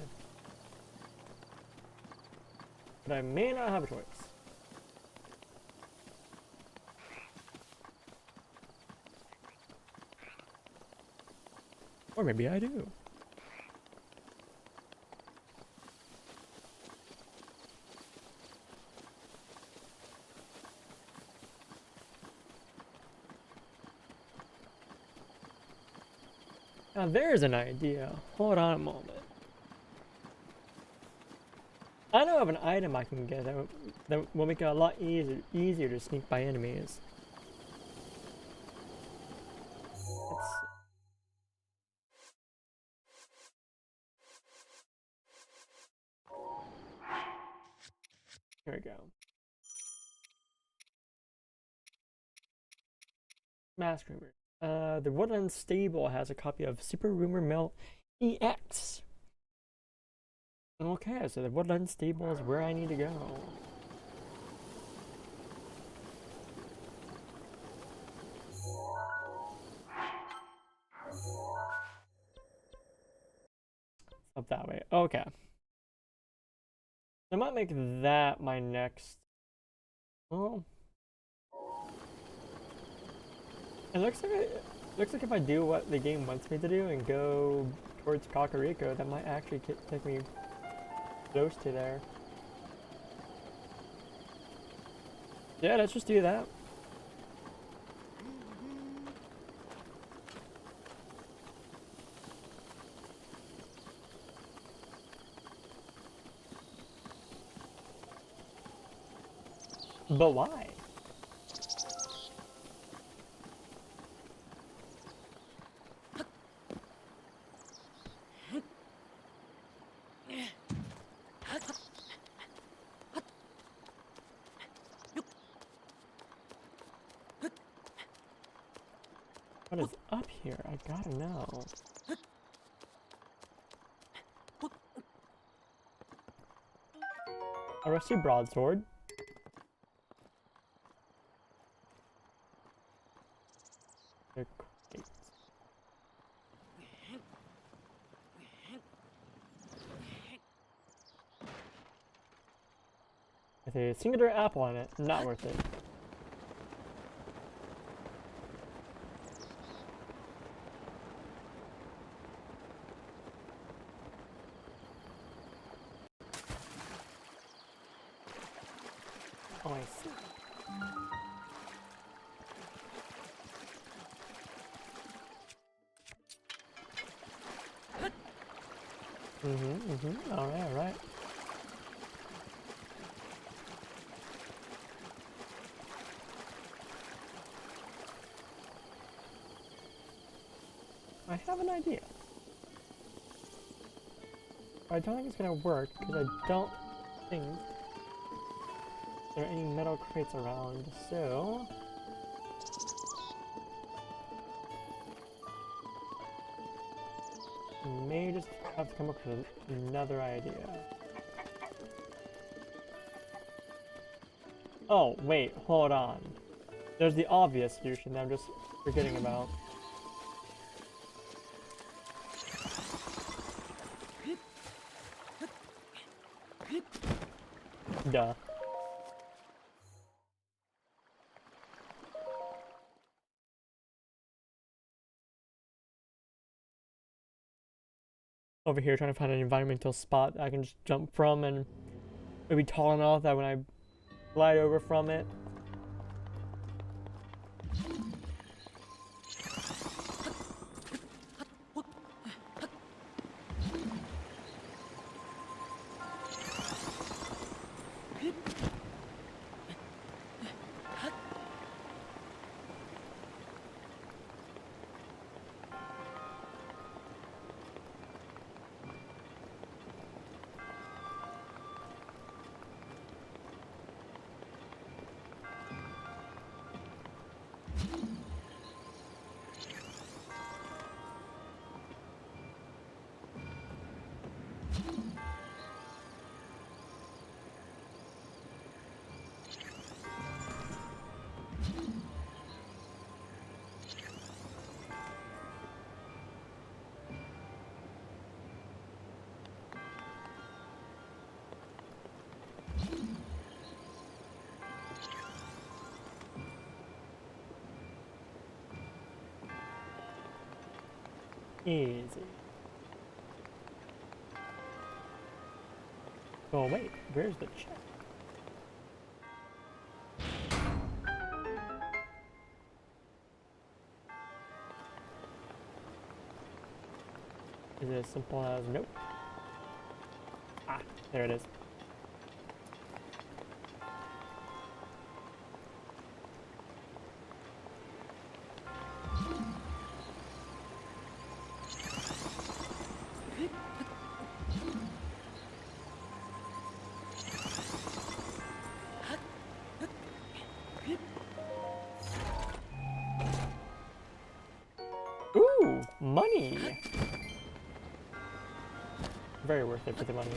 But I may not have a choice. Or maybe I do. Now there's an idea. Hold on a moment. I know of an item I can get that will make it a lot easier to sneak by enemies. Here we go. Mask Rumor. The Woodland Stable has a copy of Super Rumor Mill EX. Okay, so the Woodland Stable is where I need to go. Up that way. Okay. I might make that my next. Well, it looks like if I do what the game wants me to do and go towards Kakariko, that might actually take me close to there. Yeah, let's just do that. But why? What is up here? I gotta know. A rusty broadsword. They're great. With a singular apple on it, not worth it. Oh, I see. Alright. I have an idea. I don't think it's gonna work because I don't think there are any metal crates around, so may just have to come up with another idea. Oh, wait, hold on. There's the obvious solution that I'm just forgetting about. Duh. Over here trying to find an environmental spot that I can just jump from and maybe tall enough that when I glide over from it. Easy. Oh wait, where's the chest? Is it as simple as nope? Ah, there it is. Ooh, money! Very worth it for the money.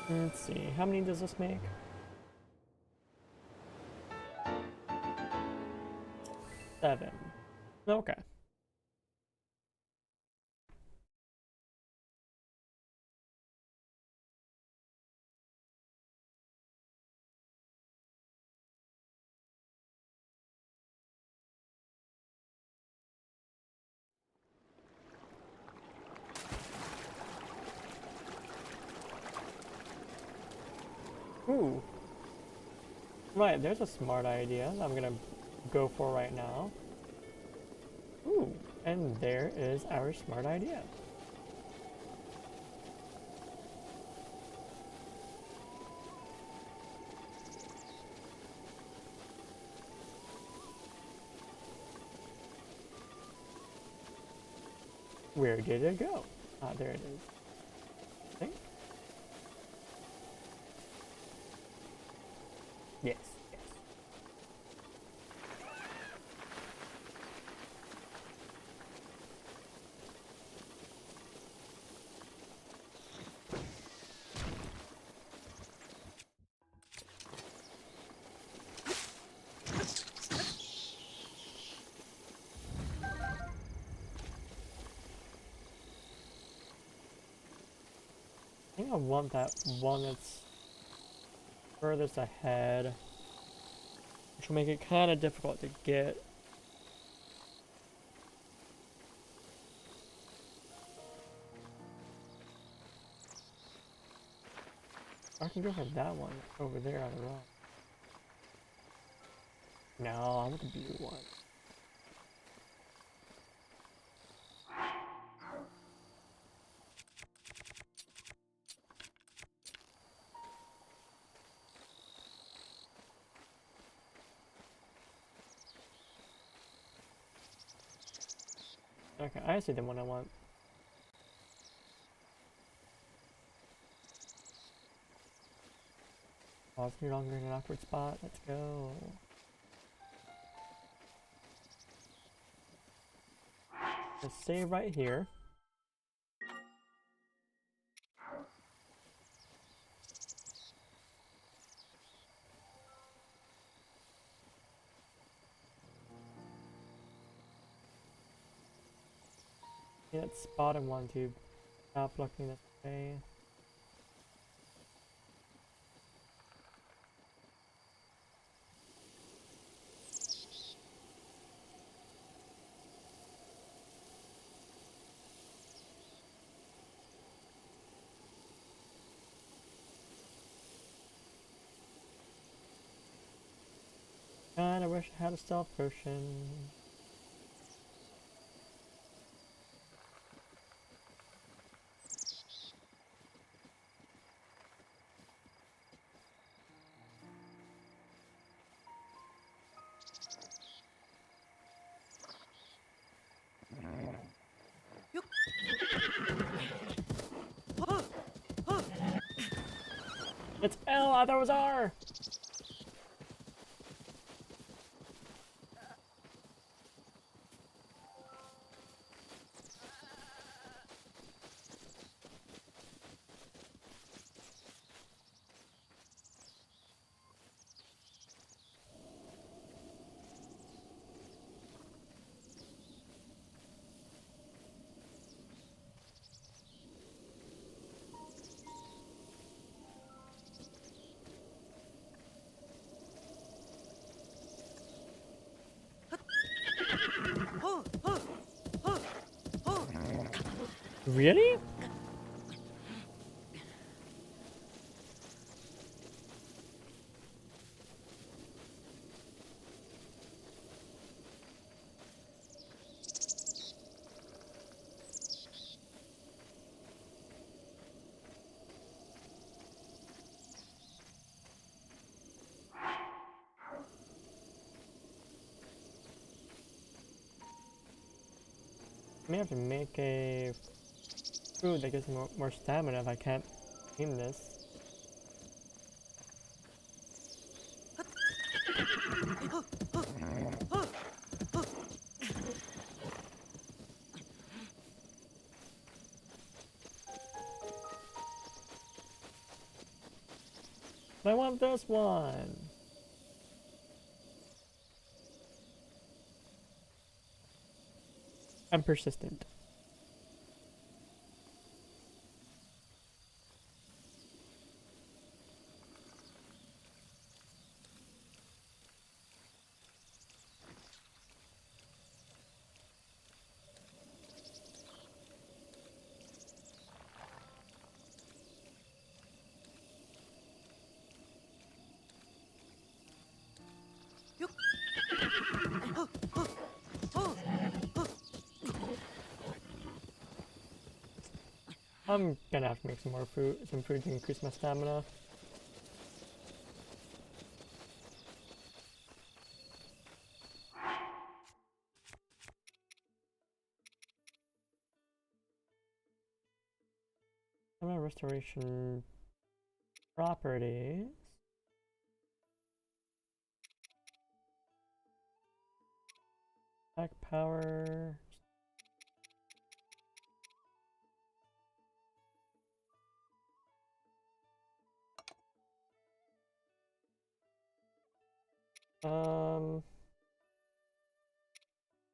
Let's see, how many does this make? 7. Okay. Ooh. Right, there's a smart idea I'm gonna go for right now. Ooh, and there is our smart idea. Where did it go? Ah, there it is. I think. Yes, yes. I think I want that one that's furthest ahead, which will make it kind of difficult to get. I can go for that one over there on the rock. No, I want the blue one. Okay, I see the one I want. Pause no longer in an awkward spot. Let's go. Let's save right here. Yeah, it's bottom one to stop looking this way. God, I wish I had a stealth potion. It's L, I thought it was R! Really? I may have to make a food that gives me more stamina if I can't aim this. But I want this one! I'm persistent. I'm gonna have to make some food to increase my stamina. Stamina restoration properties. Attack power.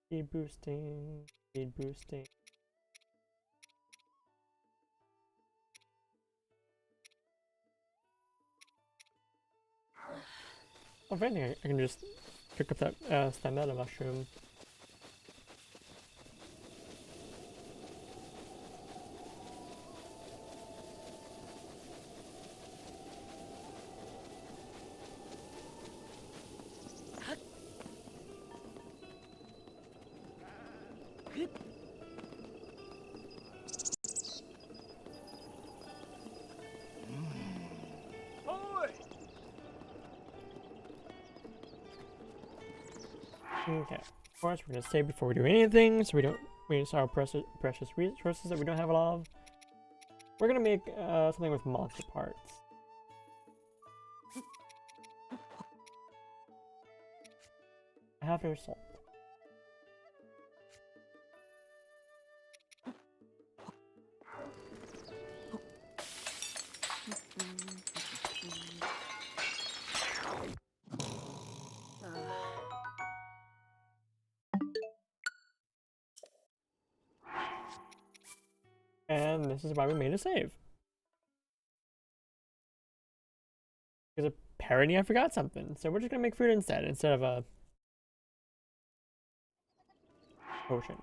Speed boosting, speed boosting. Oh, if anything, I can just pick up that stamina mushroom. Okay, of course we're gonna save before we do anything, so we don't waste our precious resources that we don't have a lot of. We're gonna make something with monster parts. I have no salt. this is why we made a save. Because apparently I forgot something, so we're just gonna make food instead of a potion.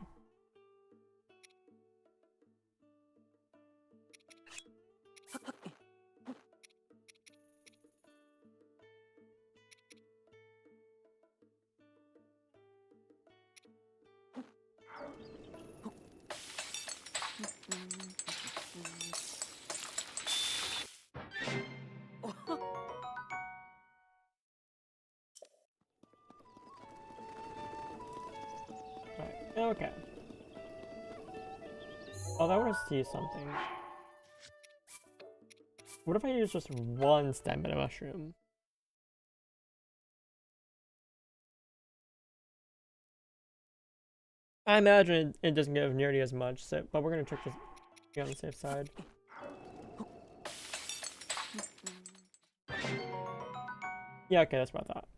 Right, okay. Oh, I want to see something. What if I use just one stem in a mushroom? I imagine it doesn't give nearly as much, so, but we're gonna check this be on the safe side. Yeah, okay, that's what I thought.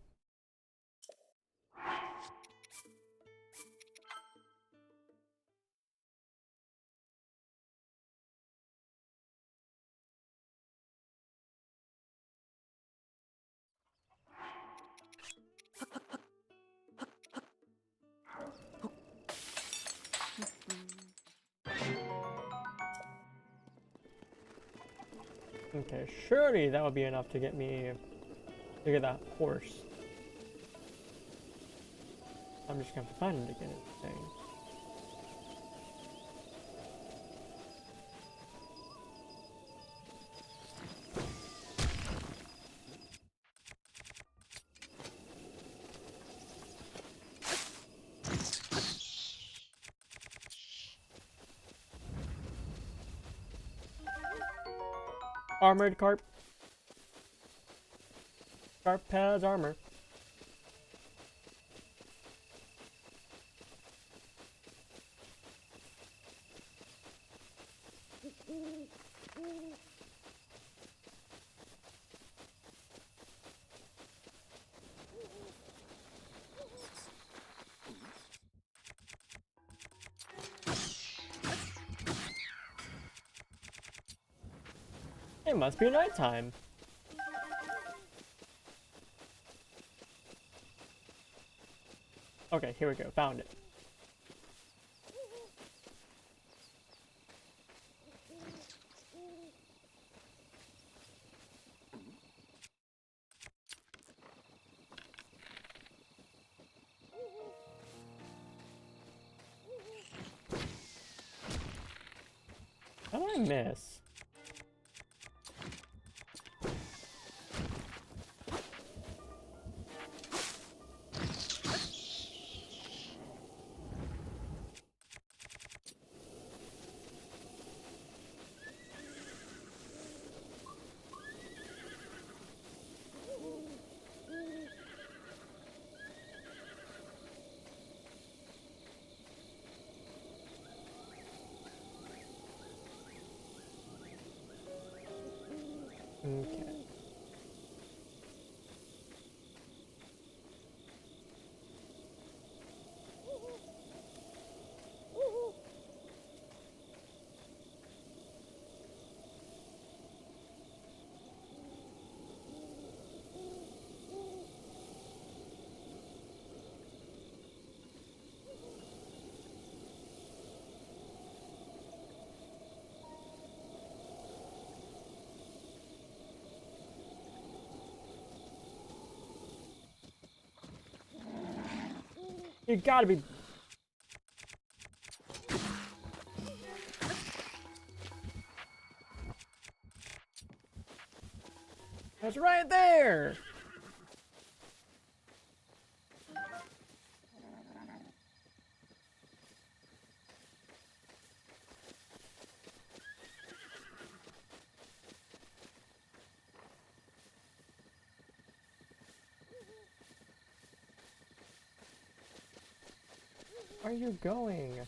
Okay, surely that would be enough to get me to get that horse. I'm just gonna have to find him to get it. Dang. Armored carp. Carp has armor. It must be nighttime. Okay, here we go. Found it. How did I miss? Okay. You gotta be. That's right there. Where are you going?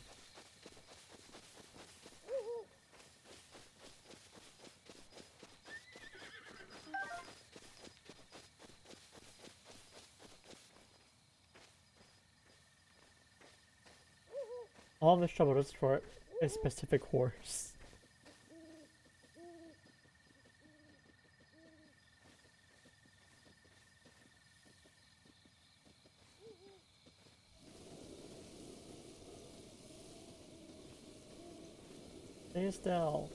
All this trouble just for a specific horse. Stay still.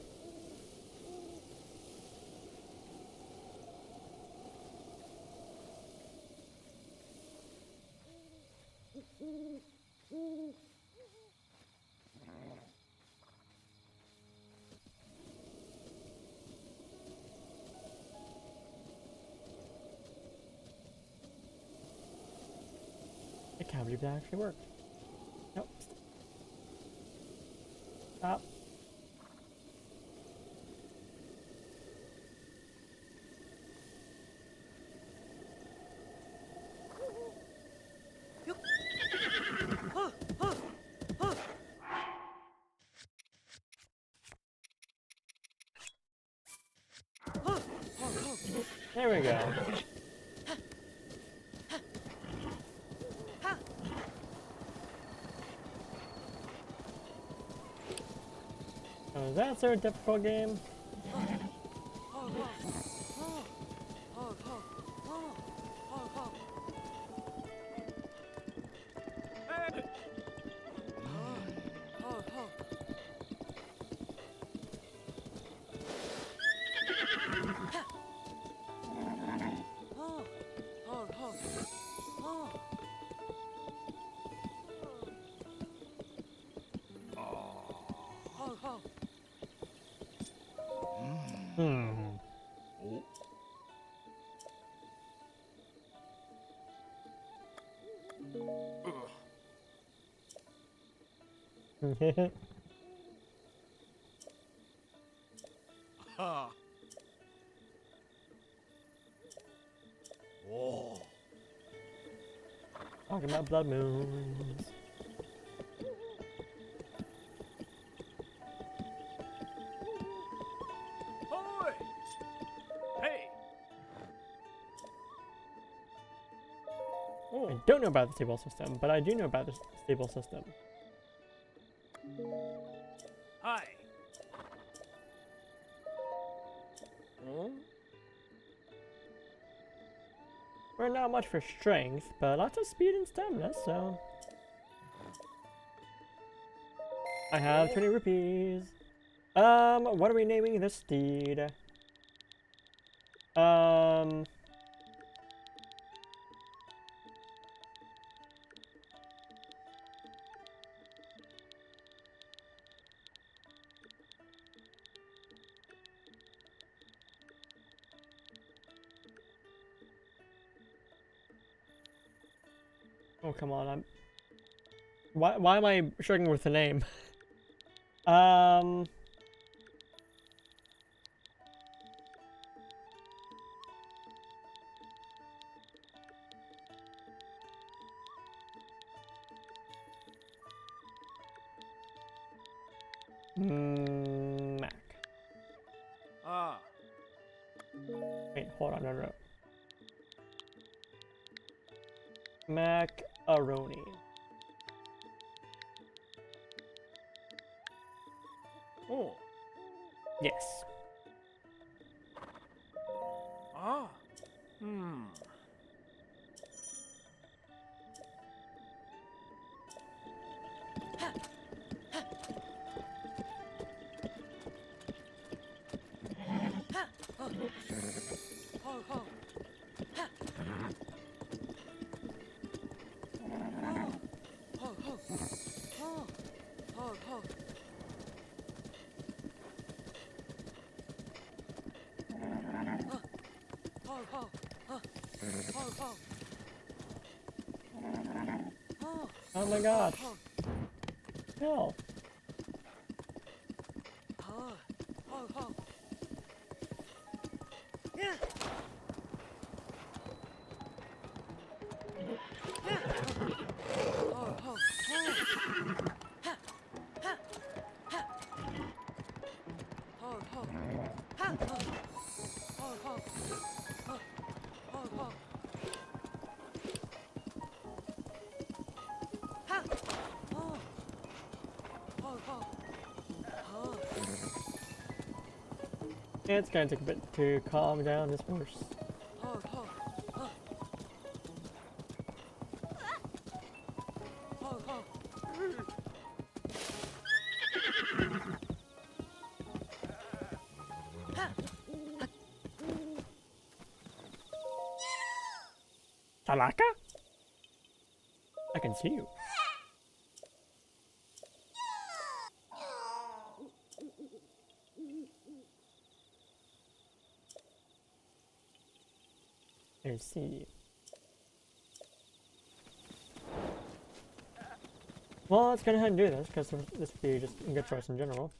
I can't believe that actually worked. Nope. Stop. There we go. Oh, that's a difficult game. Hmm. Talking about blood moons. Ahoy! Hey! I don't know about the stable system, but I do know about the stable system. Hi! We're not much for strength, but lots of speed and stamina, so... I have 20 rupees. What are we naming this steed? Oh, come on, Why am I struggling with the name? Mac. Ah. Wait, hold on, no. Macaroni. Oh. Yes. Ah. Hmm. Oh my gosh. No. It's gonna take a bit to calm down this horse. Alaka? I can see you. I see. Well, let's go ahead and do this, because this would be just a good choice in general.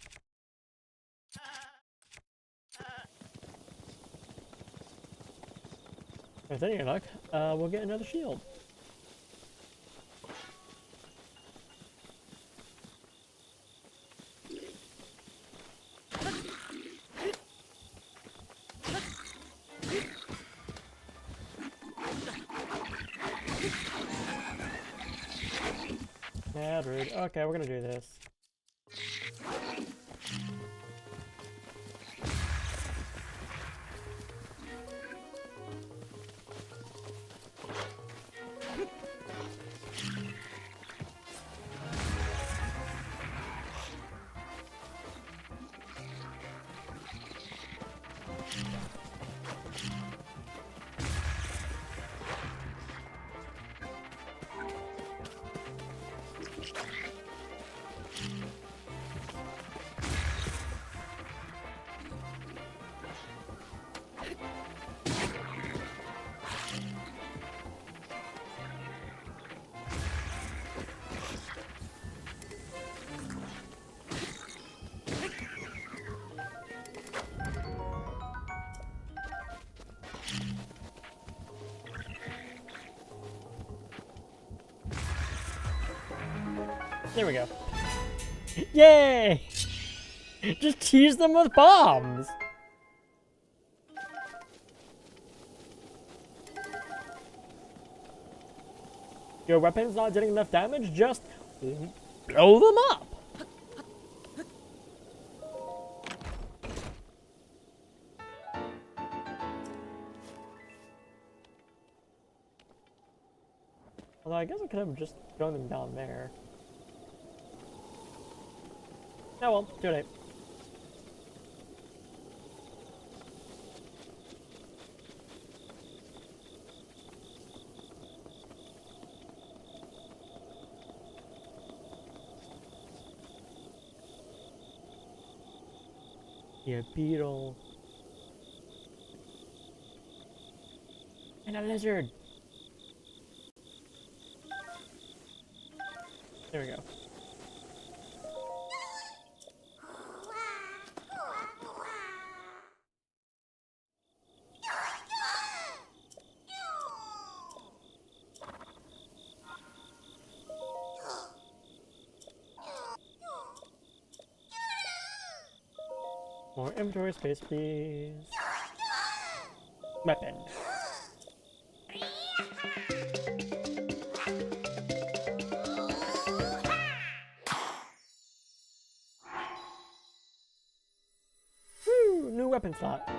With any luck, we'll get another shield. Yeah, rude. Okay, we're gonna do this. There we go. Yay! Just tease them with bombs! Your weapon's not getting enough damage, just blow them up! Although I guess I could have just thrown them down there. Oh well, too late. Yeah, beetle. And a lizard. There we go. More inventory space, please. Weapon. Woo! New weapon slot.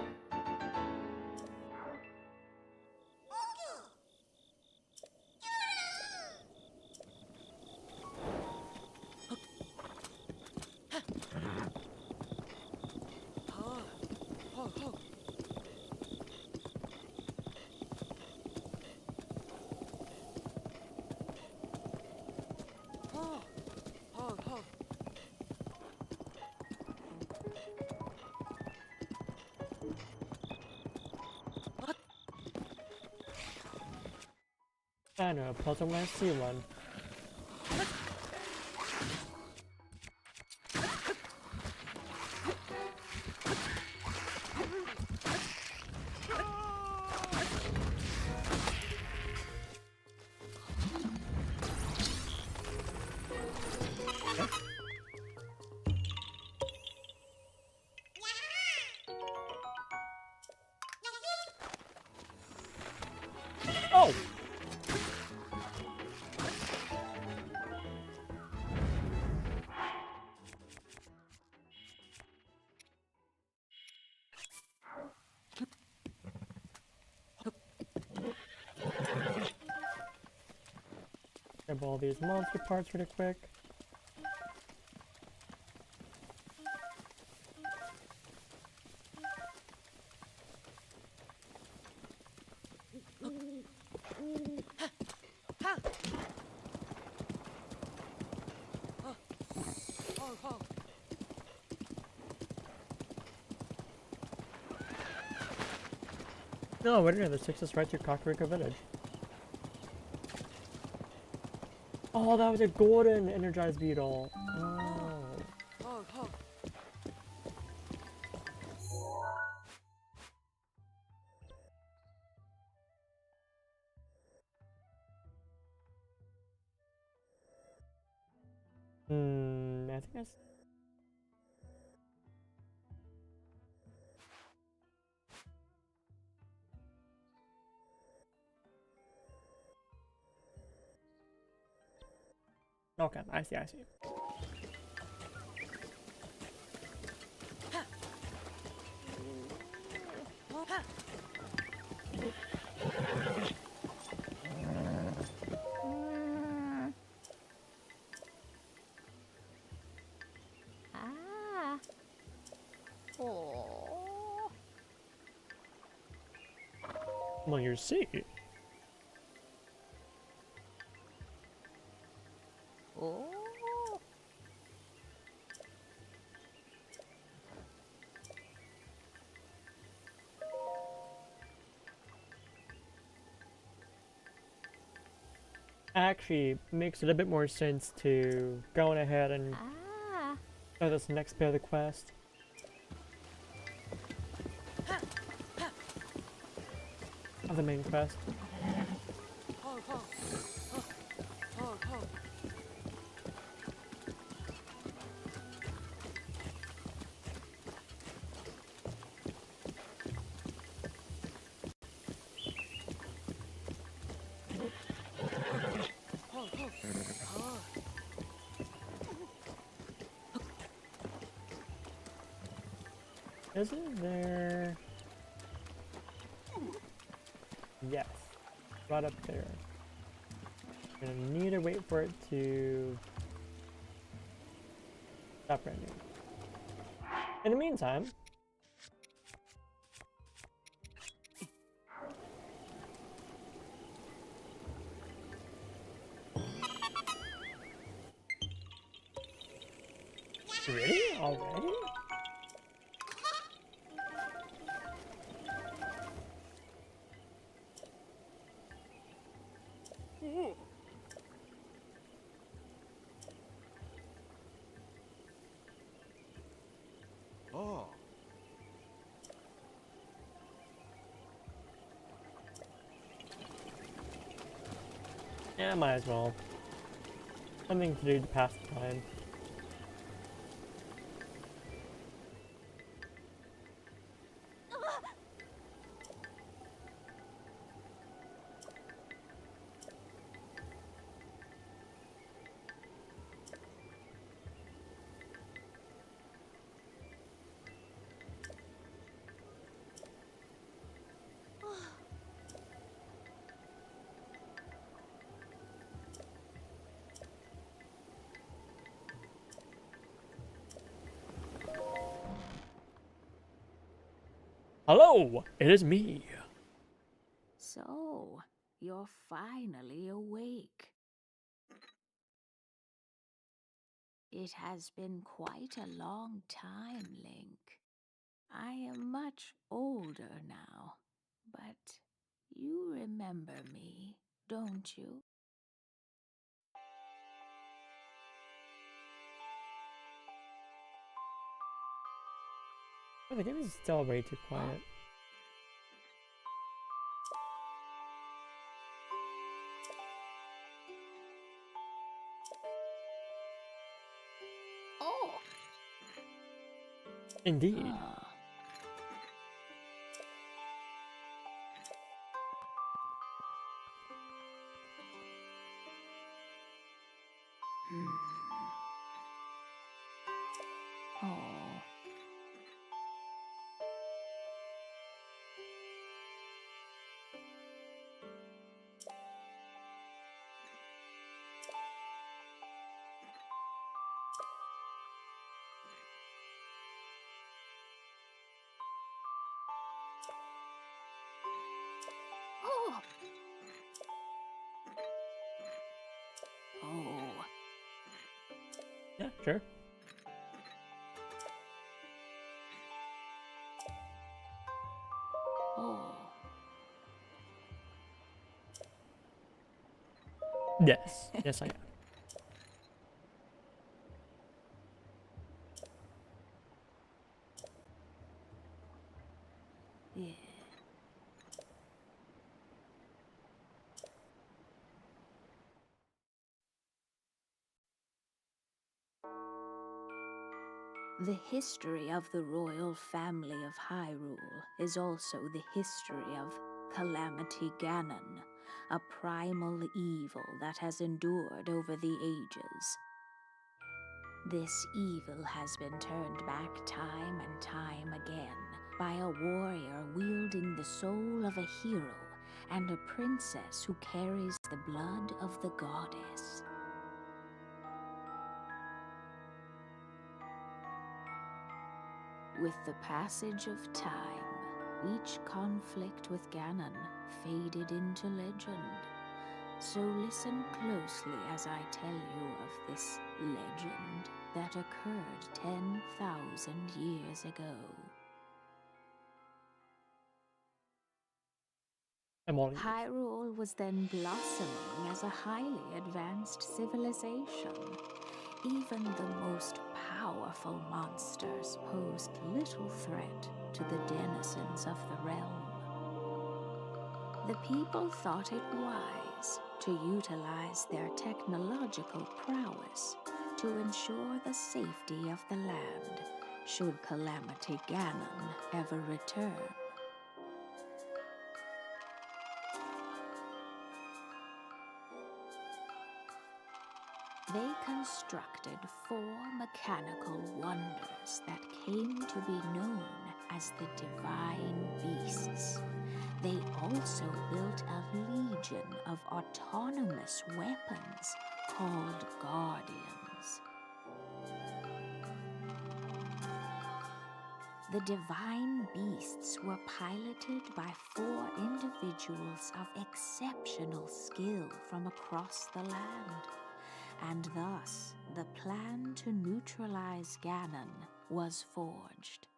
I know a puzzle when I see one. Oh! Grab all these monster parts really quick. No, what are this takes us right to Kakariko Village. Oh, that was a golden energized beetle. Oh. I think that's... Okay, I see, I see. Ah. Oh. Well, you see. Oh. Actually, makes it a bit more sense to go on ahead and Ah. start this next bit of the quest. Of the main quest. Isn't there... Yes. Right up there. I'm gonna need to wait for it to stop raining. In the meantime... Really? Already? Oh. Yeah, might as well. Something to do to pass the time. Hello! It is me! So, you're finally awake. It has been quite a long time, Link. I am much older now, but you remember me, don't you? Oh, the game is still way too quiet. Oh! Indeed. Oh. Oh. Oh. Yeah, sure. Oh. Yes. Yes, I am. Yeah. The history of the royal family of Hyrule is also the history of Calamity Ganon, a primal evil that has endured over the ages. This evil has been turned back time and time again by a warrior wielding the soul of a hero and a princess who carries the blood of the goddess. With the passage of time, each conflict with Ganon faded into legend. So listen closely as I tell you of this legend that occurred 10,000 years ago. I'm all ears. Hyrule was then blossoming as a highly advanced civilization. Even the most powerful monsters posed little threat to the denizens of the realm. The people thought it wise to utilize their technological prowess to ensure the safety of the land should Calamity Ganon ever return. They constructed 4 mechanical wonders that came to be known as the Divine Beasts. They also built a legion of autonomous weapons called Guardians. The Divine Beasts were piloted by 4 individuals of exceptional skill from across the land. And thus, the plan to neutralize Ganon was forged.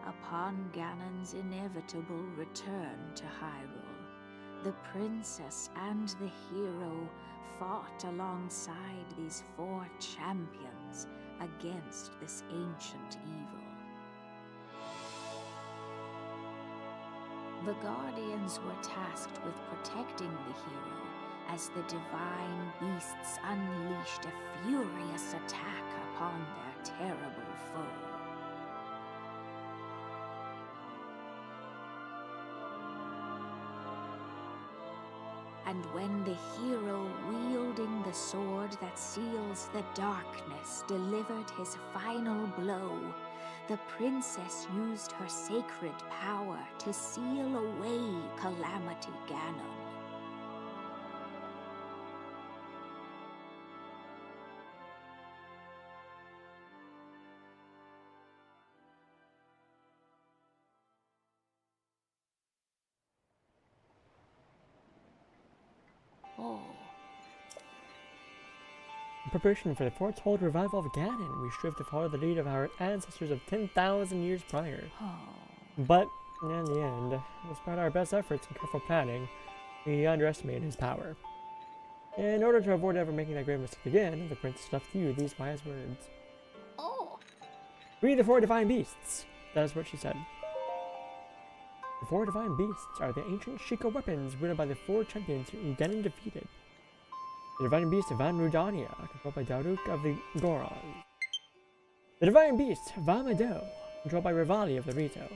Upon Ganon's inevitable return to Hyrule, the princess and the hero fought alongside these 4 champions against this ancient evil. The Guardians were tasked with protecting the hero as the Divine Beasts unleashed a furious attack upon their terrible foe. And when the hero wielding the sword that seals the darkness delivered his final blow, the princess used her sacred power to seal away Calamity Ganon. Oh. In preparation for the foretold revival of Ganon, we strive to follow the lead of our ancestors of 10,000 years prior. But, in the end, despite our best efforts and careful planning, we underestimated his power. In order to avoid ever making that grave mistake again, the princess left you these wise words. Oh. Free the 4 divine beasts! That is what she said. The 4 divine beasts are the ancient Sheikah weapons wielded by the 4 champions whom Ganon defeated. The divine beast Van Rudania, controlled by Daruk of the Gorons. The divine beast Vamado, controlled by Rivali of the Rito.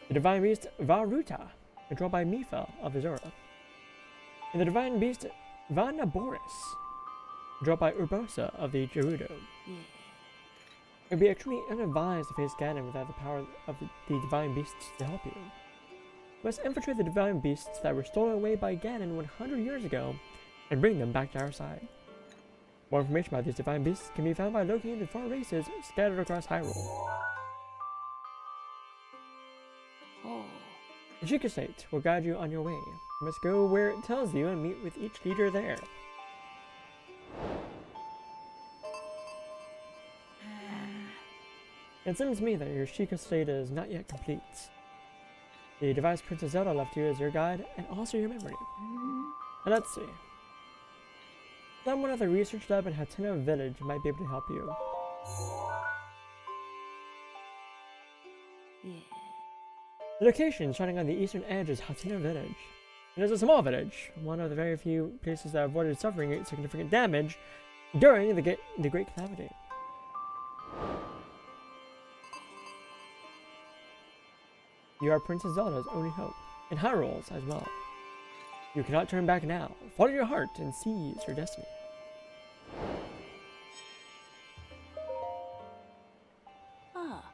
The divine beast Varuta, controlled by Mipha of the Zora. And the divine beast Vanaboris, controlled by Urbosa of the Gerudo. Yeah. It would be extremely unadvised to face Ganon without the power of the divine beasts to help you. You must infiltrate the divine beasts that were stolen away by Ganon 100 years ago and bring them back to our side. More information about these divine beasts can be found by locating the 4 races scattered across Hyrule. Oh. The Sheikah Slate will guide you on your way. You must go where it tells you and meet with each leader there. It seems to me that your Sheikah slate is not yet complete. The device Princess Zelda left you as your guide and also your memory. And let's see. Someone at the research lab in Hateno Village might be able to help you. Yeah. The location shining on the eastern edge is Hateno Village. It is a small village, one of the very few places that avoided suffering significant damage during the Great Calamity. You are Princess Zelda's only hope, and Hyrule's as well. You cannot turn back now. Follow your heart and seize your destiny. Ah.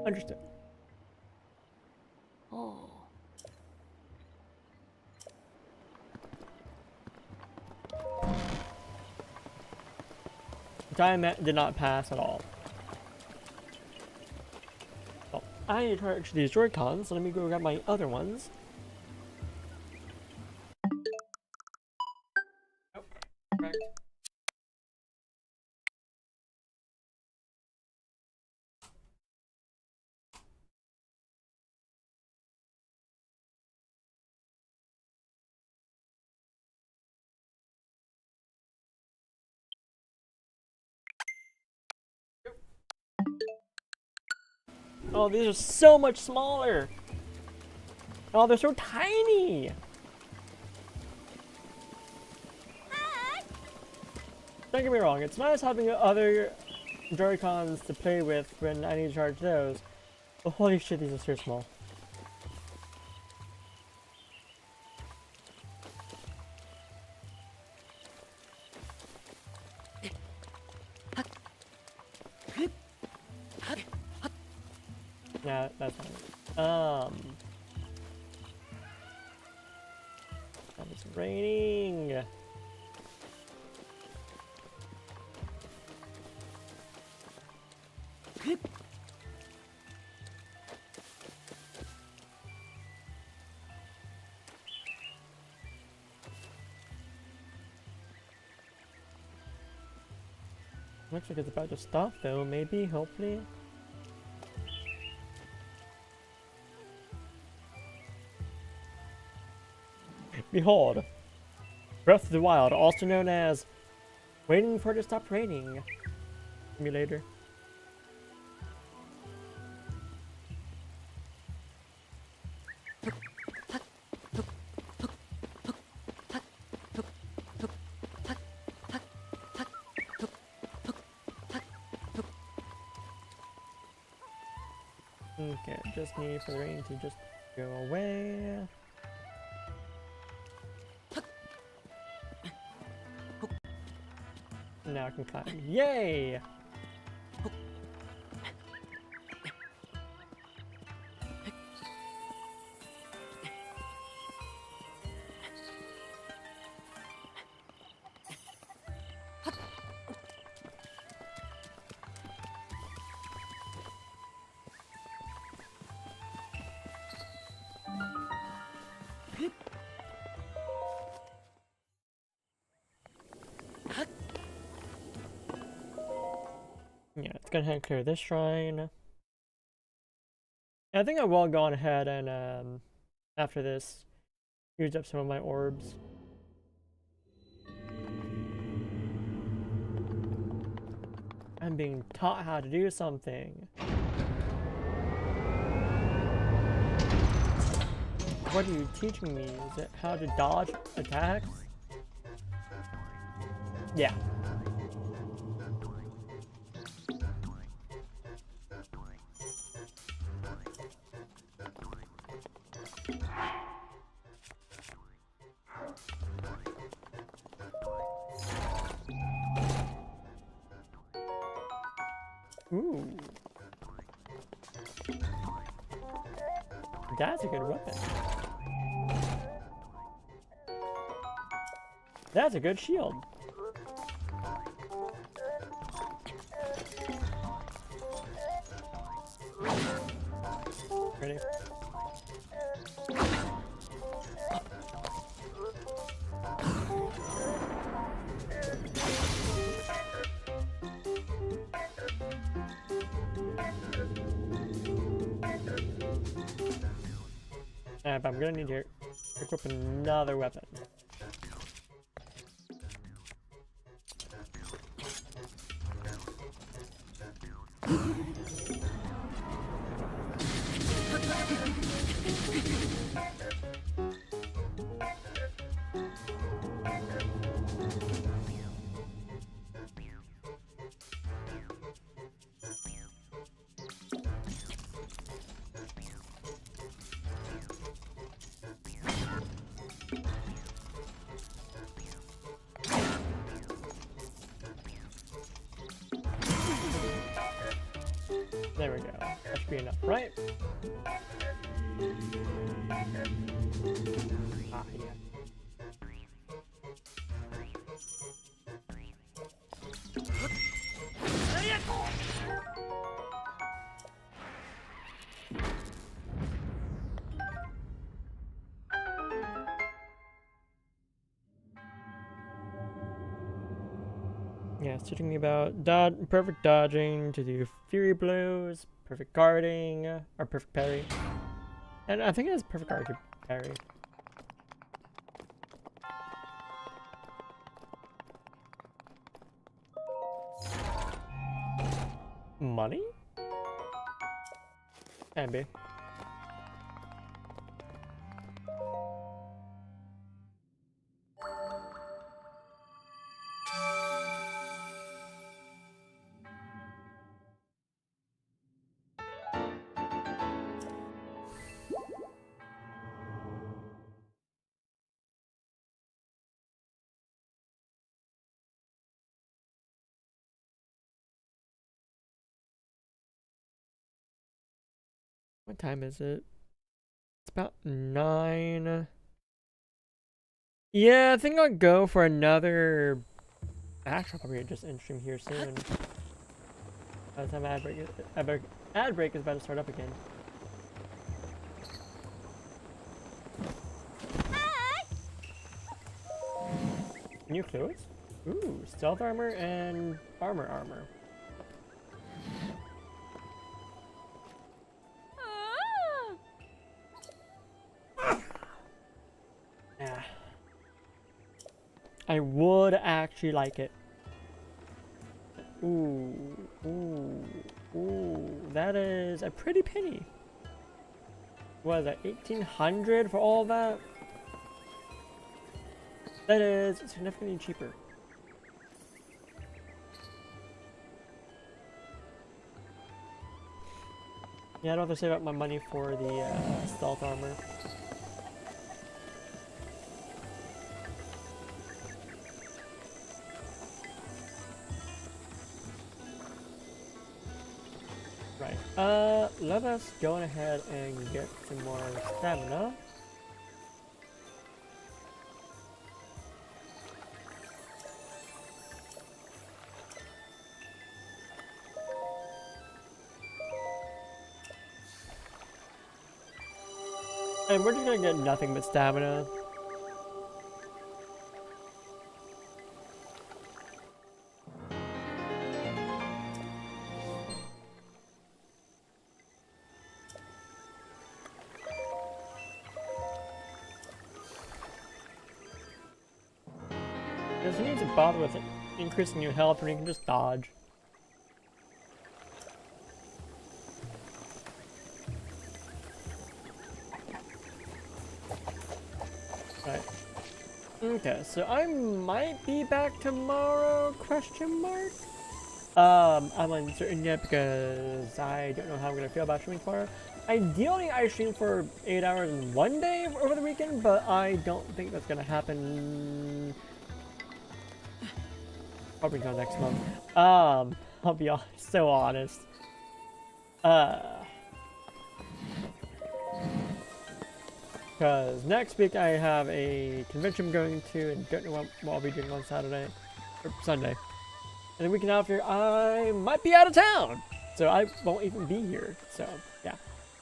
Understood. Oh. Time did not pass at all. Well, I need to charge these Joy-Cons, so let me go grab my other ones. Oh, correct. Oh, these are so much smaller. Oh, they're so tiny. Don't get me wrong, it's nice having other Joy-Cons to play with when I need to charge those. But holy shit, these are so small. Nah, that's fine. It's raining. Looks like it's about to stop though, maybe, hopefully. Behold, Breath of the Wild, also known as Waiting for it to Stop Raining Simulator. Okay, just need for the rain to just go away. Now I can climb. Yay! Yeah, it's gonna head clear this shrine. I think I will go on ahead and after this, use up some of my orbs. I'm being taught how to do something. What are you teaching me? Is it how to dodge attacks? Yeah. Ooh. That's a good weapon. That's a good shield. Ready? but I'm gonna need to equip another weapon. There we go. That should be enough, right? Ah, yeah. Yeah, it's teaching me about perfect dodging to do fury blows, perfect guarding, or perfect parry. And I think it has perfect guard to parry. Money? Can be. What time is it? It's about 9. Yeah, I think I'll go for another. Actually, I'll probably just end stream here soon. By the time ad break is about to start up again. New clothes? Ooh, stealth armor and armor. Yeah. I would actually like it. Ooh, that is a pretty penny. What is that, 1800 for all of that? That is significantly cheaper. Yeah, I don't have to save up my money for the stealth armor. Right. Let us go ahead and get some more stamina. And we're just gonna get nothing but stamina. Because you need to bother with increasing your health when you can just dodge. Right. Okay, so I might be back tomorrow, question mark? I'm uncertain yet because I don't know how I'm gonna feel about streaming tomorrow. Ideally, I stream for 8 hours in one day over the weekend, but I don't think that's gonna happen. Probably not next month. I'll be so honest. Because next week I have a convention I'm going to and don't know what I'll be doing on Saturday or Sunday. And the weekend after I might be out of town, so I won't even be here. So yeah.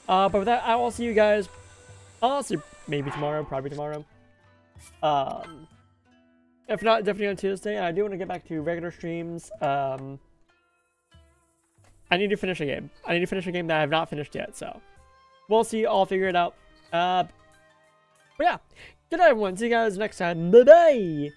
But with that, I will see you guys. Honestly, maybe tomorrow, probably tomorrow. If not, definitely on Tuesday. And I do want to get back to regular streams. I need to finish a game. I need to finish a game that I have not finished yet. So we'll see. I'll figure it out. But yeah, good night everyone. See you guys next time. Bye bye.